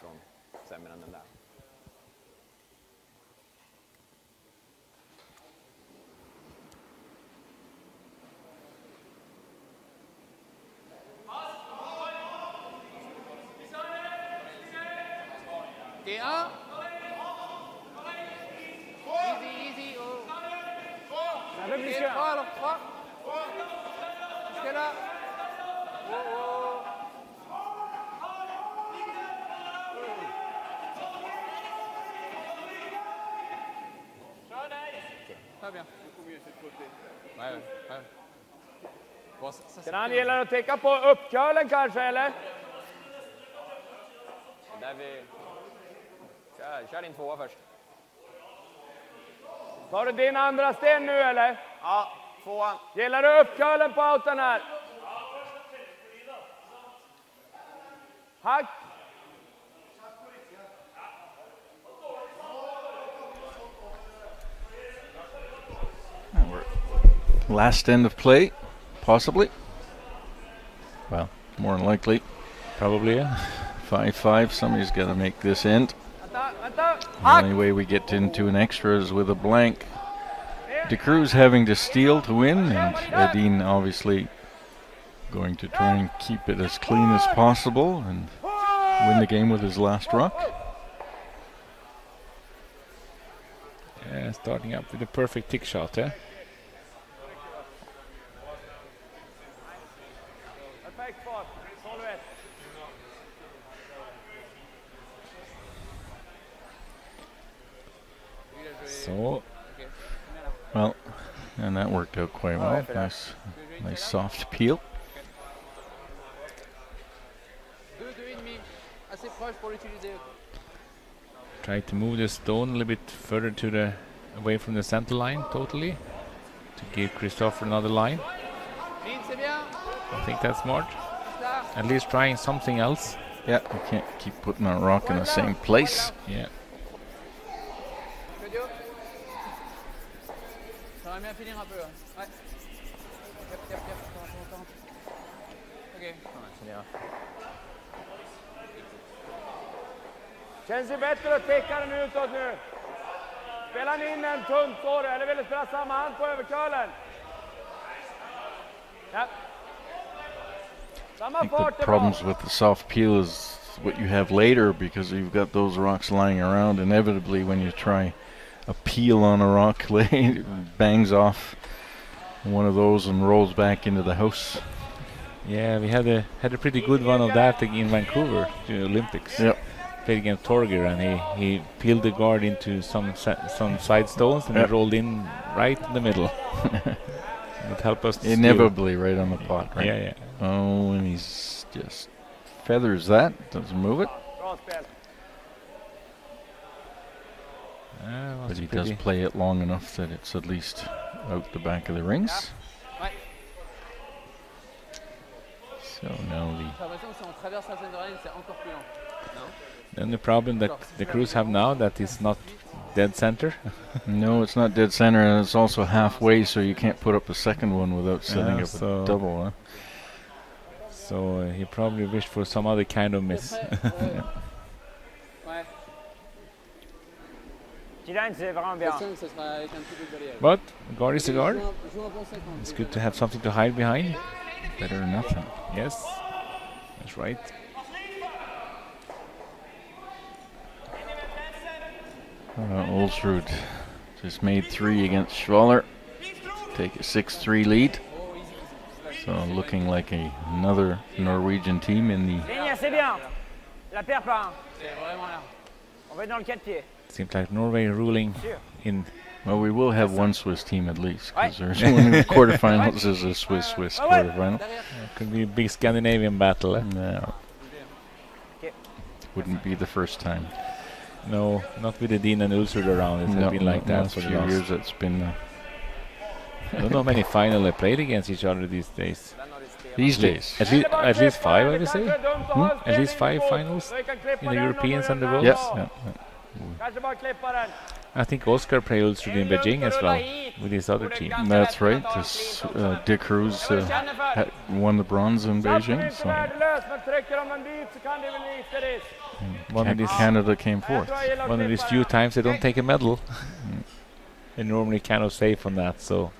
från sämre än den där. Det är 1. Easy. Oh. Nej, men vi Det ska... är 3 alors 3. Jusque là. Oh. Très bien. Ouais. Bon, ça Sen han gillar att täcka på uppkölen kanske, eller? Där vi... Kör din 2 först. Tar du din andra sten nu, eller? Ja, 2. Gillar du uppkölen på outen här? Hack! Last end of play, possibly. Well, more than likely. Probably, yeah. 5-5. Somebody's got to make this end. The only way we get into an extra is with a blank. De Cruz having to steal to win, and Edin obviously going to try and keep it as clean as possible and win the game with his last rock. Yeah, starting up with a perfect tick shot, eh? So, well, and that worked out quite well. Nice soft peel. try to move the stone a little bit further to the away from the center line totally to give Christopher another line. I think that's smart. At least trying something else. Yeah, you can't keep putting a rock in the same place. Yeah. Känns det bättre att täcka den utåt nu? Spelar ni in en tunt så eller vill du spela samma hand på överkörlen? Ja. I think the problems with the soft peel is what you have later, because you've got those rocks lying around. Inevitably, when you try a peel on a rock, it bangs off one of those and rolls back into the house. Yeah, we had a pretty good one of that in Vancouver, the Olympics. Yep. Played against Torger, and he peeled the guard into some side stones, and he rolled in right in the middle. It helped us. Inevitably, right on the pot. Right? Yeah, yeah. Oh, and he's just feathers that, doesn't move it. But he does play it long enough that it's at least out the back of the rings. So now then the problem that the crews have now, that is not dead center. No, it's not dead center, and it's also halfway, so you can't put up a second one without setting up a double. Huh? So he probably wished for some other kind of miss. But guard is a guard. It's good to have something to hide behind. Better than nothing. Yes, that's right. Olsrud just made 3 against Schwaller. Take a 6-3 lead. So looking like another Norwegian team in the... Seems like Norway ruling in... Well, we will have one Swiss team at least, because there's one in the quarterfinals is a Swiss quarterfinal. Could be a big Scandinavian battle. Eh? No. Wouldn't be the first time. No, not with the Dean and Ulsrud around. It's been like that for a few years. It's been... I don't know how many finals they played against each other these days. These days? At least 5, I would say. At least 5 finals in the Europeans and the Worlds. Yeah. I think Oscar played Ulsrud in Beijing as well with his other team. That's right. De Cruz won the bronze in Beijing. So Canada came fourth. One of these few times they don't take a medal. They normally kind of safe on that. So,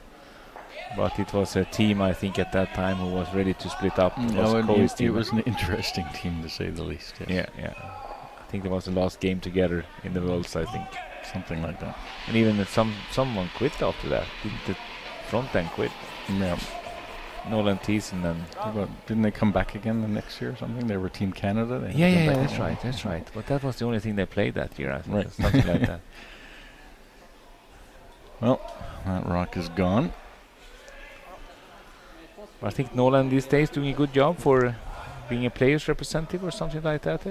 but it was a team, I think, at that time who was ready to split up. It was an interesting team, to say the least. Yes. Yeah. I think there was the last game together in the Worlds, I think. Something like that. And even someone quit after that. Didn't the front end quit? Yeah. Nolan Thiessen and... Didn't they come back again the next year or something? They were Team Canada? Yeah, that's right. But that was the only thing they played that year, I think. Right. Something like that. Well, that rock is gone. But I think Nolan these days doing a good job for being a player's representative or something like that.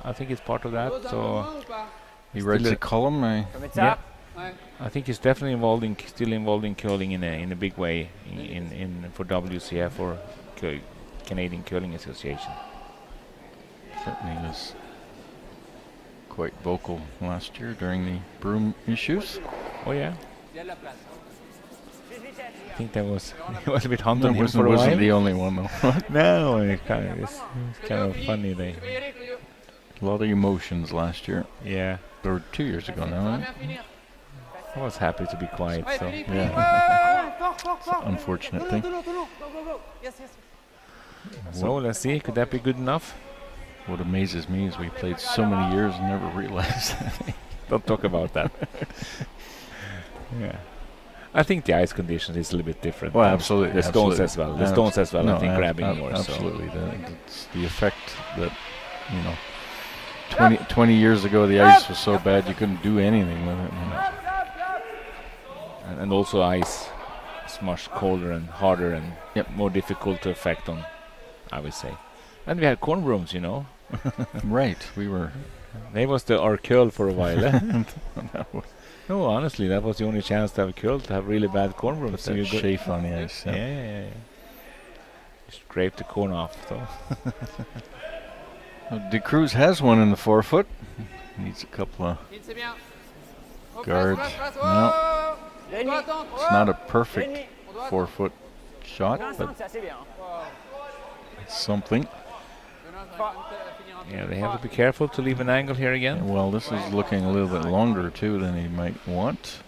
I think it's part of that. So he writes a column. Yeah, I think he's definitely still involved in curling in a big way in for WCF or Canadian Curling Association. Certainly was quite vocal last year during the broom issues. Oh yeah. I think that was it was a bit haunting him for a while. Wasn't the only one though. No, it's kind of funny. A lot of emotions last year, Yeah, or 2 years ago now. I was happy to be quiet. Ouais, So Philippe, Yeah. Philippe. It's an unfortunate thing. Go, go, go. Yes, yes. so let's see. Could that be good enough? What amazes me is we played so many years and never realized that. Don't talk about that. Yeah. I think the ice conditions is a little bit different. Well, than absolutely. The stones absolutely. as well. The stones as well. No, I think grabbing more. absolutely. It's the effect that, you know, 20 years ago the ice was so bad you couldn't do anything with it. You know. And also ice is much colder and harder and more difficult to affect on, I would say. And we had corn brooms, you know. Right, we were. They was our curl for a while. That was No, honestly, that was the only chance to have a curl, to have really bad corn brooms. that chafe on the ice. Yeah. Scrape the corn off, though. De Cruz has one in the forefoot. Needs a couple of Il, c'est bien. Oh, guards. place. No, Oh, on doit attendre. it's not a perfect On doit attendre. forefoot shot, but C'est assez bien. it's something. Jonas va finir un peu. Yeah, they have to be careful to leave an angle here again. Well, this is looking a little bit longer too than he might want.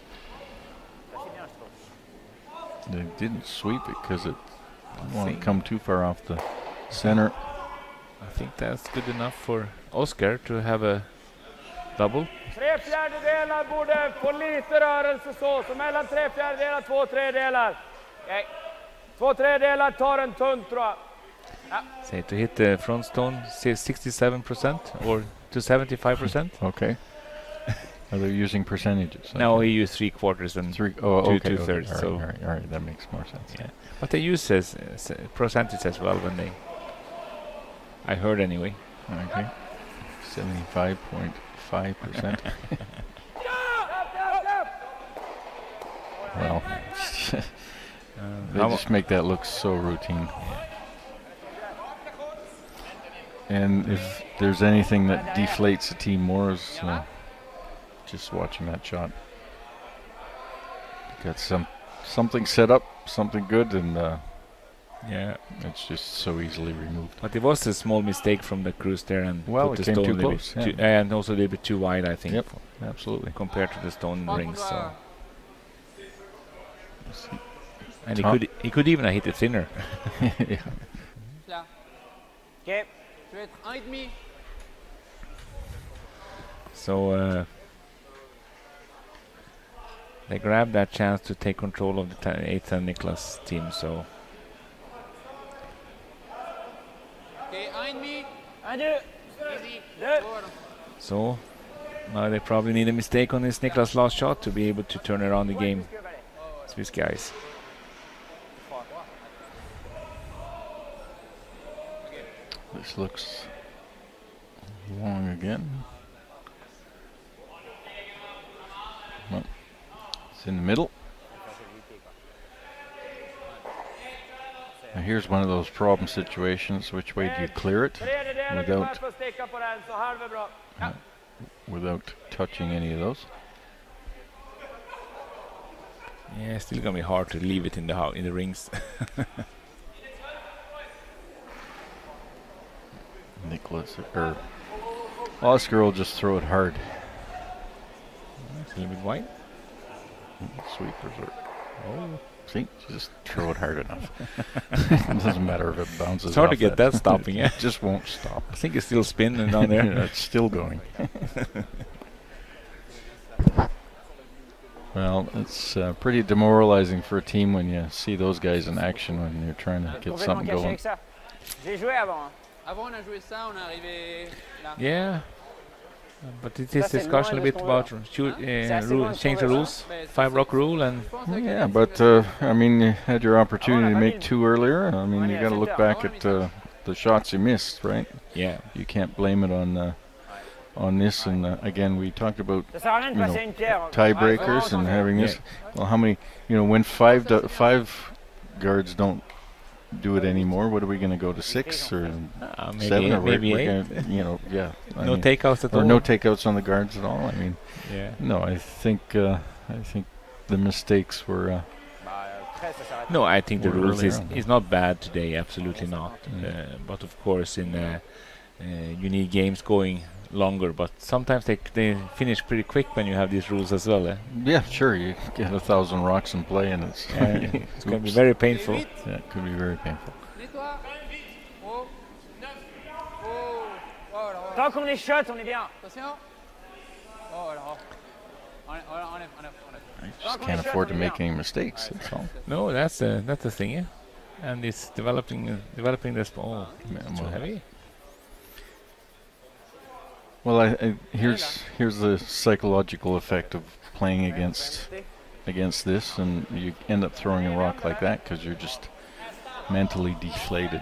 They didn't sweep it because it didn't want to come too far off the center. I think that's good enough for Oscar to have a double. 3/4 borde få lite rörelse så mellan 3/4 2/3. Okay. 2/3 tar en tunn tror jag. Say to hit the front stone, say 67% or to 75%. Okay. Are they using percentages? No, he used 3/4 and Two two thirds. thirds, so- All right, that makes more sense. yeah. But they use percentage as well when they. I heard anyway. Okay. 75.5%. Well, they how just make that look so routine. And if there's anything that deflates the team more is just watching that shot. Got something set up, something good, and Yeah, it's just so easily removed. but it was a small mistake from the Cruz there and Well, put it the came stone too a little close, bit and also a little bit too wide, I think, Yep. Absolutely. compared to the stone Pas rings. qu'on So. doit- And Top. he could even have hit it thinner. Yeah. Là. Ok. Je vais être 1,5. So they grabbed that chance to take control of the 8th and Niklas team. So Ok, 1,5. 1, 2. Easy. Deux. Voilà. so now they probably need a mistake on this Niklas last shot to be able to turn around the game. Swiss guys. This looks long again. No. It's in the middle. Now here's one of those problem situations. Which way do you clear it 3/3 Without- ungefär för att sticka på den så halv är bra. without touching any of those? Yeah, it's still gonna be hard to leave it in the rings. Nicholas or Oscar will just throw it hard. It's a little bit wide. Sweepers are. Oh, see, just throw it hard enough. It doesn't matter if it bounces. It's hard to off get that stopping. Yeah, It just won't stop. I think it's still spinning down there. Yeah, it's still going. Well, it's pretty demoralizing for a team when you see those guys in action when you're trying to get Complètement something caché going. avec ça. J'ai joué avant. Hein. Avant, on a joué ça, on est arrivé là. Yeah. But it is Ça, c'est discussion a loin bit de ce about C'est assez loin de change the trouver rules, ça. Mais c'est 5 ça. rock rule, and Je pense avec Yeah, Alex, but I mean, you had your opportunity to make two earlier. I mean, Ouais, you mais got to à look 7 back heures. at the shots you missed, right? yeah, You can't blame it on this. And again, we talked about Ça sert à rien de You passer know, une pierre. tiebreakers and having this. Well, how many? You know, when five guards don't do it anymore, what are we going to go to 6 or maybe 7 or maybe we're 8. gonna, you know, yeah. I No mean, takeouts at or all. no takeouts on the guards at all. I mean, Yeah. no, I think the mistakes were. Après, ça s'arrête. No, I think the Or rules earlier on. is not bad today. Absolutely not. But of course, in you need games going longer, but sometimes they finish pretty quick when you have these rules as well. Yeah, sure. You get 1,000 rocks in play, and it's It's going to be very painful. Yeah, it could be very painful. Nettoie. Oh. Oh. Oh là. Tant qu'on est shot, on est bien. Attention. Oh là. On est. I just can't afford to make any mistakes. That's all. No, that's the thing, yeah. And it's developing this. Oh, too heavy. Well, here's the psychological effect of playing against this, and you end up throwing a rock like that because you're just mentally deflated.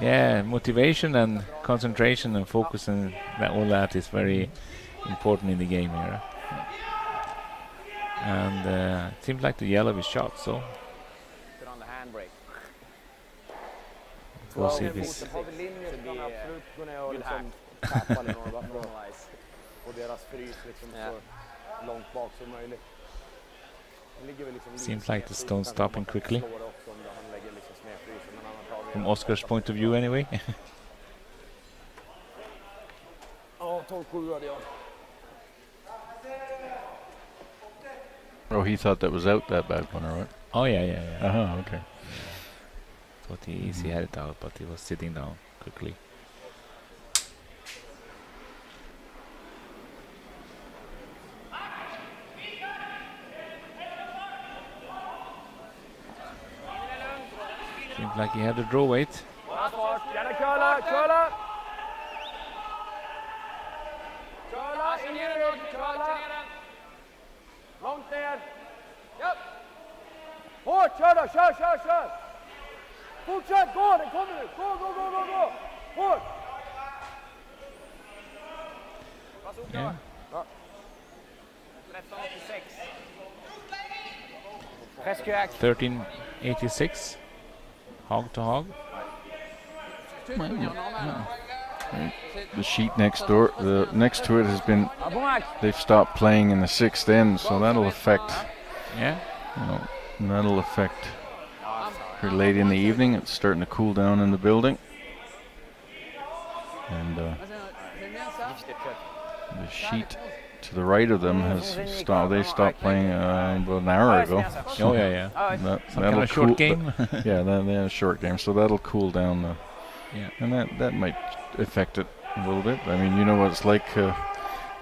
Yeah, motivation and concentration and focus and all that is very important in the game here. And it seems like the yellow is shot, so Put on the handbrake. we'll see if it's Har vi linjer så kan vi absolut gå ner och liksom tappa några och deras frys liksom så långt bak som möjligt. seems like the stone's stopping quickly. From Oscar's point of view, anyway. Ja, 12-7 hade jag. Oh, he thought that was out, that bad one, or what? Oh yeah. Okay. Thought he had it out, but he was sitting down quickly. Seems like he had the draw weight. Gärna curla! Curla, in i rygg, curla! Långt ner! Japp! Hårt, kör då, kör! Fortsätt, gå, den kommer nu! Gå! Hårt! Yeah. 1386. Hog to hog. The sheet next to it has been. They've stopped playing in the 6th end, so that'll affect. Yeah. That'll affect her late in the evening. It's starting to cool down in the building, and the sheet to the right of them has stopped. They stopped playing about an hour ago. Oh yeah. That'll Kind of short game. Yeah, they had a short game, so that'll cool down. Yeah. And that might affect it a little bit. I mean, you know what it's like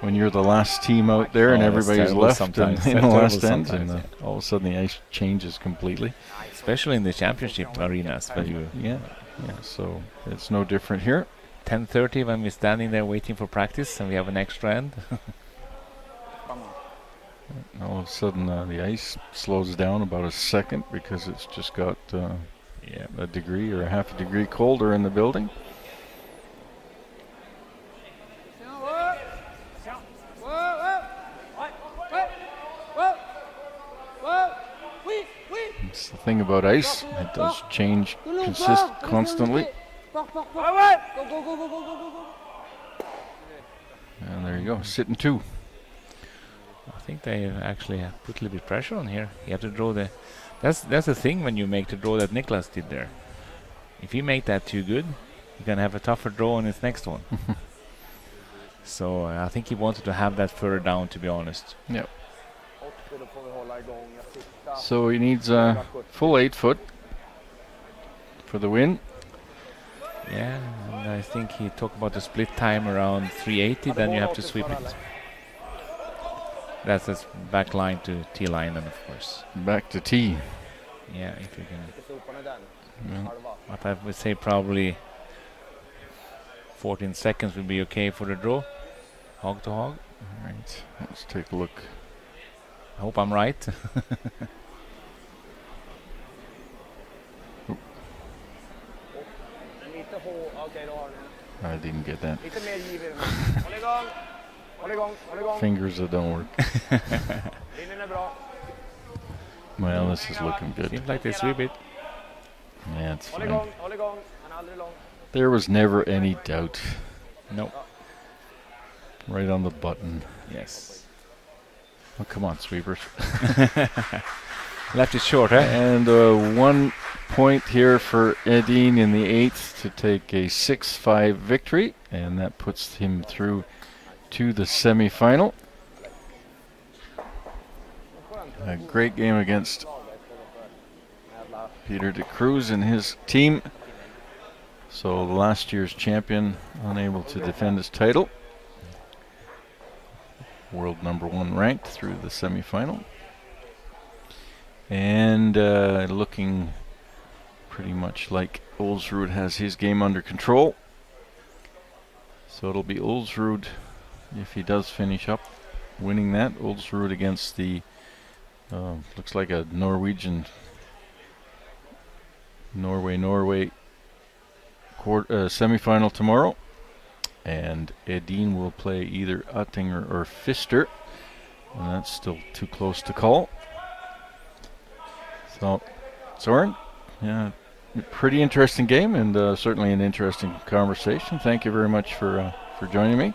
when you're the last team out there and everybody's left in the last end, and all of a sudden the ice changes completely. Especially in the championship arenas. Yeah. So it's no different here. 10:30 when we're standing there waiting for practice and we have an extra end. All of a sudden the ice slows down about a second because it's just got a degree or a half a degree colder in the building. It's the thing about ice, it does change constantly. And there you go, sitting 2. I think they actually have put a little bit of pressure on here. You have to draw the. That's the thing when you make the draw that Niklas did there. If you make that too good, you're gonna have a tougher draw on his next one. So I think he wanted to have that further down, to be honest. Yep. So he needs a full 8 foot for the win. Yeah, and I think he talked about the split time around 380. Then you have to sweep it. That's his back line to T line, then of course. Back to T. Yeah, if you can. Yeah. But I would say probably 14 seconds would be okay for the draw. Hog to hog. All right, let's take a look. I hope I'm right. I didn't get that. Fingers that don't work. Well, this is looking good. Seems like they sweep it. Yeah, it's fine. There was never any doubt. Nope. Right on the button. Yes. Oh, come on, sweepers. Left it short, eh? And 1 point here for Edin in the 8th to take a 6-5 victory, and that puts him through to the semi-final. A great game against Peter de Cruz and his team. So last year's champion unable to defend his title. World #1 ranked through the semi-final. And looking pretty much like Olsrud has his game under control. So it'll be Olsrud, if he does finish up winning that. Olsrud against the, looks like a Norwegian, Norway semi-final tomorrow. And Edin will play either Uttinger or Pfister. And that's still too close to call. So, Soren, yeah, pretty interesting game, and certainly an interesting conversation. Thank you very much for joining me.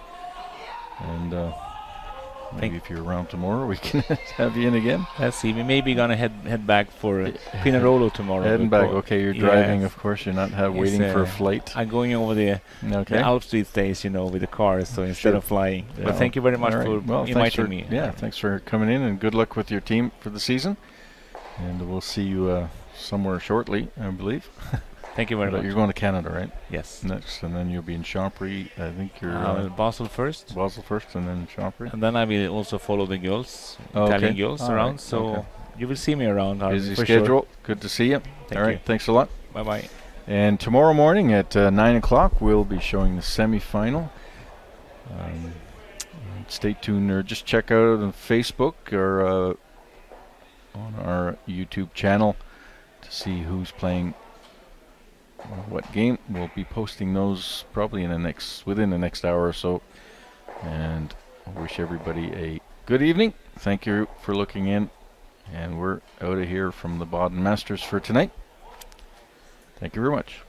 And maybe if you're around tomorrow, we can have you in again. Let's see. We may be gonna head back for Pinerolo tomorrow. Heading back. Okay, you're driving, of course. You're not waiting for a flight. I'm going over the Alps these days, with the car, so instead of flying. Yeah. But thank you very much for inviting me. Yeah, thanks for coming in, and good luck with your team for the season. And we'll see you somewhere shortly, I believe. Thank you very much. You're going to Canada, right? Yes. Next, and then you'll be in Champry. I think you're Basel first. Basel first, and then Champry. And then I will also follow the girls, Italian girls around. Right. So you will see me around. Busy schedule. Sure. Good to see you. All right. Thanks a lot. Bye bye. And tomorrow morning at 9 o'clock, we'll be showing the semi-final. Stay tuned, or just check out on Facebook or on our YouTube channel to see who's playing what game. We'll be posting those probably within the next hour or so. And I wish everybody a good evening. Thank you for looking in, and we're out of here from the Baden Masters for tonight. Thank you very much.